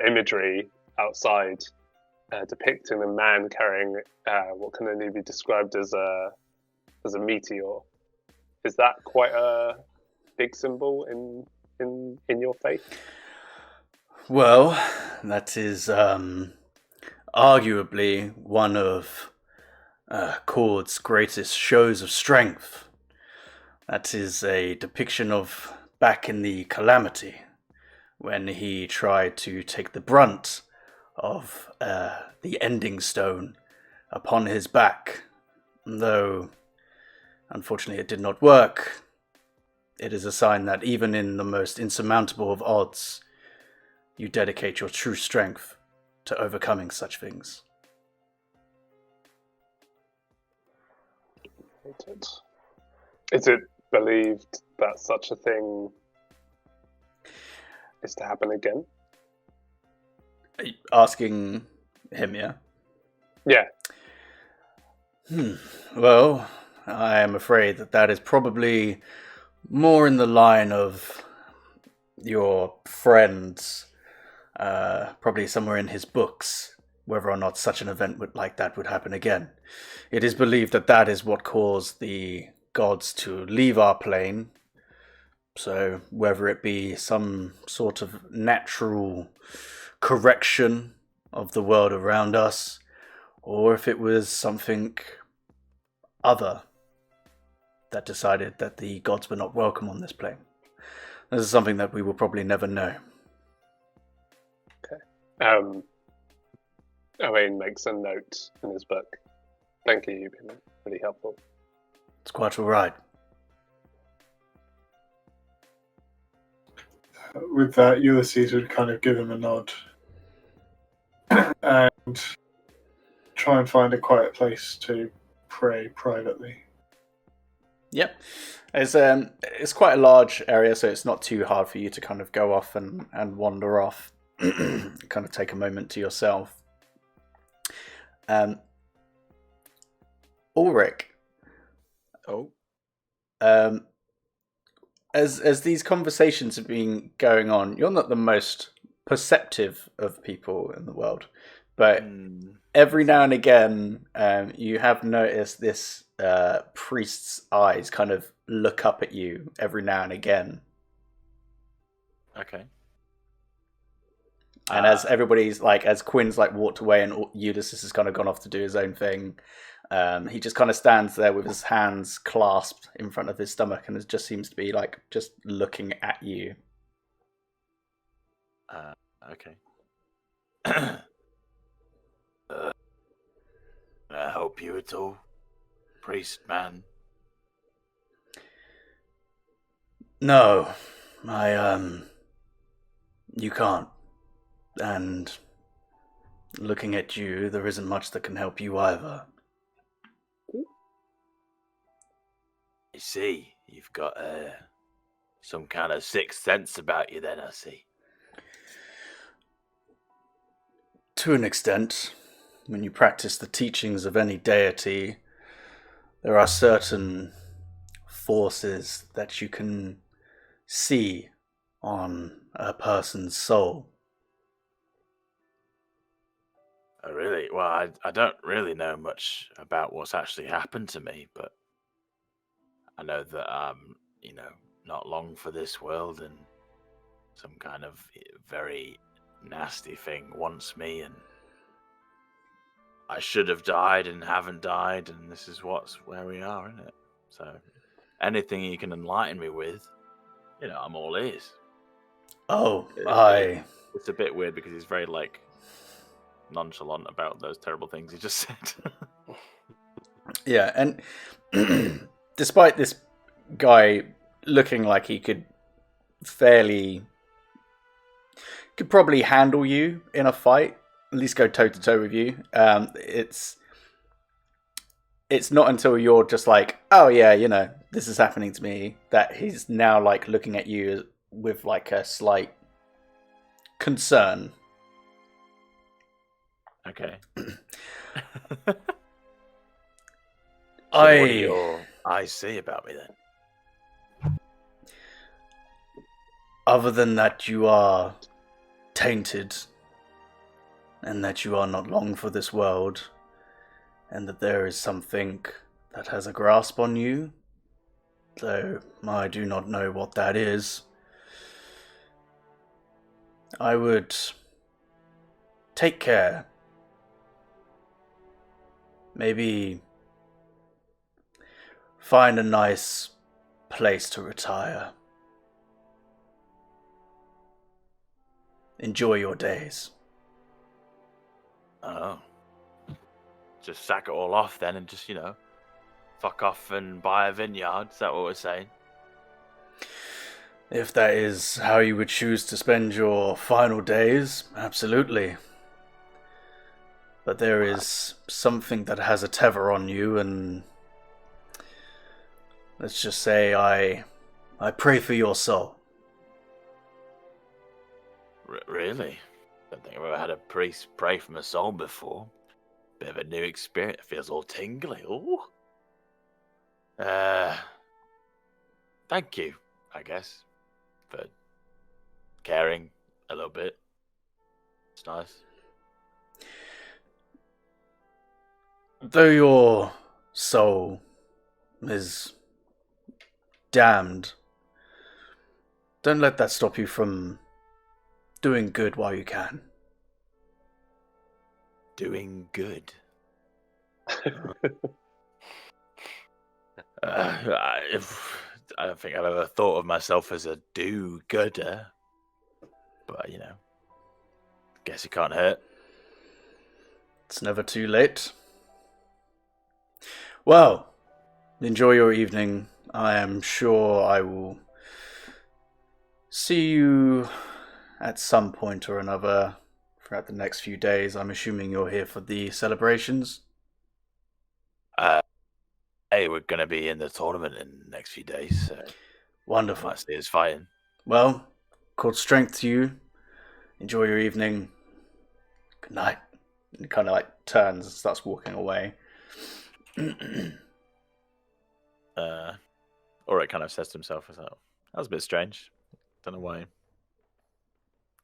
imagery outside depicting a man carrying what can only be described as a meteor. Is that quite a big symbol in your faith?
Well, that is arguably one of Cord's greatest shows of strength. That is a depiction of back in the Calamity, when he tried to take the brunt of the Ending Stone upon his back. Though, unfortunately, it did not work. It is a sign that even in the most insurmountable of odds, you dedicate your true strength to overcoming such things.
Is it believed that such a thing is to happen again?
Are you asking him, yeah?
Yeah.
Well, I am afraid that is probably more in the line of your friend's, probably somewhere in his books, whether or not such an event like that would happen again. It is believed that is what caused the gods to leave our plane. So whether it be some sort of natural correction of the world around us, or if it was something other that decided that the gods were not welcome on this plane. This is something that we will probably never know.
Okay. Owain makes a note in his book. Thank you, you've been really helpful.
It's quite all right.
With that, Ulysses would kind of give him a nod and try and find a quiet place to pray privately.
Yep. It's quite a large area, so it's not too hard for you to kind of go off and wander off. Kind of take a moment to yourself. Ulrich.
Oh.
As these conversations have been going on, you're not the most perceptive of people in the world, but every now and again, you have noticed this priest's eyes kind of look up at you every now and again.
Okay.
And as everybody's as Quinn's walked away and Ulysses has kind of gone off to do his own thing, he just kind of stands there with his hands clasped in front of his stomach and it just seems to be just looking at you.
Okay. I help you at all, priest man?
No, you can't. And looking at you, there isn't much that can help you either.
I see. You've got some kind of sixth sense about you then, I see.
to an extent, when you practice the teachings of any deity, there are certain forces that you can see on a person's soul.
Oh, really? Well, I don't really know much about what's actually happened to me, but I know that I'm, not long for this world, and some kind of very nasty thing wants me, and I should have died and haven't died, and this is where we are, isn't it? So anything you can enlighten me with, I'm all ears.
Oh,
It's a bit weird because he's very nonchalant about those terrible things he just said.
Yeah, and despite this guy looking like he could probably handle you in a fight, at least go toe to toe with you. It's not until you're just like, oh yeah, this is happening to me, that he's now looking at you with a slight concern.
Okay.
So
what do your eyes say about me then?
Other than that, you are tainted, and that you are not long for this world, and that there is something that has a grasp on you, though I do not know what that is. I would take care. Maybe find a nice place to retire. Enjoy your days.
Oh. Just sack it all off then and just, fuck off and buy a vineyard. Is that what we're saying?
If that is how you would choose to spend your final days, absolutely. But there is something that has a tether on you, and let's just say I pray for your soul.
Really? Don't think I've ever had a priest pray for my soul before. Bit of a new experience. It feels all tingly. Ooh. Thank you, I guess, for caring a little bit. It's nice.
Though your soul is damned, don't let that stop you from doing good while you can.
Doing good. I don't think I've ever thought of myself as a do-gooder, but guess it can't hurt.
It's never too late. Well, enjoy your evening. I am sure I will see you at some point or another throughout the next few days. I'm assuming you're here for the celebrations.
Hey, we're going to be in the tournament in the next few days. So
wonderful.
Might see us fighting.
Well, called strength to you. Enjoy your evening. Good night. And kind of turns and starts walking away.
Ulrich kind of says to himself, that was a bit strange. Don't know why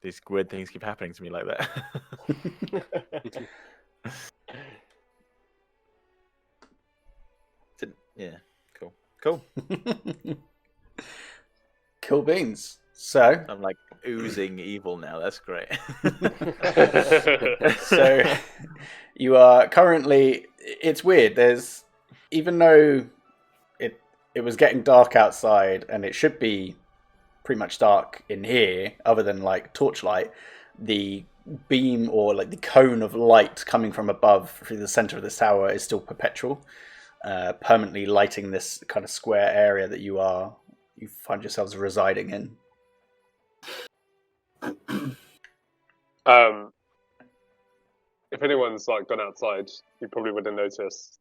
these weird things keep happening to me like that. Yeah, cool.
Cool beans. So
I'm oozing evil now. That's great.
So you are currently. It's weird. There's, even though it was getting dark outside, and it should be pretty much dark in here, other than torchlight, the beam or the cone of light coming from above through the center of this tower is still perpetual, permanently lighting this kind of square area that you find yourselves residing in.
If anyone's gone outside, you probably would have noticed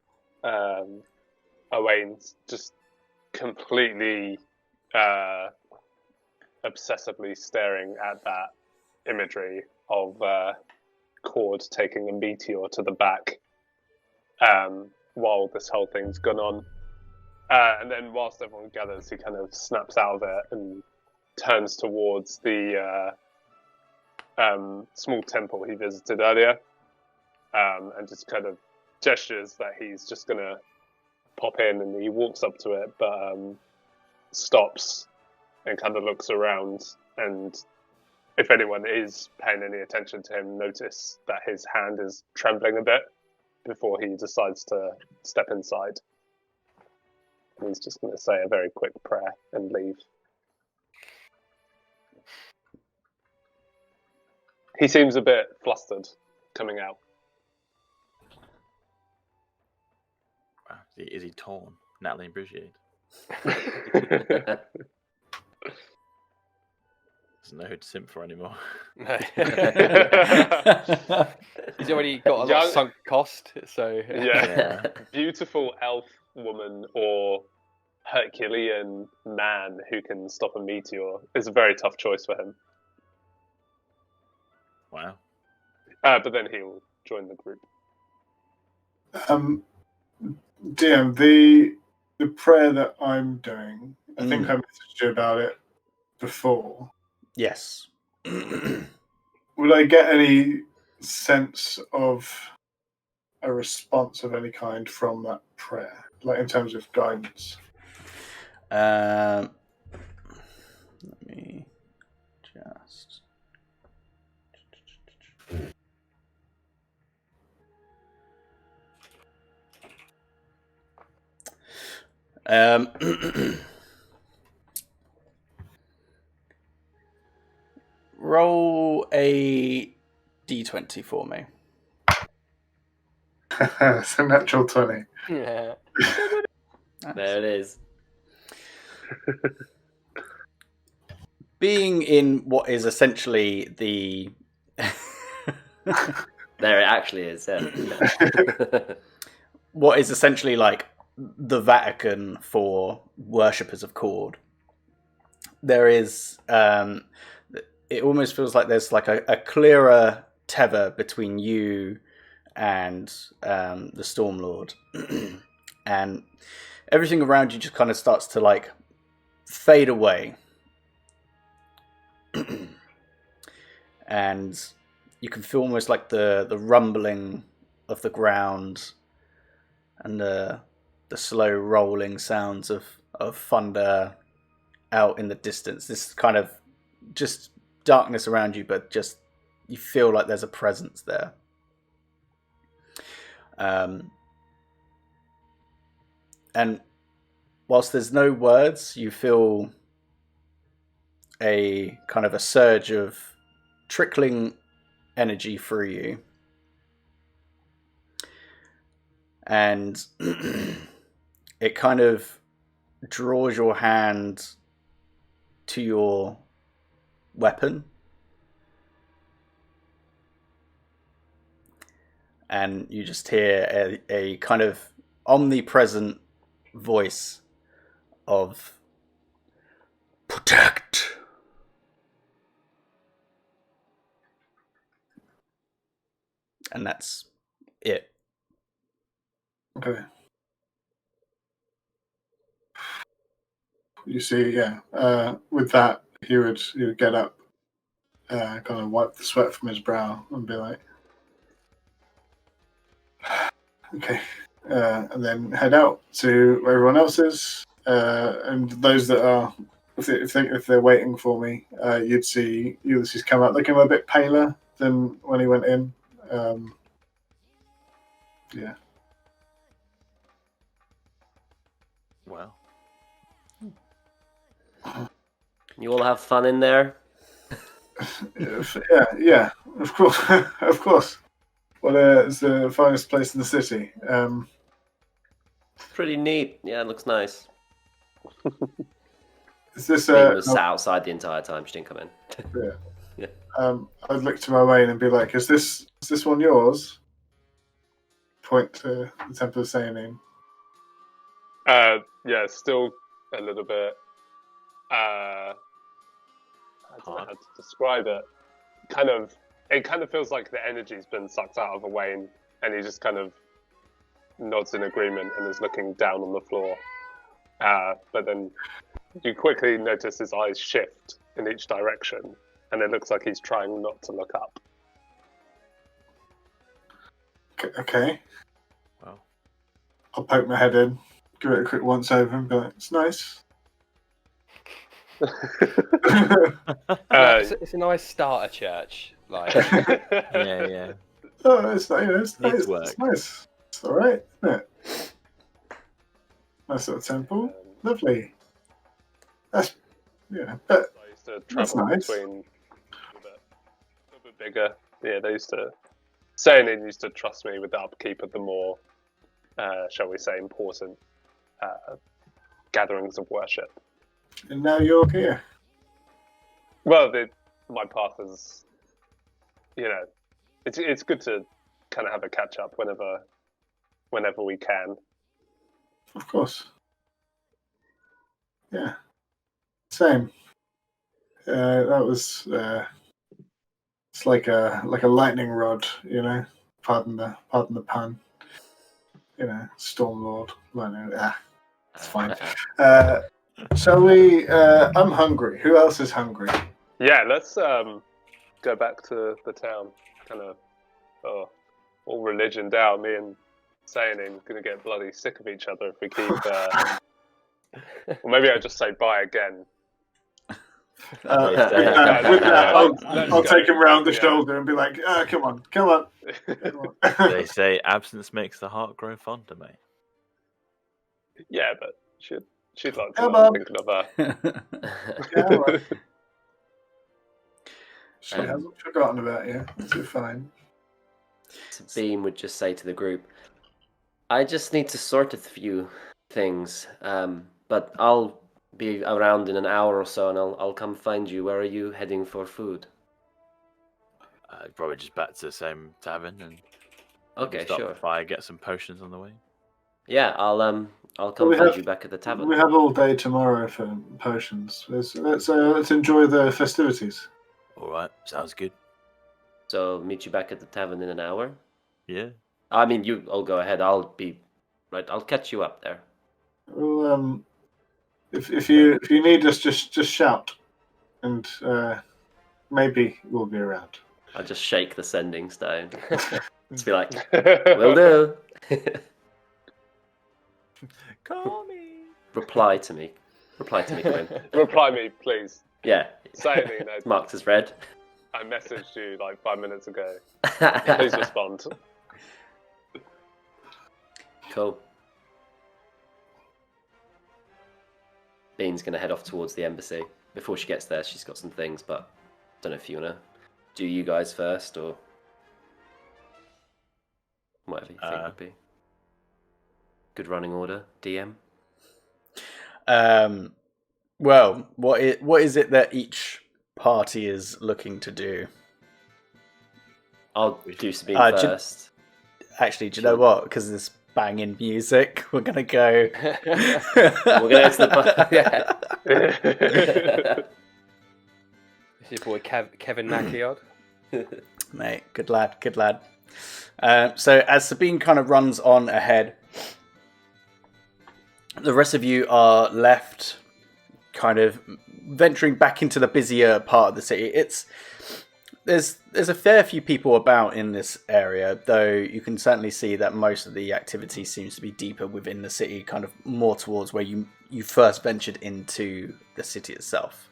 Owain's just completely obsessively staring at that imagery of Cord taking a meteor to the back while this whole thing's gone on. And then whilst everyone gathers, he kind of snaps out of it and turns towards the small temple he visited earlier, and just kind of gestures that he's just going to pop in, and he walks up to it, but stops and kind of looks around, and if anyone is paying any attention to him, notice that his hand is trembling a bit before he decides to step inside. And he's just going to say a very quick prayer and leave. He seems a bit flustered coming out.
Wow. Is he torn? Natalie and Brigitte. Doesn't know who to simp for anymore.
No. He's already got a lot of sunk cost, so...
Yeah. Beautiful elf woman or Herculean man who can stop a meteor is a very tough choice for him.
Wow.
But then he'll join the group.
DM, the prayer that I'm doing, I think I messaged you about it before.
Yes.
Would I get any sense of a response of any kind from that prayer, like in terms of guidance?
Let me just. Roll a d20 for me.
It's a natural 20.
Yeah.
There it is.
Being in what is essentially the
There it actually is. Yeah.
what is essentially like the Vatican for worshippers of Cord, there is it almost feels like there's like a clearer tether between you and the Stormlord, and everything around you just kind of starts to like fade away. And you can feel almost like the rumbling of the ground and the slow rolling sounds of thunder out in the distance. This kind of just darkness around you, but just you feel like there's a presence there. And whilst there's no words, you feel a kind of a surge of trickling energy through you. And it kind of draws your hand to your weapon. And you just hear a kind of omnipresent voice of protect. And that's it.
Okay. You see, with that, he would get up, kind of wipe the sweat from his brow, and be like, "Okay," and then head out to where everyone else is, and those that are, if they're waiting for me, you'd see Ulysses come out looking a bit paler than when he went in. Yeah.
Well,
You all have fun in there?
Yeah, of course, of course. Well, it's the finest place in the city.
Pretty neat. Yeah, it looks nice.
Is this
Ming was sat outside the entire time. She didn't come in.
Yeah. I'd look to my Wayne and be like, "Is this one yours?" Point to the Temple of Seonin.
Yeah, still a little bit. I don't know how to describe it. Kind of it kind of feels like the energy's been sucked out of Wayne, and he just kind of nods in agreement and is looking down on the floor. But then you quickly notice his eyes shift in each direction, and it looks like he's trying not to look up.
Okay.
Well,
I'll poke my head in, give it a quick once over, and be like, "It's nice."
It's a nice starter church. Like,
yeah.
Oh, it's nice.
Needs work.
It's nice. It's all right, isn't it? Nice little temple. Lovely. That's but
I used to travel
nice.
between a little bit bigger. Yeah, they used to. Sayanin used to trust me with the upkeep of the more, shall we say, important gatherings of worship.
and now you're here.
Well, my path is, it's good to kind of have a catch up whenever we can.
Of course. Yeah. Same. That was it's like a lightning rod, Pardon the pun. Stormlord. Lightning. It's fine. Shall we? I'm hungry. Who else is hungry?
Yeah, let's go back to the town. Kind of all religion down. Me and Sayanin gonna get bloody sick of each other if we keep. Or maybe I'll just say bye again.
With that, I'll take him round the shoulder and be like, come on.
They say absence makes the heart grow fonder, mate.
Yeah, but she'd like to
Come
know I'm
on.
thinking of her.
Yeah, well. She hasn't forgotten about you. It's fine.
Beam would just say to the group, I just need to sort a few things, but I'll be around in an hour or so, and I'll come find you. Where are you heading for food?
Probably just back to the same tavern and
Okay,
stop
sure.
the fire, get some potions on the way.
Yeah, I'll come find you back at the tavern.
We have all day tomorrow for potions. Let's enjoy the festivities.
All right, sounds good.
So meet you back at the tavern in an hour.
Yeah.
I mean, I'll go ahead. I'll catch you up there.
Well, if you need us, just shout, and maybe we'll be around.
I'll just shake the sending stone. Just be like, will do.
Call me.
Reply to me, Quinn.
Reply me, please.
Yeah.
Sayanin,
Marked as read.
I messaged you like 5 minutes ago. Please respond.
Cool. Bean's going to head off towards the embassy. Before she gets there, she's got some things, but I don't know if you want to do you guys first or whatever you think would be. Good running order, DM?
Well, what is it that each party is looking to do?
I'll do Sabine first.
Actually, do you know what? Because of this banging music, we're going to go...
We're going to the yeah.
This is your boy Kevin Macleod.
Mate, good lad. So as Sabine kind of runs on ahead, the rest of you are left kind of venturing back into the busier part of the city. There's a fair few people about in this area, though you can certainly see that most of the activity seems to be deeper within the city, kind of more towards where you first ventured into the city itself.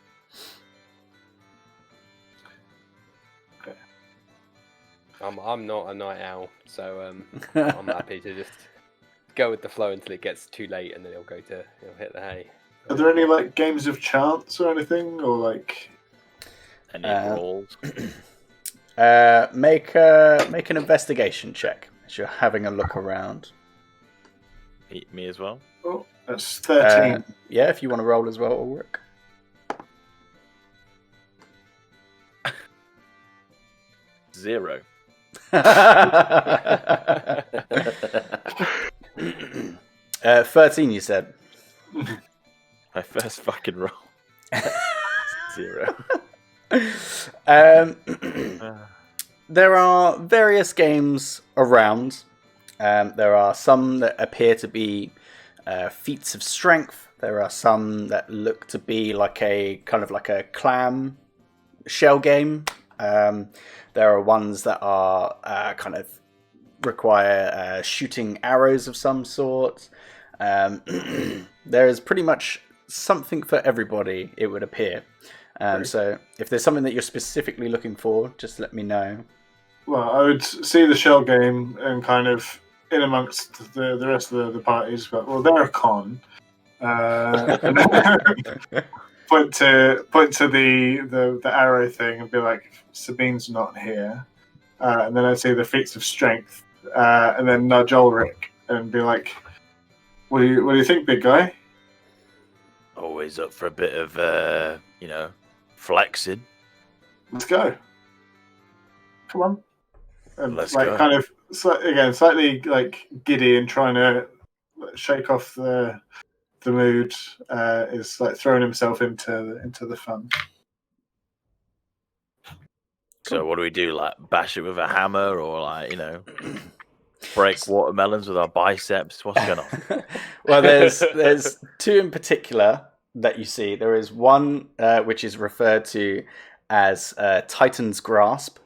I'm not a night owl, so I'm happy to just go with the flow until it gets too late, and then he'll hit the hay.
Are there any games of chance or anything, or
any rolls?
Make an investigation check as you're having a look around.
Me as well.
Oh, that's 13.
Yeah, if you want to roll as well, Ulrich.
Zero.
13, you said.
My first fucking roll. 0.
there are various games around. There are some that appear to be feats of strength. There are some that look to be like a kind of like a clam shell game. There are ones that are kind of require shooting arrows of some sort. There is pretty much something for everybody, it would appear. So if there's something that you're specifically looking for, just let me know.
Well, I would see the shell game and kind of in amongst the rest of the parties, but well, they're a con. Point to the arrow thing and be like, Sabine's not here, and then I'd see the feats of strength, and then nudge Ulrich and be like, what do you think, big guy?
Always up for a bit of flexing.
Let's go. Come on. And
Let's
like
go.
kind of slightly like giddy and trying to shake off the mood, is like throwing himself into the fun.
So what do we do? Like bash it with a hammer, or like break watermelons with our biceps? What's going on?
Well, there's two in particular that you see. There is one which is referred to as Titan's Grasp,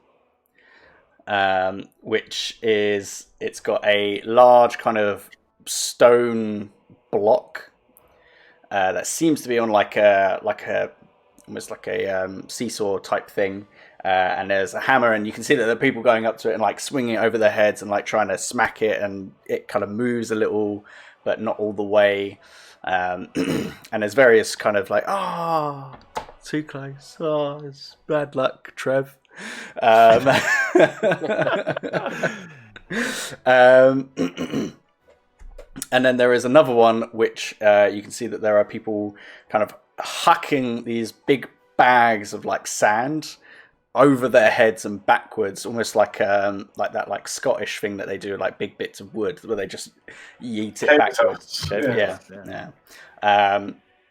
which is it's got a large kind of stone block that seems to be on like a almost like a seesaw type thing, and there's a hammer, and you can see that there are people going up to it and like swinging it over their heads and like trying to smack it, and it kind of moves a little but not all the way, and there's various kind of like too close, it's bad luck, Trev. And then there is another one which you can see that there are people kind of hucking these big bags of like sand over their heads and backwards, almost like that like Scottish thing that they do, like big bits of wood where they just yeet it backwards. Yeah.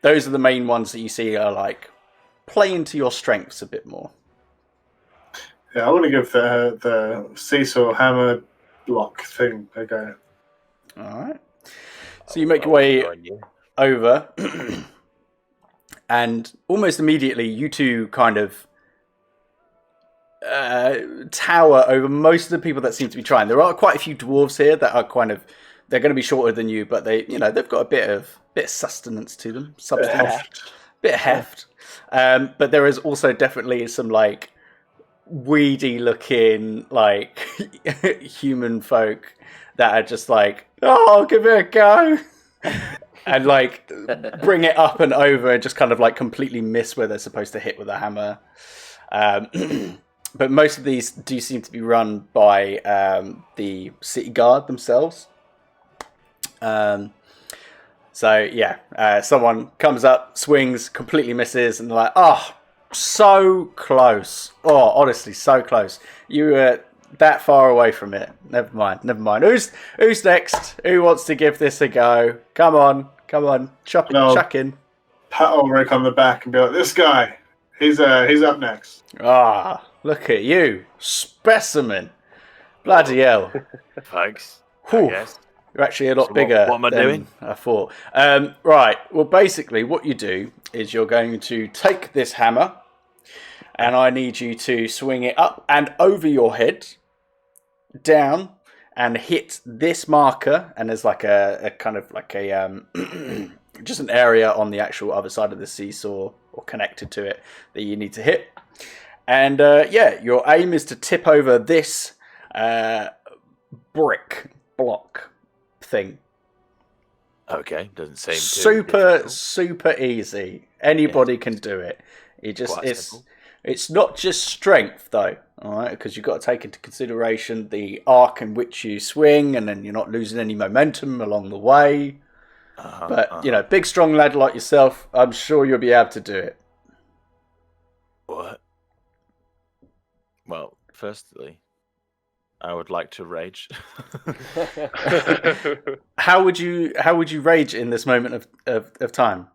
Those are the main ones that you see are like play into your strengths a bit more.
Yeah, I want to give the seesaw hammer block thing a go.
All right. So you make your way over, and almost immediately you two kind of tower over most of the people that seem to be trying. There are quite a few dwarves here that are they're going to be shorter than you, but they've got a bit of sustenance to them, bit of heft. But there is also definitely some like weedy looking like human folk that are just like, oh, give it a go, and like bring it up and over and just kind of like completely miss where they're supposed to hit with a hammer. But most of these do seem to be run by the city guard themselves. So yeah, someone comes up, swings, completely misses, and they're like, oh, so close. Oh, honestly, so close. You were that far away from it. Never mind. Who's next? Who wants to give this a go? Come on. Chuck in.
Pat Ulrich on the back and be like, this guy, he's up next.
Ah, look at you, specimen. Bloody hell.
Thanks.
Whew.
I guess.
You're actually a lot bigger
what am I
than
doing?
I thought. Right. Well, basically, what you do is you're going to take this hammer, and I need you to swing it up and over your head, down, and hit this marker. And there's like a kind of like a just an area on the actual other side of the seesaw or connected to it that you need to hit. And your aim is to tip over this brick block thing.
Okay, doesn't seem
super easy. Anybody can do it. It's not just strength though, all right? Because you've got to take into consideration the arc in which you swing, and then you're not losing any momentum along the way. But big strong lad like yourself, I'm sure you'll be able to do it.
What? Well, firstly, I would like to rage.
How would you rage in this moment of time?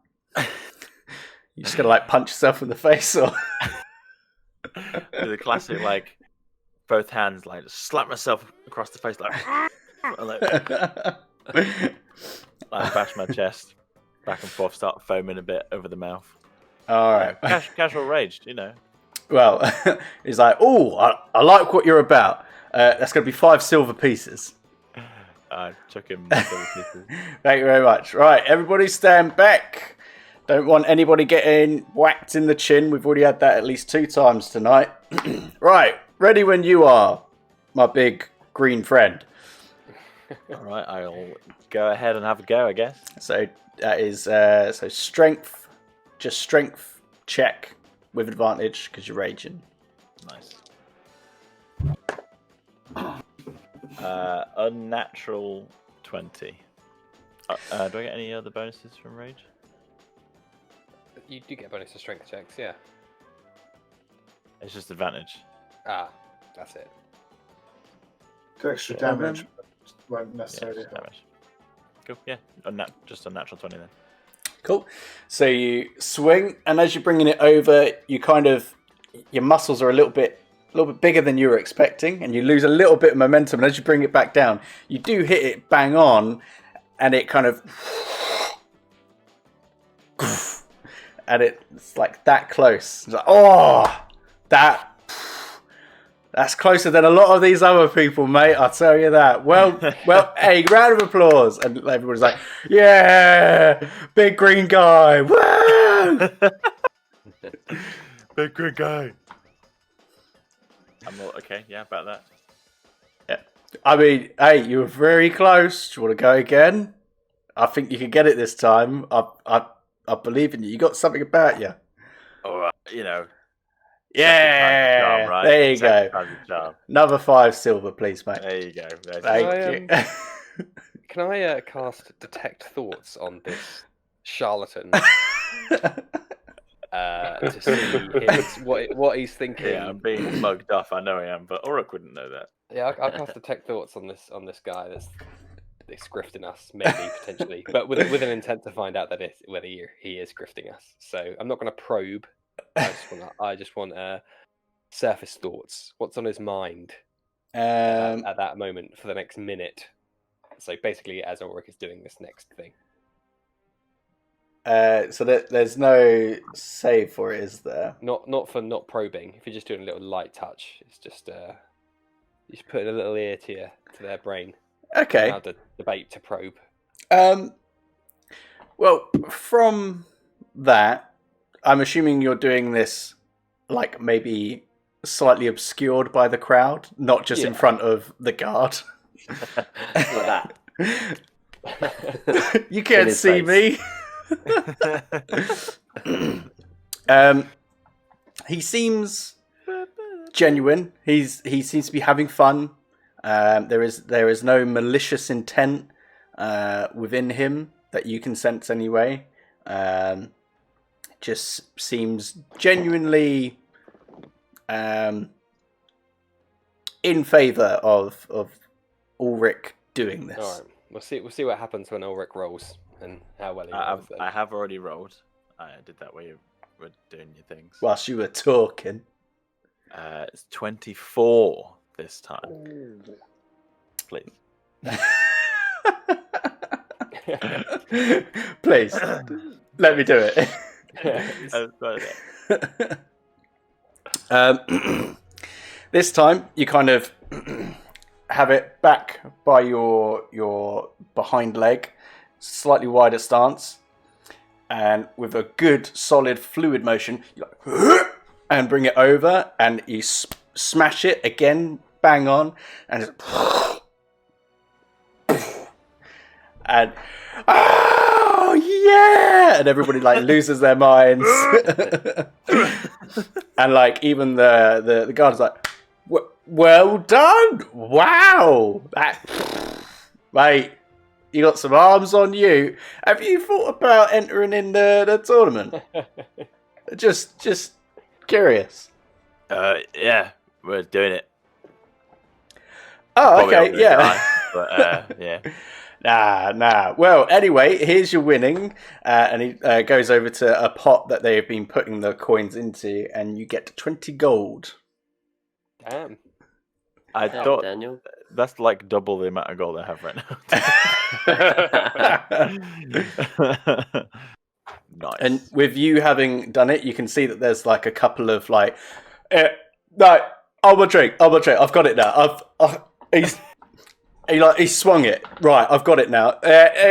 You just gonna like punch yourself in the face, or
The classic like both hands, like just slap myself across the face, like, I bash my chest back and forth, start foaming a bit over the mouth.
All right.
Casual rage,
Well, he's like, oh, I like what you're about. That's going to be 5 silver pieces.
I chuck him silver pieces.
Thank you very much. Right, everybody stand back. Don't want anybody getting whacked in the chin. We've already had that at least 2 times tonight. Right, ready when you are, my big green friend.
All right, I'll go ahead and have a go, I guess.
So that is so strength, just strength check with advantage because you're raging.
Nice. Unnatural 20. Do I get any other bonuses from rage?
You do get bonus to strength checks, yeah.
It's just advantage.
Ah, that's it.
Do extra damage, but won't necessarily
Yeah,
help.
damage. Cool. Yeah, just unnatural 20 then.
Cool. So you swing, and as you're bringing it over, you kind of your muscles are a little bit bigger than you were expecting, and you lose a little bit of momentum. And as you bring it back down, you do hit it bang on, and it kind of and it's like that close. It's like, oh, that's closer than a lot of these other people, mate. I'll tell you that. Well, hey, round of applause, and everybody's like, yeah, big green guy, woo!
Big green guy. I'm all okay. Yeah, about that.
Yeah. I mean, hey, you were very close. Do you want to go again? I think you can get it this time. I believe in you. You got something about you.
All right,
Yeah,
charm, right?
there you go.
Charm.
Another 5 silver, please, mate.
There you go.
Thank you.
Can I cast Detect Thoughts on this charlatan to see what he's thinking?
Yeah, I'm being mugged off. I know I am, but Ulrich wouldn't know that.
Yeah, I'll cast Detect Thoughts on this guy that's grifting us, maybe potentially, but with an intent to find out whether he is grifting us. So I'm not going to probe. I just want surface thoughts. What's on his mind at that moment for the next minute? So basically, as Ulrich is doing this next thing.
So there's no save for it, is there?
Not for not probing. If you're just doing a little light touch, it's just putting a little ear to their brain.
Okay.
Now the debate to probe.
Well, from that, I'm assuming you're doing this, like, maybe slightly obscured by the crowd, not just in front of the guard.
Like that.
You can't see me. He seems genuine. He seems to be having fun. There is no malicious intent within him that you can sense anyway. Just seems genuinely in favour of Ulrich doing this.
All right, we'll see what happens when Ulrich rolls and how well he rolls.
I have already rolled. I did that while you were doing your things.
Whilst you were talking.
It's 24 this time. Please.
Please, let me do it. This time you kind of have it back by your behind leg, slightly wider stance, and with a good solid fluid motion, you and bring it over, and you smash it again, bang on, and it's and oh yeah, and everybody like loses their minds, and like even the guard is like, well done, wow, mate, you got some arms on you. Have you thought about entering in the tournament? Just curious.
Yeah, we're doing it.
Oh,
Probably
okay, yeah.
Die, but yeah.
Nah. Well, anyway, here's your winning. And he goes over to a pot that they have been putting the coins into, and you get 20 gold.
Damn.
I thought
Daniel.
that's like double the amount of gold I have right now. Nice.
And with you having done it, you can see that there's like a couple of like, no, I'm a drink. I've got it now. He swung it. Right, I've got it now.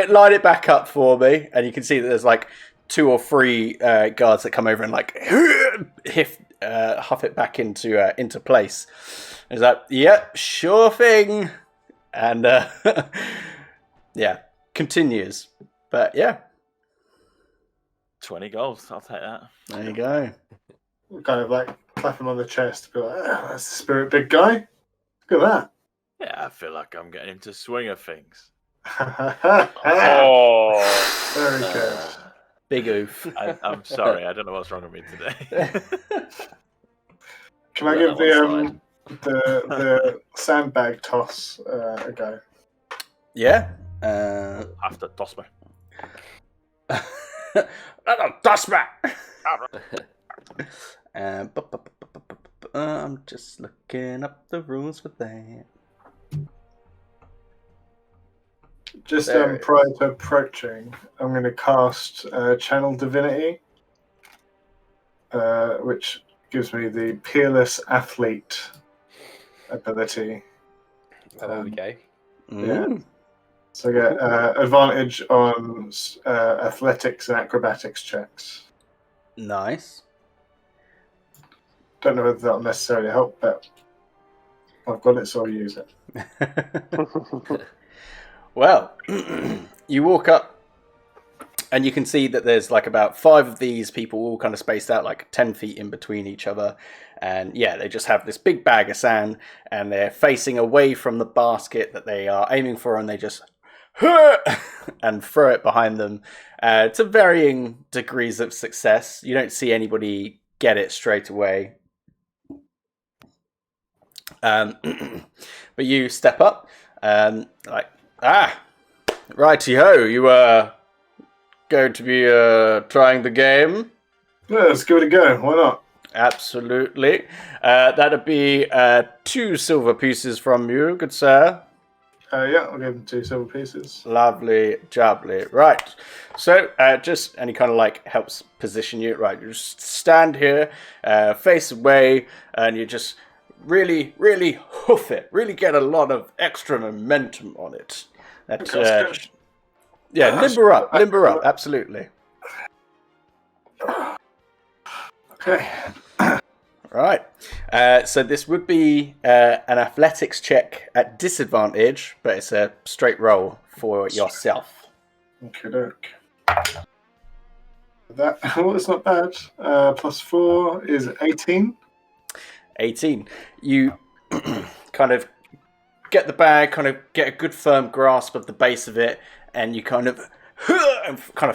Line it back up for me, and you can see that there's like 2 or 3 guards that come over and like huff it back into place. Is that yep, sure thing, and yeah, continues. But yeah,
20 goals. I'll take that.
There you go.
Kind of like clap him on the chest, be like, that's the spirit, big guy. Look at that.
Yeah, I feel like I'm getting into swing of things.
Oh,
Very good.
Big oof.
I'm sorry. I don't know what's wrong with me today.
Can I give the sandbag toss a go?
Yeah.
Have to toss me.
Toss back. I'm just looking up the rules for that.
Just
There it
prior to approaching, I'm going to cast Channel Divinity, which gives me the Peerless Athlete ability.
There we go.
Yeah. So I get advantage on athletics and acrobatics checks.
Nice.
Don't know whether that'll necessarily help, but I've got it, so I'll use it.
Well, you walk up and you can see that there's like about 5 of these people all kind of spaced out like 10 feet in between each other. And yeah, they just have this big bag of sand and they're facing away from the basket that they are aiming for, and they just and throw it behind them to varying degrees of success. You don't see anybody get it straight away. But you step up like, righty-ho, you are going to be trying the game?
Yeah, let's give it a go. Why not?
Absolutely. That'd be 2 silver pieces from you, good sir.
Yeah, I'll give him 2 silver pieces.
Lovely jubbly. Right. So, just, and he kind of like helps position you. Right, you just stand here, face away, and you just really, really hoof it. Really get a lot of extra momentum on it. That, yeah, limber up, absolutely.
Okay.
Right. So this would be an athletics check at disadvantage, but it's a straight roll for yourself.
Okay, doke. That it's not bad. +4 is 18.
18. You kind of get the bag, kind of get a good firm grasp of the base of it, and you kind of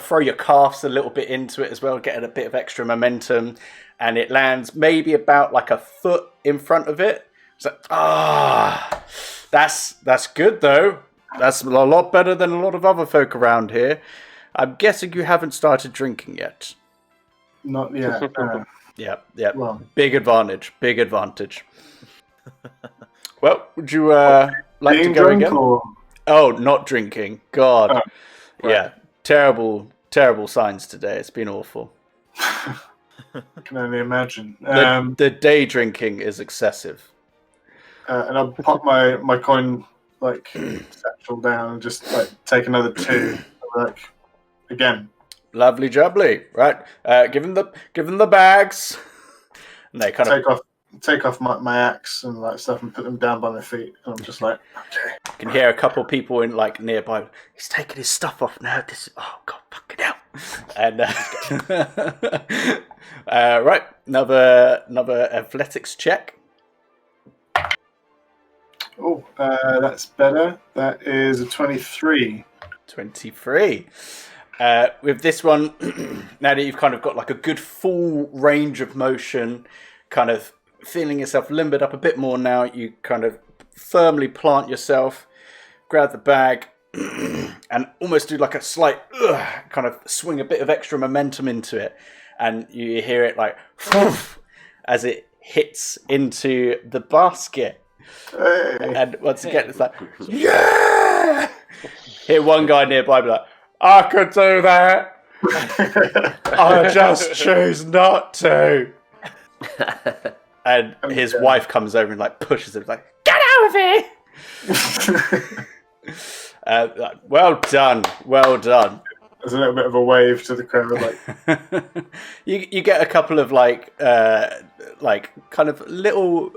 throw your calves a little bit into it as well, getting a bit of extra momentum, and it lands maybe about like a foot in front of it. It's like, that's good though. That's a lot better than a lot of other folk around here. I'm guessing you haven't started drinking yet.
Not yet.
Yep.
Well,
Big advantage. Well, would you like to go again?
Or...
Oh, not drinking. God.
Oh, right.
Yeah. Terrible signs today. It's been awful.
I can only imagine.
The day drinking is excessive.
And I'll pop my coin satchel down and just take another 2. Again.
Lovely jubbly. Right. Give them the bags. And they kind of
take off my axe and stuff and put them down by my feet. And I'm just like, okay.
You can hear a couple people in nearby. He's taking his stuff off now. This is, oh god, fucking hell. And right, another athletics check.
Oh, that's better. That is a 23.
23. With this one, now that you've kind of got like a good full range of motion, kind of feeling yourself limbered up a bit more now, you kind of firmly plant yourself, grab the bag, and almost do like a slight kind of swing a bit of extra momentum into it. And you hear it like as it hits into the basket.
Hey.
And once again, it's like, yeah! Hear one guy nearby be like, I could do that. I just choose not to. And his wife comes over and like pushes him, like, get out of here! Well done.
There's a little bit of a wave to the crowd, like
you get a couple of like kind of little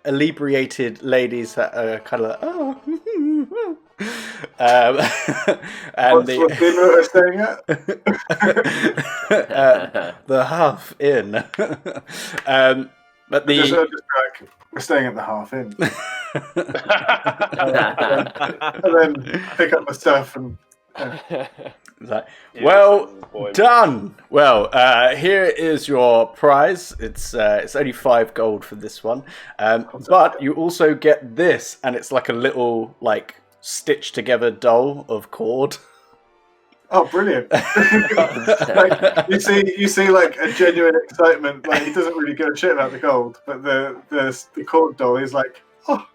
inebriated ladies that are kind of like, oh. And
what's the note staying at?
The half inn. But
we're staying at the half inn. And then pick up the stuff and.
Like, well done. Well, here is your prize. It's only 5 gold for this one, but you also get this, and it's like a little like stitched together doll of cord.
Oh, brilliant! Like, you see, like a genuine excitement. Like he doesn't really give a shit about the gold, but the cord doll is like, oh,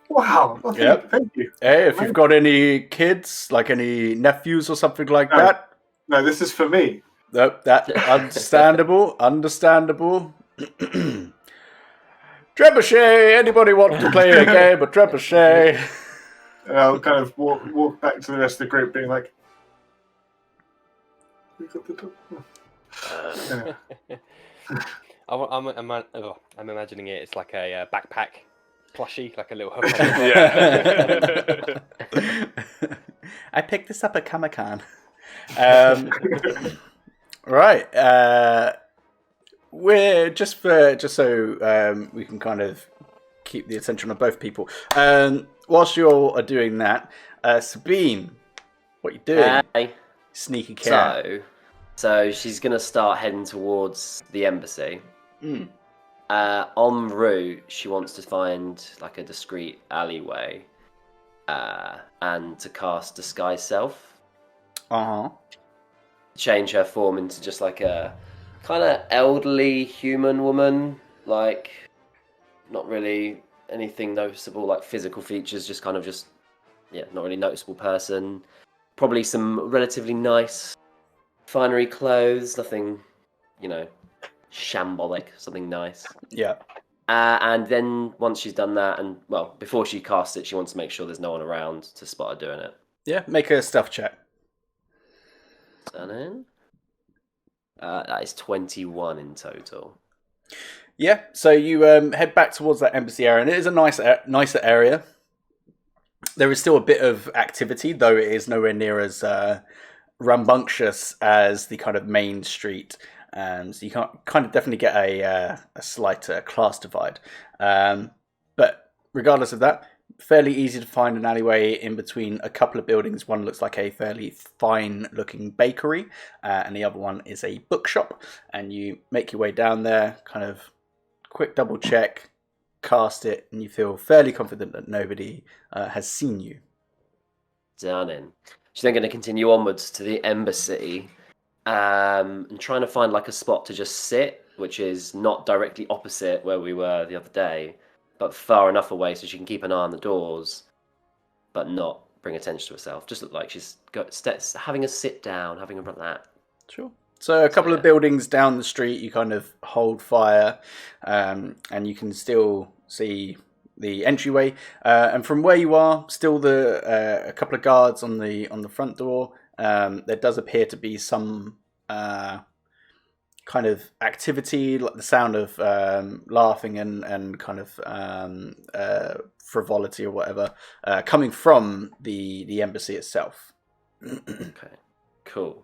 wow! Well, thank you.
Hey, if you've got any kids, like any nephews or something like that.
No, this is for me.
Nope, that understandable. Trebuchet. Anybody want to play a game of trebuchet?
And I'll kind of walk back to the rest of the group, being like.
I'm imagining it. It's like a backpack plushie, like a little hook.
Yeah.
I picked this up at Comic-Con. Right. We're just so we can kind of keep the attention of both people. Whilst you all are doing that, Sabine, what are you doing?
Hey.
Sneaky cat.
So she's gonna start heading towards the embassy.
Mm.
En route, she wants to find like a discreet alleyway, and to cast Disguise Self. Change her form into just like a kind of elderly human woman, like not really anything noticeable, like physical features, just kind of not really noticeable person. Probably some relatively nice finery clothes, nothing, shambolic, something nice.
Yeah.
And then once she's done that, and well, before she casts it, she wants to make sure there's no one around to spot her doing it.
Yeah, make a stealth check.
Done in. That is 21 in total.
Yeah, so you head back towards that embassy area, and it is a nicer area. There is still a bit of activity, though it is nowhere near as rambunctious as the kind of main street. So you can kind of definitely get a slight class divide. But regardless of that, fairly easy to find an alleyway in between a couple of buildings. One looks like a fairly fine-looking bakery, and the other one is a bookshop. And you make your way down there, kind of quick double check, cast it, and you feel fairly confident that nobody has seen you.
Done in. She's then going to continue onwards to the embassy, and trying to find like a spot to just sit, which is not directly opposite where we were the other day, but far enough away so she can keep an eye on the doors, but not bring attention to herself. Just look like she's having a sit down, having a that.
Sure. So a couple of buildings down the street, you kind of hold fire, and you can still see the entryway. And from where you are, still a couple of guards on the front door. There does appear to be some kind of activity, like the sound of laughing and kind of frivolity or whatever, coming from the embassy itself.
Okay, cool.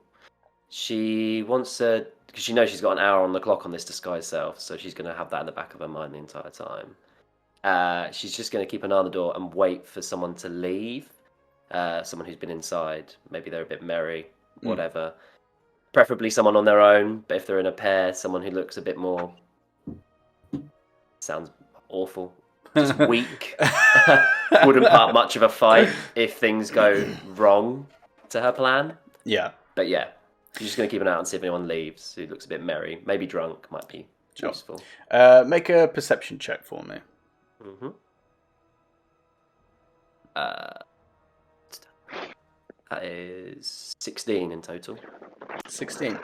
She wants to, because she knows she's got an hour on the clock on this Disguise Self, so she's going to have that in the back of her mind the entire time. She's just going to keep an eye on the door and wait for someone to leave. Someone who's been inside. Maybe they're a bit merry, whatever. Preferably someone on their own, but if they're in a pair, someone who looks a bit more... Sounds awful. Just weak. Wouldn't part much of a fight if things go wrong to her plan.
Yeah.
But yeah, she's just going to keep an eye out and see if anyone leaves who looks a bit merry. Maybe drunk, might be useful.
Make a perception check for me.
Mm-hmm. That is 16 in total.
16.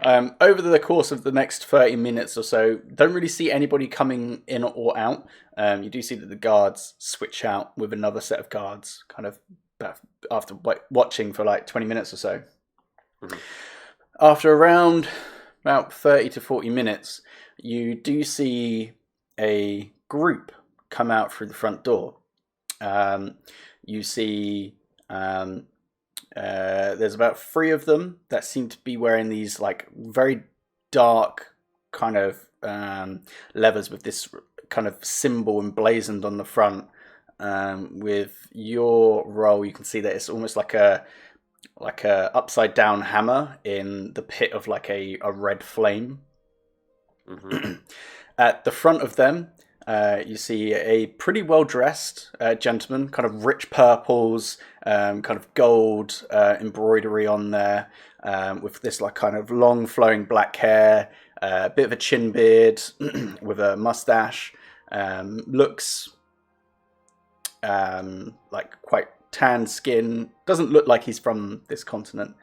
Over the course of the next 30 minutes or so, don't really see anybody coming in or out. You do see that the guards switch out with another set of guards, kind of after watching for like 20 minutes or so.
Mm-hmm.
After around about 30 to 40 minutes, you do see a group come out through the front door. You see there's about 3 of them that seem to be wearing these like very dark kind of leathers with this kind of symbol emblazoned on the front. With your roll, you can see that it's almost like a upside down hammer in the pit of like a red flame.
Mm-hmm.
At the front of them, you see a pretty well dressed gentleman, kind of rich purples, kind of gold embroidery on there, with this like kind of long flowing black hair, a bit of a chin beard, with a mustache. Looks like quite tan skin, doesn't look like he's from this continent.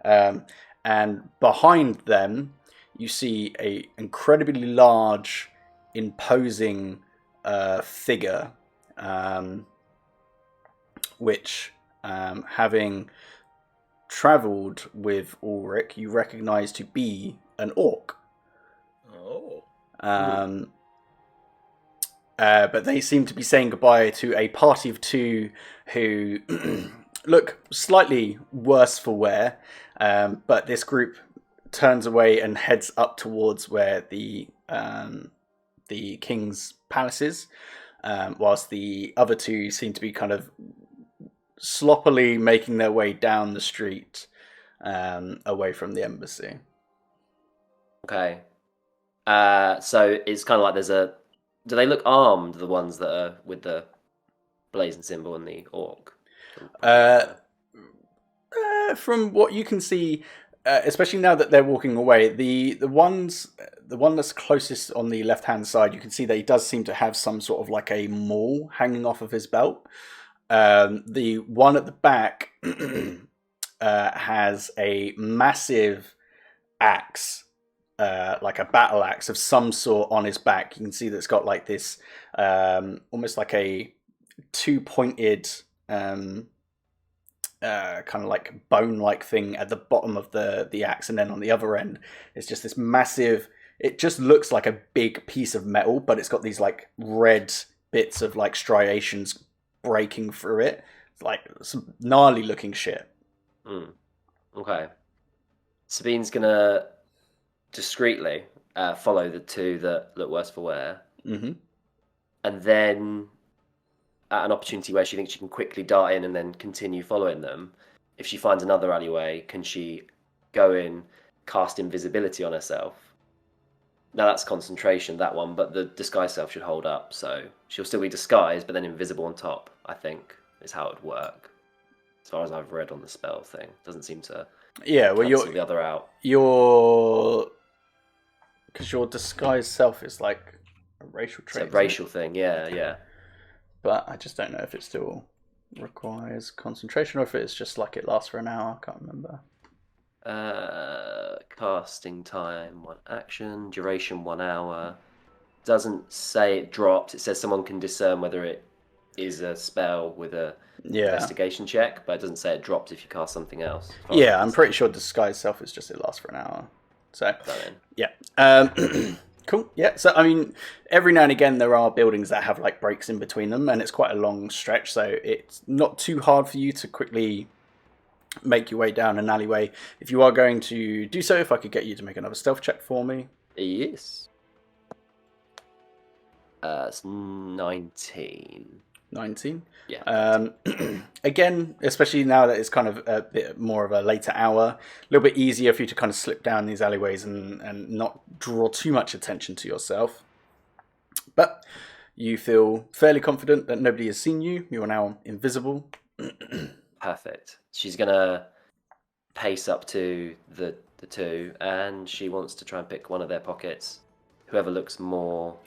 And behind them, you see a incredibly large, imposing figure, which, having travelled with Ulrich, you recognise to be an orc.
Oh.
But they seem to be saying goodbye to a party of 2 who look slightly worse for wear. But this group turns away and heads up towards where the king's palace is, whilst the other 2 seem to be kind of sloppily making their way down the street away from the embassy.
Okay. So it's kind of like there's a... Do they look armed, the ones that are with the blazing symbol and the orc?
From what you can see, especially now that they're walking away, the one that's closest on the left hand side, you can see that he does seem to have some sort of like a maul hanging off of his belt. The one at the back has a massive axe, like a battle axe of some sort on his back. You can see that it's got like this almost like a 2-pointed kind of like bone-like thing at the bottom of the axe, and then on the other end it's just this massive, it just looks like a big piece of metal, but it's got these like red bits of like striations breaking through it. It's like some gnarly looking shit.
Okay. Sabine's gonna discreetly follow the 2 that look worse for wear.
Mm-hmm.
And then at an opportunity where she thinks she can quickly dart in and then continue following them, if she finds another alleyway, can she go in, cast invisibility on herself? Now that's concentration, that one, but the disguise self should hold up, so she'll still be disguised, but then invisible on top, I think, is how it would work. As far as I've read on the spell thing. Doesn't seem to cancel the other out.
Because your disguised self is like a racial trait.
It's a racial thing, yeah.
But I just don't know if it still requires concentration or if it's just like it lasts for an hour. I can't remember.
Casting time, 1 action. Duration, 1 hour. Doesn't say it drops. It says someone can discern whether it is a spell with a investigation check, but it doesn't say it drops if you cast something else.
Yeah, I'm pretty sure disguised self is just it lasts for an hour. So, yeah. Cool. Yeah. So, I mean, every now and again there are buildings that have like breaks in between them, and it's quite a long stretch, so it's not too hard for you to quickly make your way down an alleyway. If you are going to do so, if I could get you to make another stealth check for me.
Yes. It's 19.
19.
Yeah.
Again, especially now that it's kind of a bit more of a later hour, a little bit easier for you to kind of slip down these alleyways and not draw too much attention to yourself. But you feel fairly confident that nobody has seen you. You are now invisible.
Perfect. She's gonna pace up to the 2, and she wants to try and pick one of their pockets. Whoever looks more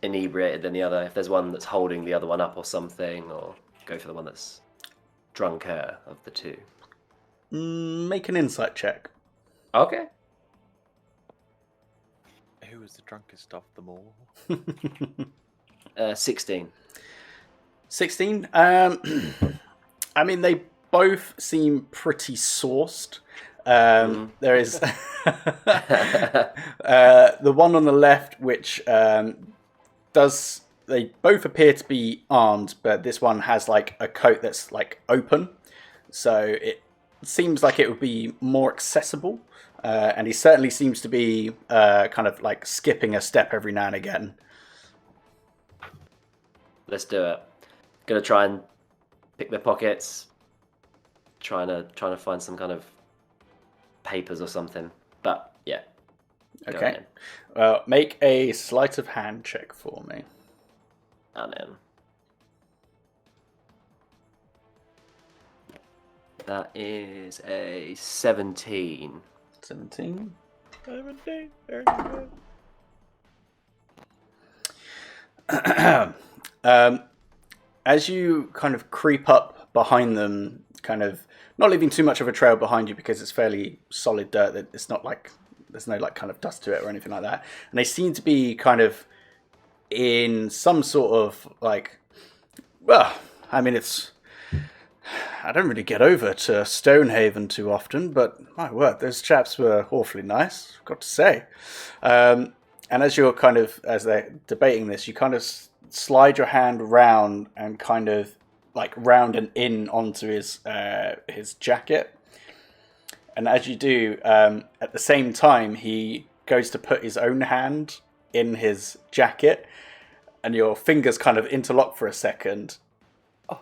inebriated than the other. If there's one that's holding the other one up or something, or go for the one that's drunker of the two.
Make an insight check.
Okay.
Who was the drunkest of them all?
16.
16. I mean, they both seem pretty sourced. There is the one on the left, which does. They both appear to be armed, but this one has like a coat that's like open, so it seems like it would be more accessible. And he certainly seems to be kind of like skipping a step every now and again.
Let's do it. Gonna try and pick their pockets. Trying to find some kind of papers or something. But yeah.
Okay. Well, make a sleight of hand check for me.
And then that is a 17.
17. As you kind of creep up behind them, kind of not leaving too much of a trail behind you because it's fairly solid dirt, that it's not like there's no like kind of dust to it or anything like that. And they seem to be kind of in some sort of like, well, I mean, I don't really get over to Stonehaven too often, but my word, those chaps were awfully nice, I've got to say. And as they're debating this, you kind of slide your hand round and kind of like round and in onto his jacket. And as you do, at the same time, he goes to put his own hand in his jacket, and your fingers kind of interlock for a second. Oh.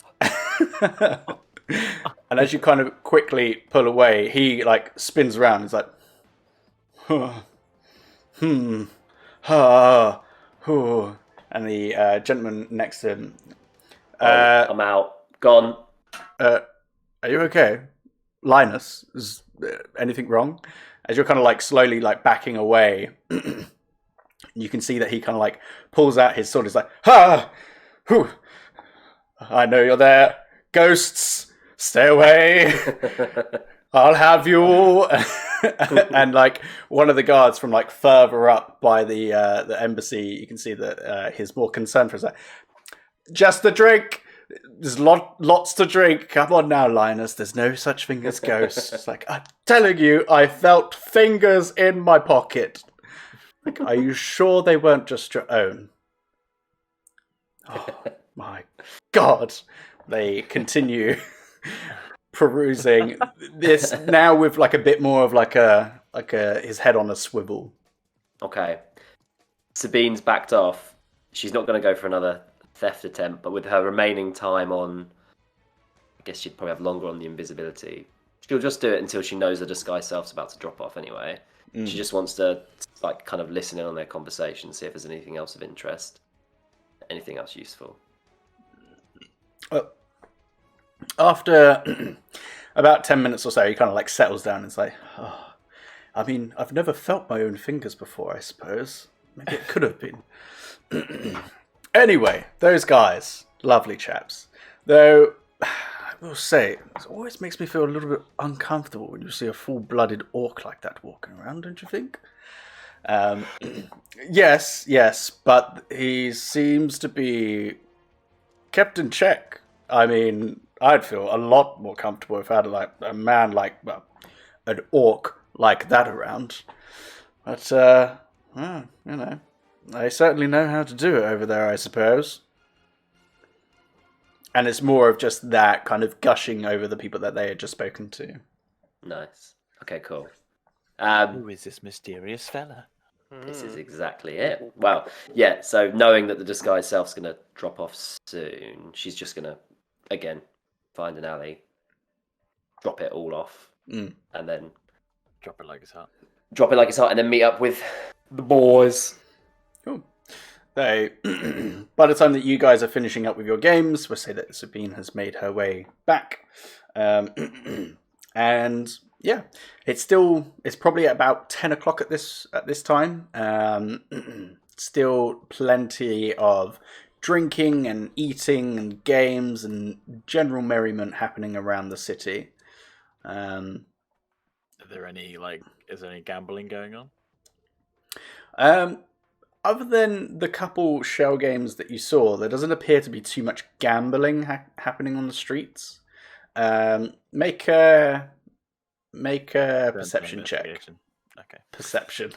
And as you kind of quickly pull away, he like spins around. He's like, and the gentleman next to him.
I'm out. Gone.
Are you okay, Linus? Is anything wrong? As you're kind of like slowly like backing away, you can see that he kind of like pulls out his sword. He's like, whew, I know you're there. Ghosts, stay away. I'll have you all. And like one of the guards from like further up by the embassy, you can see that he's more concerned for us. Like, just a drink. There's lots to drink. Come on now, Linus. There's no such thing as ghosts. It's like, I'm telling you, I felt fingers in my pocket. Like, are you sure they weren't just your own? Oh my God. They continue perusing this now with like a bit more of like a his head on a swivel.
Okay. Sabine's backed off. She's not going to go for another theft attempt, but with her remaining time on, I guess she'd probably have longer on the invisibility. She'll just do it until she knows her disguise self's about to drop off anyway. She just wants to like kind of listen in on their conversation, see if there's anything else of interest, anything else useful.
After about 10 minutes or so, he kind of like settles down and is like, oh, I mean, I've never felt my own fingers before, I suppose. Maybe it could have been. Anyway, those guys, lovely chaps. Though, I will say, it always makes me feel a little bit uncomfortable when you see a full-blooded orc like that walking around, don't you think? Yes, but he seems to be kept in check. I mean, I'd feel a lot more comfortable if I had like a man like, well, an orc like that around. But, well, you know, they certainly know how to do it over there, I suppose. And it's more of just that kind of gushing over the people that they had just spoken to.
Nice. Okay, cool.
Who is this mysterious fella?
This is exactly it. Well, yeah, so knowing that the disguise self's going to drop off soon, she's just going to, again, find an alley, drop it all off, and then...
Drop it like it's hot.
Drop it like it's hot, and then meet up with the boys.
Cool. They, by the time that you guys are finishing up with your games, we'll say that Sabine has made her way back. And yeah, it's probably at about 10 o'clock at this time. still plenty of drinking and eating and games and general merriment happening around the city.
Are there any is there any gambling going on?
Other than the couple shell games that you saw, there doesn't appear to be too much gambling happening on the streets. Make a perception check.
Okay.
Perception.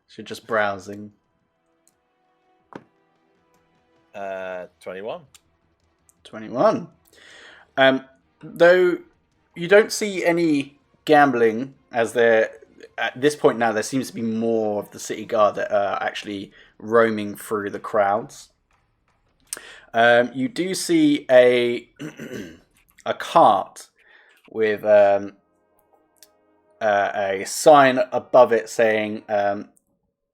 So just browsing.
21.
21. Though you don't see any gambling, as there at this point now there seems to be more of the city guard that are actually roaming through the crowds. You do see a cart with a sign above it saying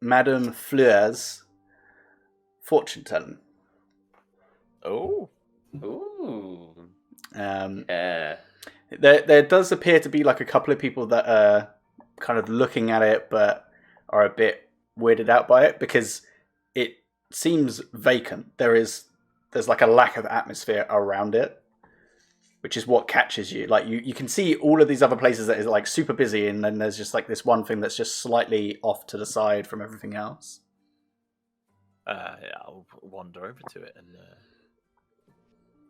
Madame Fleur's fortune telling.
Ooh.
Yeah. There does appear to be like a couple of people that are kind of looking at it but are a bit weirded out by it because it seems vacant. There's like a lack of atmosphere around it, which is what catches you. Like you can see all of these other places that is like super busy, and then there's just like this one thing that's just slightly off to the side from everything else.
Yeah, I'll wander over to it and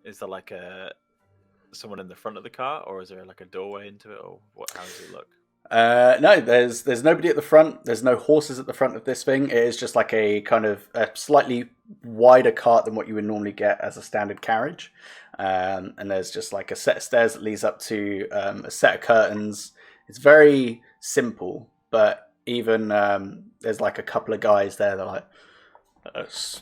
is there like someone in the front of the car, or is there like a doorway into it, or what? How does it look?
No, there's nobody at the front. There's no horses at the front of this thing. It is just like a kind of a slightly wider cart than what you would normally get as a standard carriage. And there's just like a set of stairs that leads up to a set of curtains. It's very simple, but even there's like a couple of guys there that are like, it's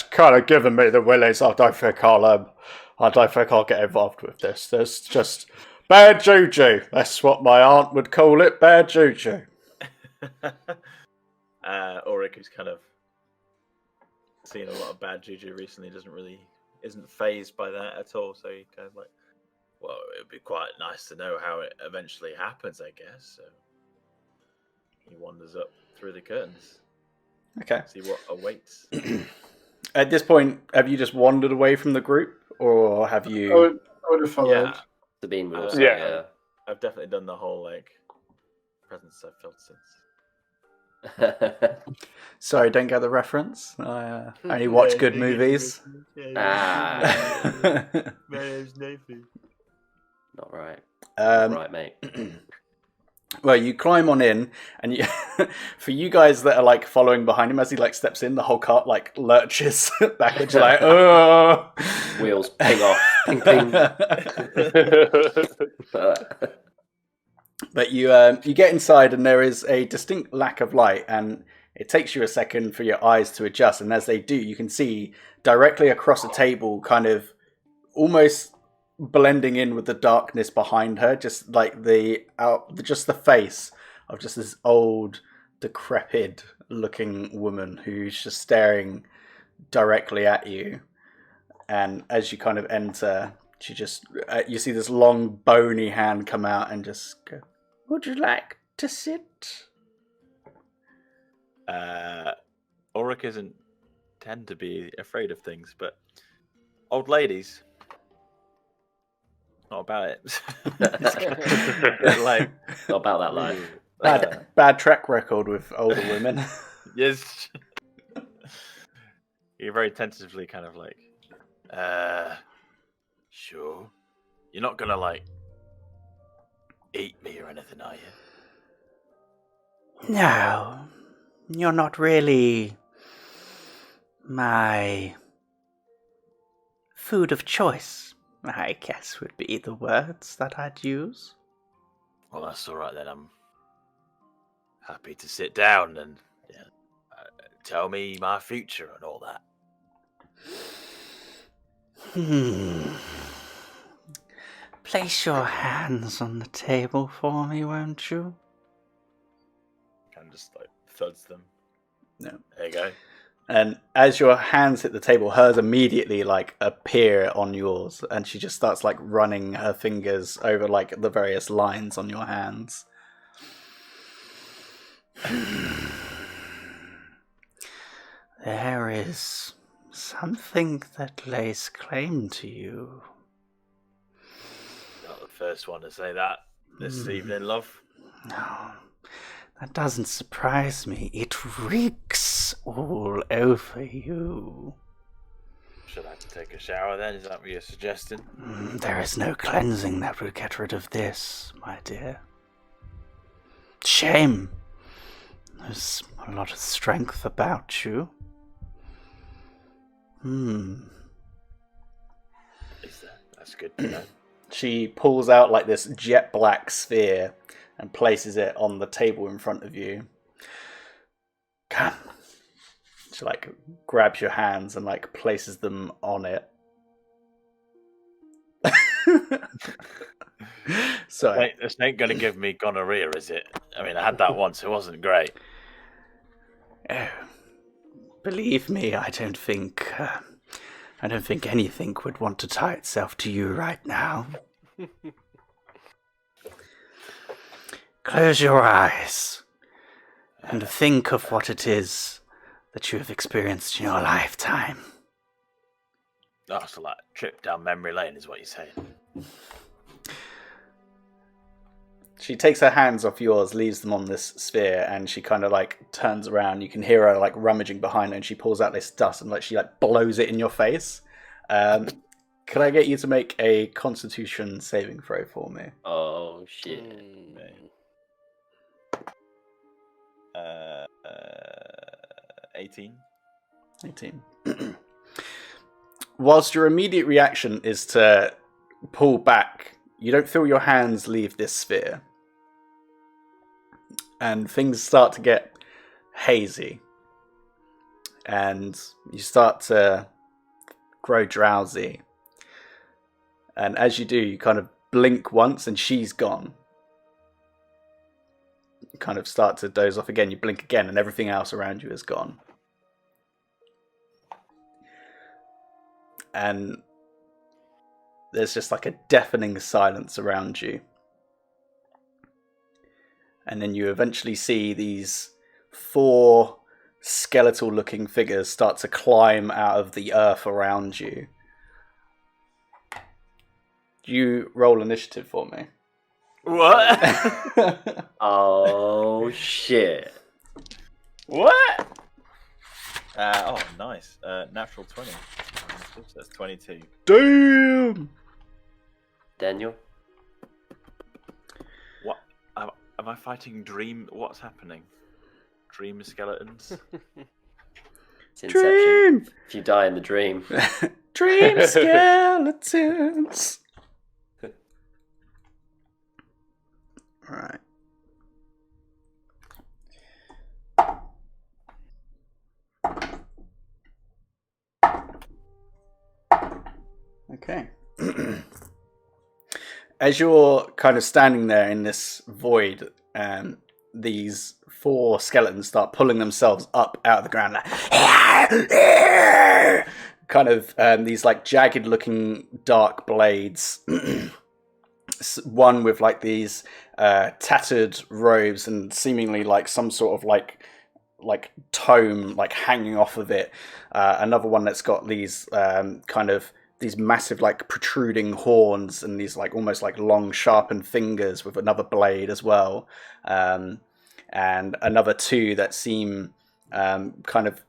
kind of giving me the willies. I don't think I'll get involved with this. There's just bad juju. That's what my aunt would call it, bad juju.
Ulrich, who's kind of seen a lot of bad juju recently, isn't fazed by that at all. So he kind of like, well, it would be quite nice to know how it eventually happens, I guess. So he wanders up through the curtains.
Okay.
See what awaits.
At this point, have you just wandered away from the group, or have you?
I would have followed.
Yeah.
Sabine would also,
Yeah.
I've definitely done the whole presence I've felt since.
Sorry, don't get the reference. I only watch good movies.
Ah.
My name's Nathan.
Not right. Not right, mate.
Well, you climb on in, and for you guys that are like following behind him as he like steps in, the whole cart like lurches backwards. You're like, oh,
Wheels ping off, ping ping.
But you get inside, and there is a distinct lack of light, and it takes you a second for your eyes to adjust. And as they do, you can see directly across the table, kind of almost blending in with the darkness behind her, just like the face of just this old, decrepit looking woman who's just staring directly at you. And as you kind of enter, she just you see this long bony hand come out and just go, "Would you like to sit?"
Ulrich doesn't tend to be afraid of things, but old ladies, not about it.
Not about that life.
Bad track record with older women.
Yes. You're very tentatively kind of like, sure. You're not gonna eat me or anything, are you?
No, you're not really my food of choice, I guess would be the words that I'd use.
Well, that's all right then. I'm happy to sit down and tell me my future and all that.
Place your hands on the table for me, won't you?
Kind of just thuds them.
No.
There you go.
And as your hands hit the table, hers immediately appear on yours, and she just starts running her fingers over the various lines on your hands.
There is something that lays claim to you.
Not the first one to say that this evening, love.
No, that doesn't surprise me. It reeks all over you.
Should I take a shower then? Is that what you're suggesting?
There is no cleansing that will get rid of this, my dear. Shame. There's a lot of strength about you.
Is there? That's good to know.
She pulls out like this jet black sphere and places it on the table in front of you. Come. She like grabs your hands and like places them on it. So
This ain't gonna give me gonorrhea, is it? I mean, I had that once. It wasn't great.
Oh, believe me, I don't think anything would want to tie itself to you right now. Close your eyes and think of what it is that you have experienced in your lifetime.
Oh, so like a trip down memory lane is what you're saying.
she takes her hands off yours, leaves them on this sphere, and she kind of like turns around. You can hear her like rummaging behind her, and she pulls out this dust and like she like blows it in your face. Can I get you to make a Constitution saving throw for me?
Oh shit.
18.
18. Whilst your immediate reaction is to pull back, you don't feel your hands leave this sphere. And things start to get hazy. And you start to grow drowsy. And as you do, you kind of blink once and she's gone. You kind of start to doze off again. You blink again and everything else around you is gone. And there's just like a deafening silence around you. And then you eventually see these 4 skeletal looking figures start to climb out of the earth around you. You roll initiative for me.
What?
Oh shit.
What? Oh, nice. Natural 20. That's 22.
Damn!
Daniel?
What? Am I fighting dream? What's happening? Dream skeletons?
It's Inception.
Dream!
If you die in the dream.
Dream skeletons! Right. Okay. As you're kind of standing there in this void, these 4 skeletons start pulling themselves up out of the ground, like, kind of these like jagged looking dark blades. One with like these tattered robes and seemingly like some sort of like tome like hanging off of it. Another one that's got these kind of these massive like protruding horns and these like almost like long sharpened fingers with another blade as well. And another 2 that seem kind of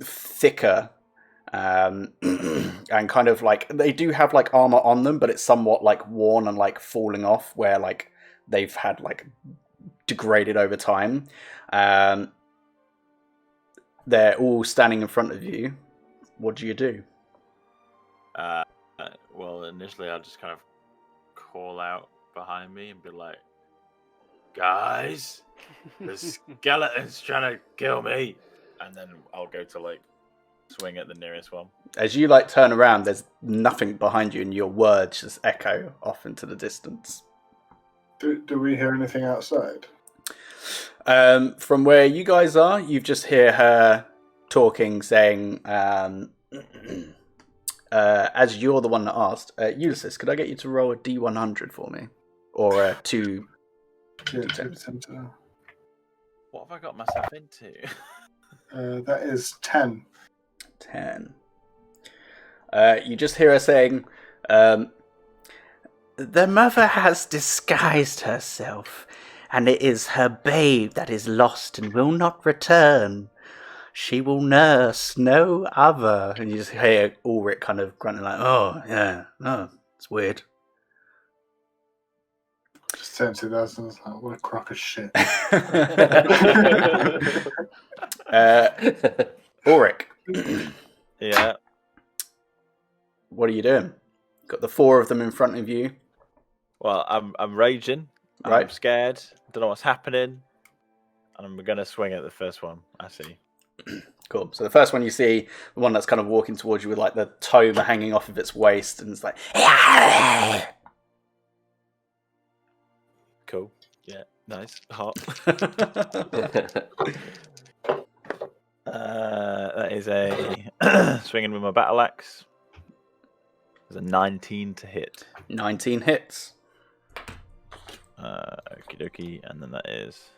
thicker. And kind of like they do have like armor on them, but it's somewhat like worn and like falling off where like they've had like degraded over time. They're all standing in front of you. What do you do?
Well, initially I'll just kind of call out behind me and be like, guys, the skeleton's trying to kill me. And then I'll go to like swing at the nearest one.
As you like turn around, there's nothing behind you and your words just echo off into the distance.
Do we hear anything outside?
From where you guys are, you just hear her talking, saying, as you're the one that asked, Ulysses, could I get you to roll a D100 for me? Or a 2...
Yeah,
What have I got myself into?
That is 10.
10. You just hear her saying,
The mother has disguised herself, and it is her babe that is lost and will not return. She will nurse no other.
and you just hear Ulrich kind of grunting like, oh, yeah, no, it's weird.
Just turn to those and I was like, what a crock of shit.
Ulrich,
Yeah.
what are you doing? Got the 4 of them in front of you.
Well, I'm raging. I'm
Right.
scared. Don't know what's happening. And I'm gonna swing at the first one. I see.
Cool. So the first one you see, the one that's kind of walking towards you with like the tome hanging off of its waist, and it's like,
Cool. Yeah. Nice. Hot. That is a swinging with my battle axe. There's a 19 to hit.
19 hits.
Okie dokie, and then that is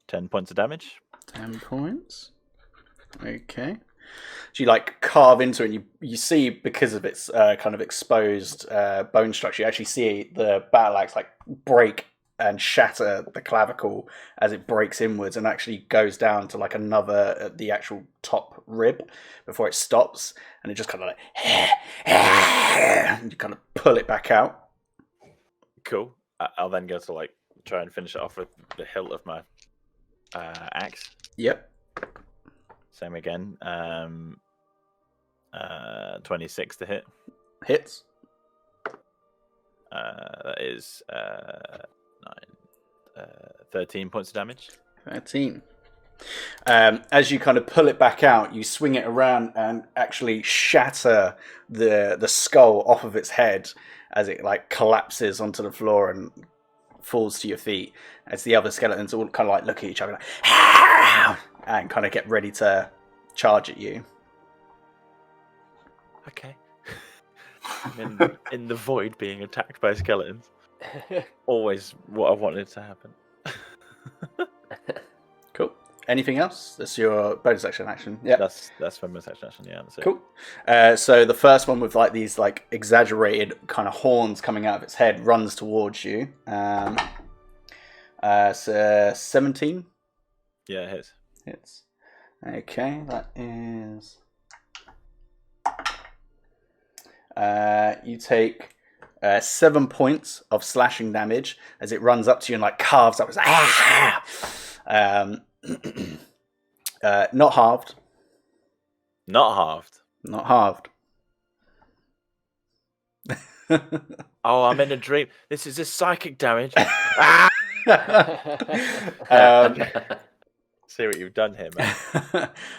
10 points of damage.
10 points. Okay. So you like carve into it, and you see, because of its kind of exposed bone structure, you actually see the battle axe like break and shatter the clavicle as it breaks inwards and actually goes down to like another, the actual top rib before it stops, and it just kind of like, and you kind of pull it back out.
Cool. I'll then go to like try and finish it off with the hilt of my axe.
Yep.
Same again. 26 to hit.
Hits.
That is 13 points of damage.
13. As you kind of pull it back out, you swing it around and actually shatter the skull off of its head as it like collapses onto the floor and falls to your feet. As the other skeletons all kind of like look at each other like, and kind of get ready to charge at you.
Okay. I'm in the void being attacked by skeletons. Always what I wanted to happen.
Cool. Anything else? That's your bonus action. Yeah.
That's my bonus action. Yeah, that's it.
Cool. So the first one with like these like exaggerated kind of horns coming out of its head runs towards you. So 17.
Yeah, it hits.
Hits. Okay, that is. You take 7 points of slashing damage as it runs up to you and like carves up. It's like, not halved.
Not halved.
Not halved.
Oh, I'm in a dream. This is psychic damage. See what you've done here, man.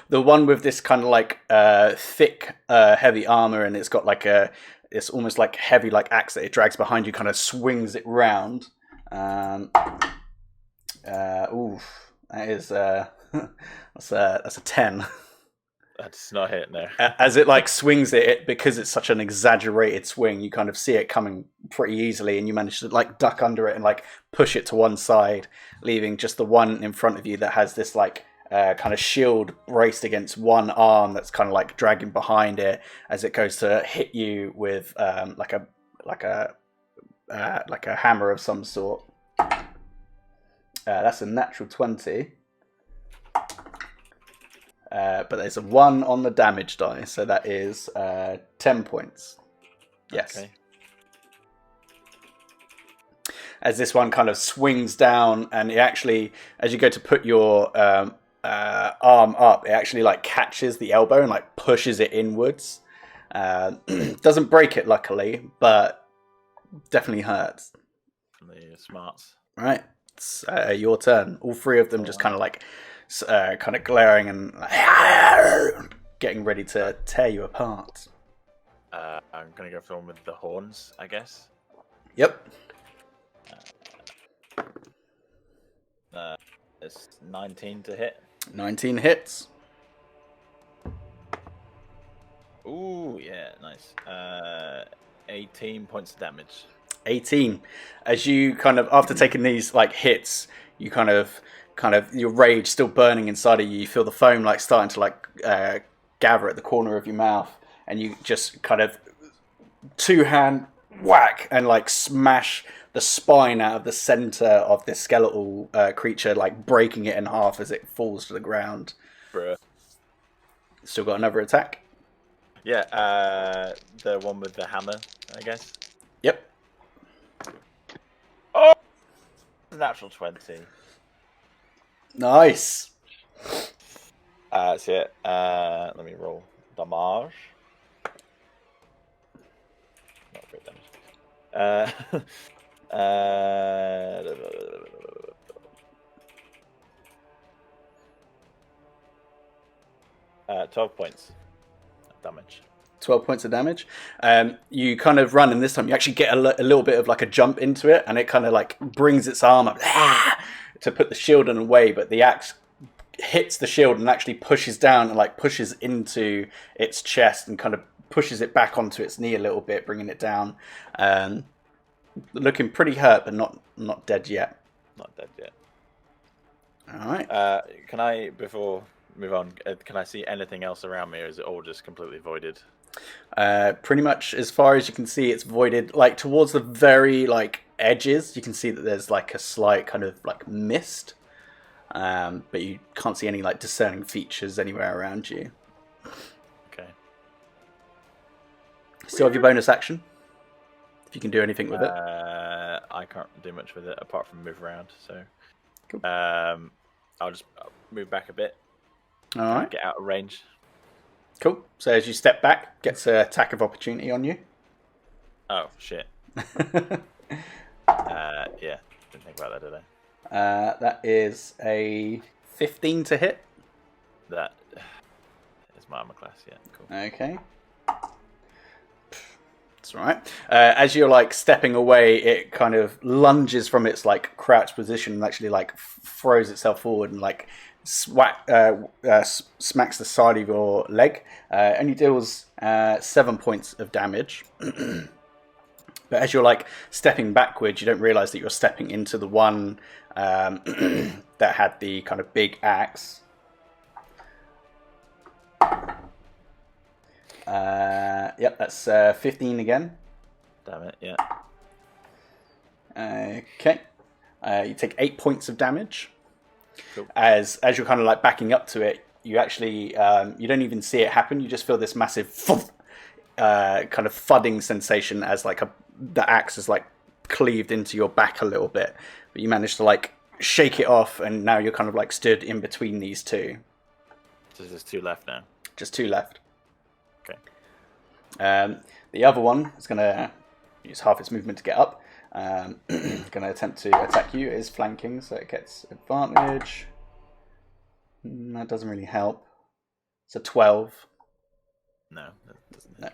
The one with this kind of like thick, heavy armor, and it's got like it's almost like heavy like axe that it drags behind you, kind of swings it round. Oof, that is that's a 10.
That's not hitting there.
As it like swings it, because it's such an exaggerated swing, you kind of see it coming pretty easily, and you manage to like duck under it and like push it to one side, leaving just the one in front of you that has this like kind of shield braced against one arm that's kind of like dragging behind it as it goes to hit you with like a hammer of some sort. That's a natural 20. But there's a 1 on the damage die, so that is 10 points. Yes.
Okay.
As this one kind of swings down, and it actually, as you go to put your arm up, it actually like catches the elbow and like pushes it inwards. Doesn't break it, luckily, but definitely hurts.
From the smarts.
Right, it's your turn. All 3 of them just kind of like kind of glaring and getting ready to tear you apart.
I'm gonna go for the one with the horns, I guess.
Yep.
It's 19 to hit.
19 hits.
Ooh, yeah, nice. 18 points of damage.
18. As you kind of, after taking these like hits, you kind of your rage still burning inside of you. You feel the foam like starting to like gather at the corner of your mouth, and you just kind of 2-hand whack and like smash the spine out of the center of this skeletal creature, like breaking it in half as it falls to the ground.
Bruh.
Still got another attack.
Yeah, the one with the hammer, I guess.
Yep.
Oh, natural 20.
Nice.
That's it. Let me roll damage. Not great damage. 12 points of damage.
12 points of damage. You kind of run, and this time you actually get a little bit of like a jump into it, and it kind of like brings its arm up to put the shield in the way, but the axe hits the shield and actually pushes down and like pushes into its chest and kind of pushes it back onto its knee a little bit, bringing it down. Looking pretty hurt, but not dead yet.
Not dead yet.
All right.
Can I, before move on, can I see anything else around me, or is it all just completely voided?
Pretty much as far as you can see, it's voided. Like towards the very like edges, you can see that there's like a slight kind of like mist, but you can't see any like discerning features anywhere around you.
Okay.
Still have your bonus action, if you can do anything with it.
I can't do much with it apart from move around, so
Cool.
I'll just move back a bit.
All right.
Get out of range.
Cool. So as you step back, gets an attack of opportunity on you.
Oh shit. Yeah, didn't think about that, did I?
That is a 15 to hit.
That is my armor class. Yeah, cool.
Okay. That's all right. As you're like stepping away, it kind of lunges from its like crouched position and actually like throws itself forward and like smacks the side of your leg. Only deals 7 points of damage. But as you're like stepping backwards, you don't realize that you're stepping into the one that had the kind of big axe. Yep, that's 15 again.
Damn it, yeah.
Okay. You take 8 points of damage.
Cool.
As you're kind of like backing up to it, you actually you don't even see it happen. You just feel this massive kind of thudding sensation as like the axe is like cleaved into your back a little bit, but you manage to like shake it off, and now you're kind of like stood in between these two.
So there's 2 left now.
Just 2 left.
Okay.
The other one is going to use half its movement to get up. Going to attempt to attack you. It is flanking, so it gets advantage. That doesn't really help. It's a 12.
No, that doesn't.
No.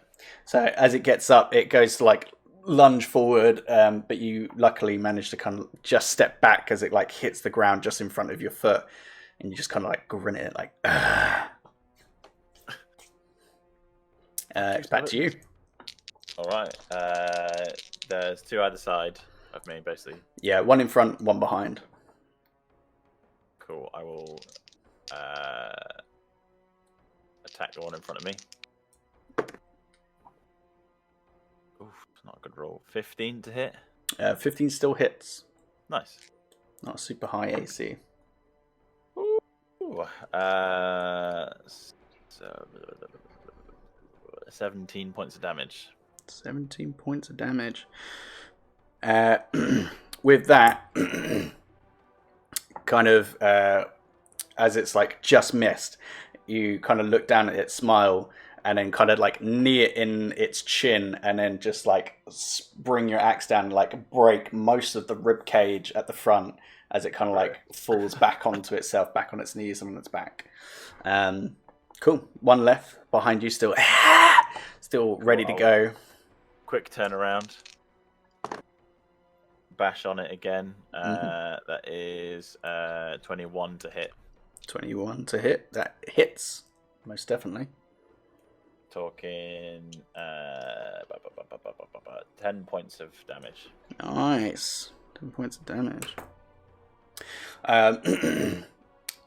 So as it gets up, it goes to like lunge forward, but you luckily manage to kind of just step back as it like hits the ground just in front of your foot, and you just kind of like grin at it like. It's back to you.
All right. There's 2 either side of me, basically.
Yeah, one in front, one behind.
Cool. I will attack the one in front of me. Oof, not a good roll. 15 to hit.
15 still hits.
Nice.
Not super high AC.
Ooh. 17 points of damage.
17 points of damage. With that, kind of as it's like just missed, you kind of look down at it, smile, and then kind of like knee it in its chin, and then just like bring your axe down and like break most of the rib cage at the front as it kind of like falls back onto itself, back on its knees and on its back. Cool. One left behind you, still ready to go.
Quick turnaround. Bash on it again. That is 21 to hit.
21 to hit. That hits, most definitely.
Talking 10 points of damage.
Nice. 10 points of damage.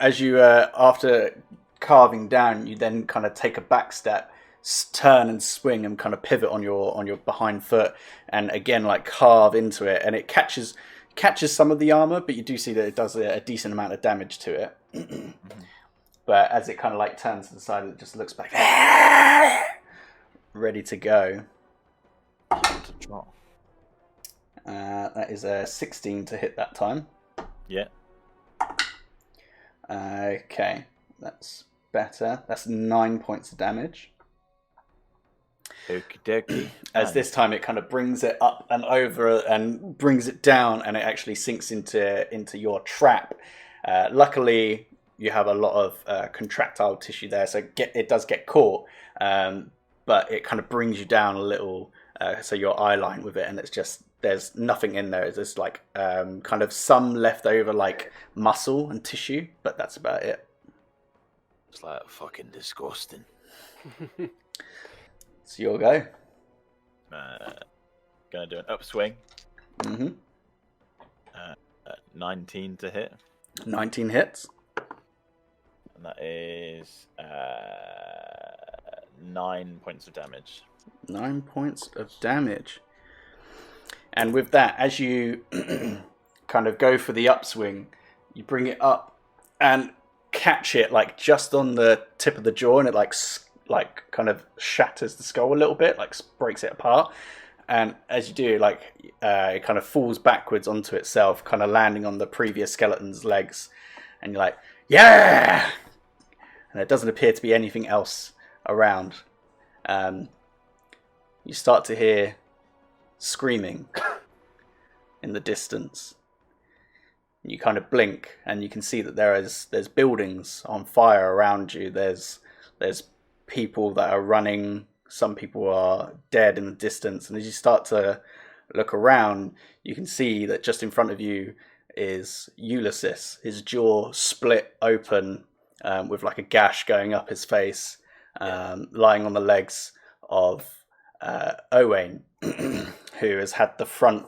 As you, after carving down, you then kind of take a back step, turn and swing and kind of pivot on your behind foot, and again like carve into it, and it catches some of the armor, but you do see that it does a decent amount of damage to it. But as it kind of like turns to the side, it just looks back, ready to go. That is a 16 to hit that time.
Yeah.
Okay, that's better. That's 9 points of damage.
Okie dokie.
As this time it kind of brings it up and over and brings it down, and it actually sinks into your trap. Luckily, you have a lot of contractile tissue there, so it does get caught, but it kind of brings you down a little, so your eye line with it, and it's just there's nothing in there. It's just like kind of some leftover like muscle and tissue, but that's about it.
It's like fucking disgusting.
It's your go.
Gonna do an upswing.
Mm-hmm.
19 to hit.
19 hits.
And that is 9 points of damage.
9 points of damage. And with that, as you kind of go for the upswing, you bring it up and catch it like just on the tip of the jaw, and it like kind of shatters the skull a little bit, like breaks it apart. And as you do, like it kind of falls backwards onto itself, kind of landing on the previous skeleton's legs. And you're like, yeah! And there doesn't appear to be anything else around. You start to hear screaming in the distance. You kind of blink, and you can see that there's buildings on fire around you. There's people that are running. Some people are dead in the distance. And as you start to look around, you can see that just in front of you is Ulysses. His jaw split open, with like a gash going up his face, lying on the legs of Owain, who has had the front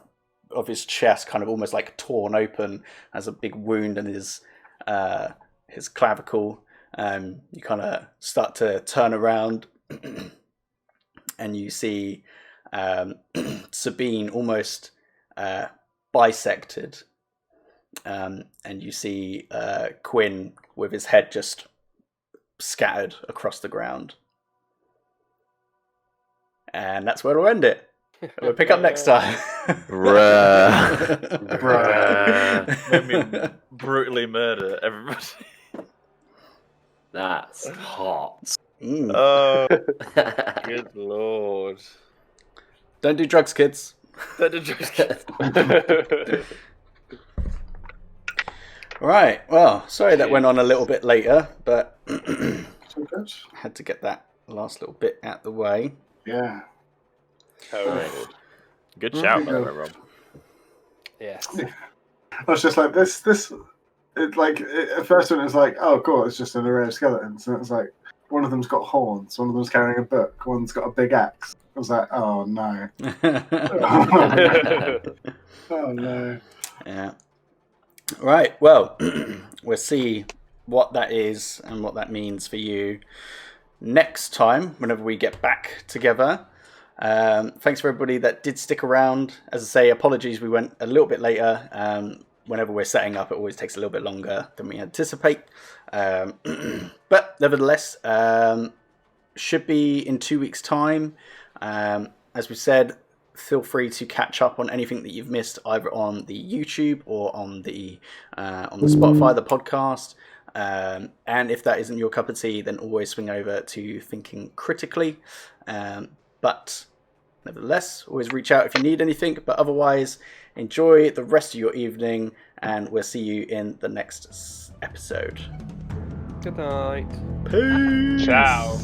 of his chest kind of almost like torn open, has a big wound in his clavicle. You kind of start to turn around and you see Sabine almost bisected, and you see Quinn with his head just scattered across the ground. And that's where we'll end it. We'll pick up next time.
Let me brutally murder everybody.
That's hot.
Oh, good lord.
Don't do drugs, kids.
Don't do drugs, kids.
Right, well, sorry that went on a little bit later, but had to get that last little bit out the way.
Yeah.
Good shout, by the way, Rob.
Yes.
I was just like, this at first when it was like, oh, cool, it's just an array of skeletons. And it was like, one of them's got horns, one of them's carrying a book, one's got a big axe. I was like, oh, no. Oh, no.
Yeah. Right, well, we'll see what that is and what that means for you next time, whenever we get back together. Thanks for everybody that did stick around. As I say, apologies, we went a little bit later. Whenever we're setting up, it always takes a little bit longer than we anticipate. But nevertheless, should be in 2 weeks' time. As we said, feel free to catch up on anything that you've missed, either on the YouTube or on the Spotify, the podcast. And if that isn't your cup of tea, then always swing over to Thinking Critically. But nevertheless, always reach out if you need anything. But otherwise, enjoy the rest of your evening, and we'll see you in the next episode.
Good night.
Peace.
Ciao.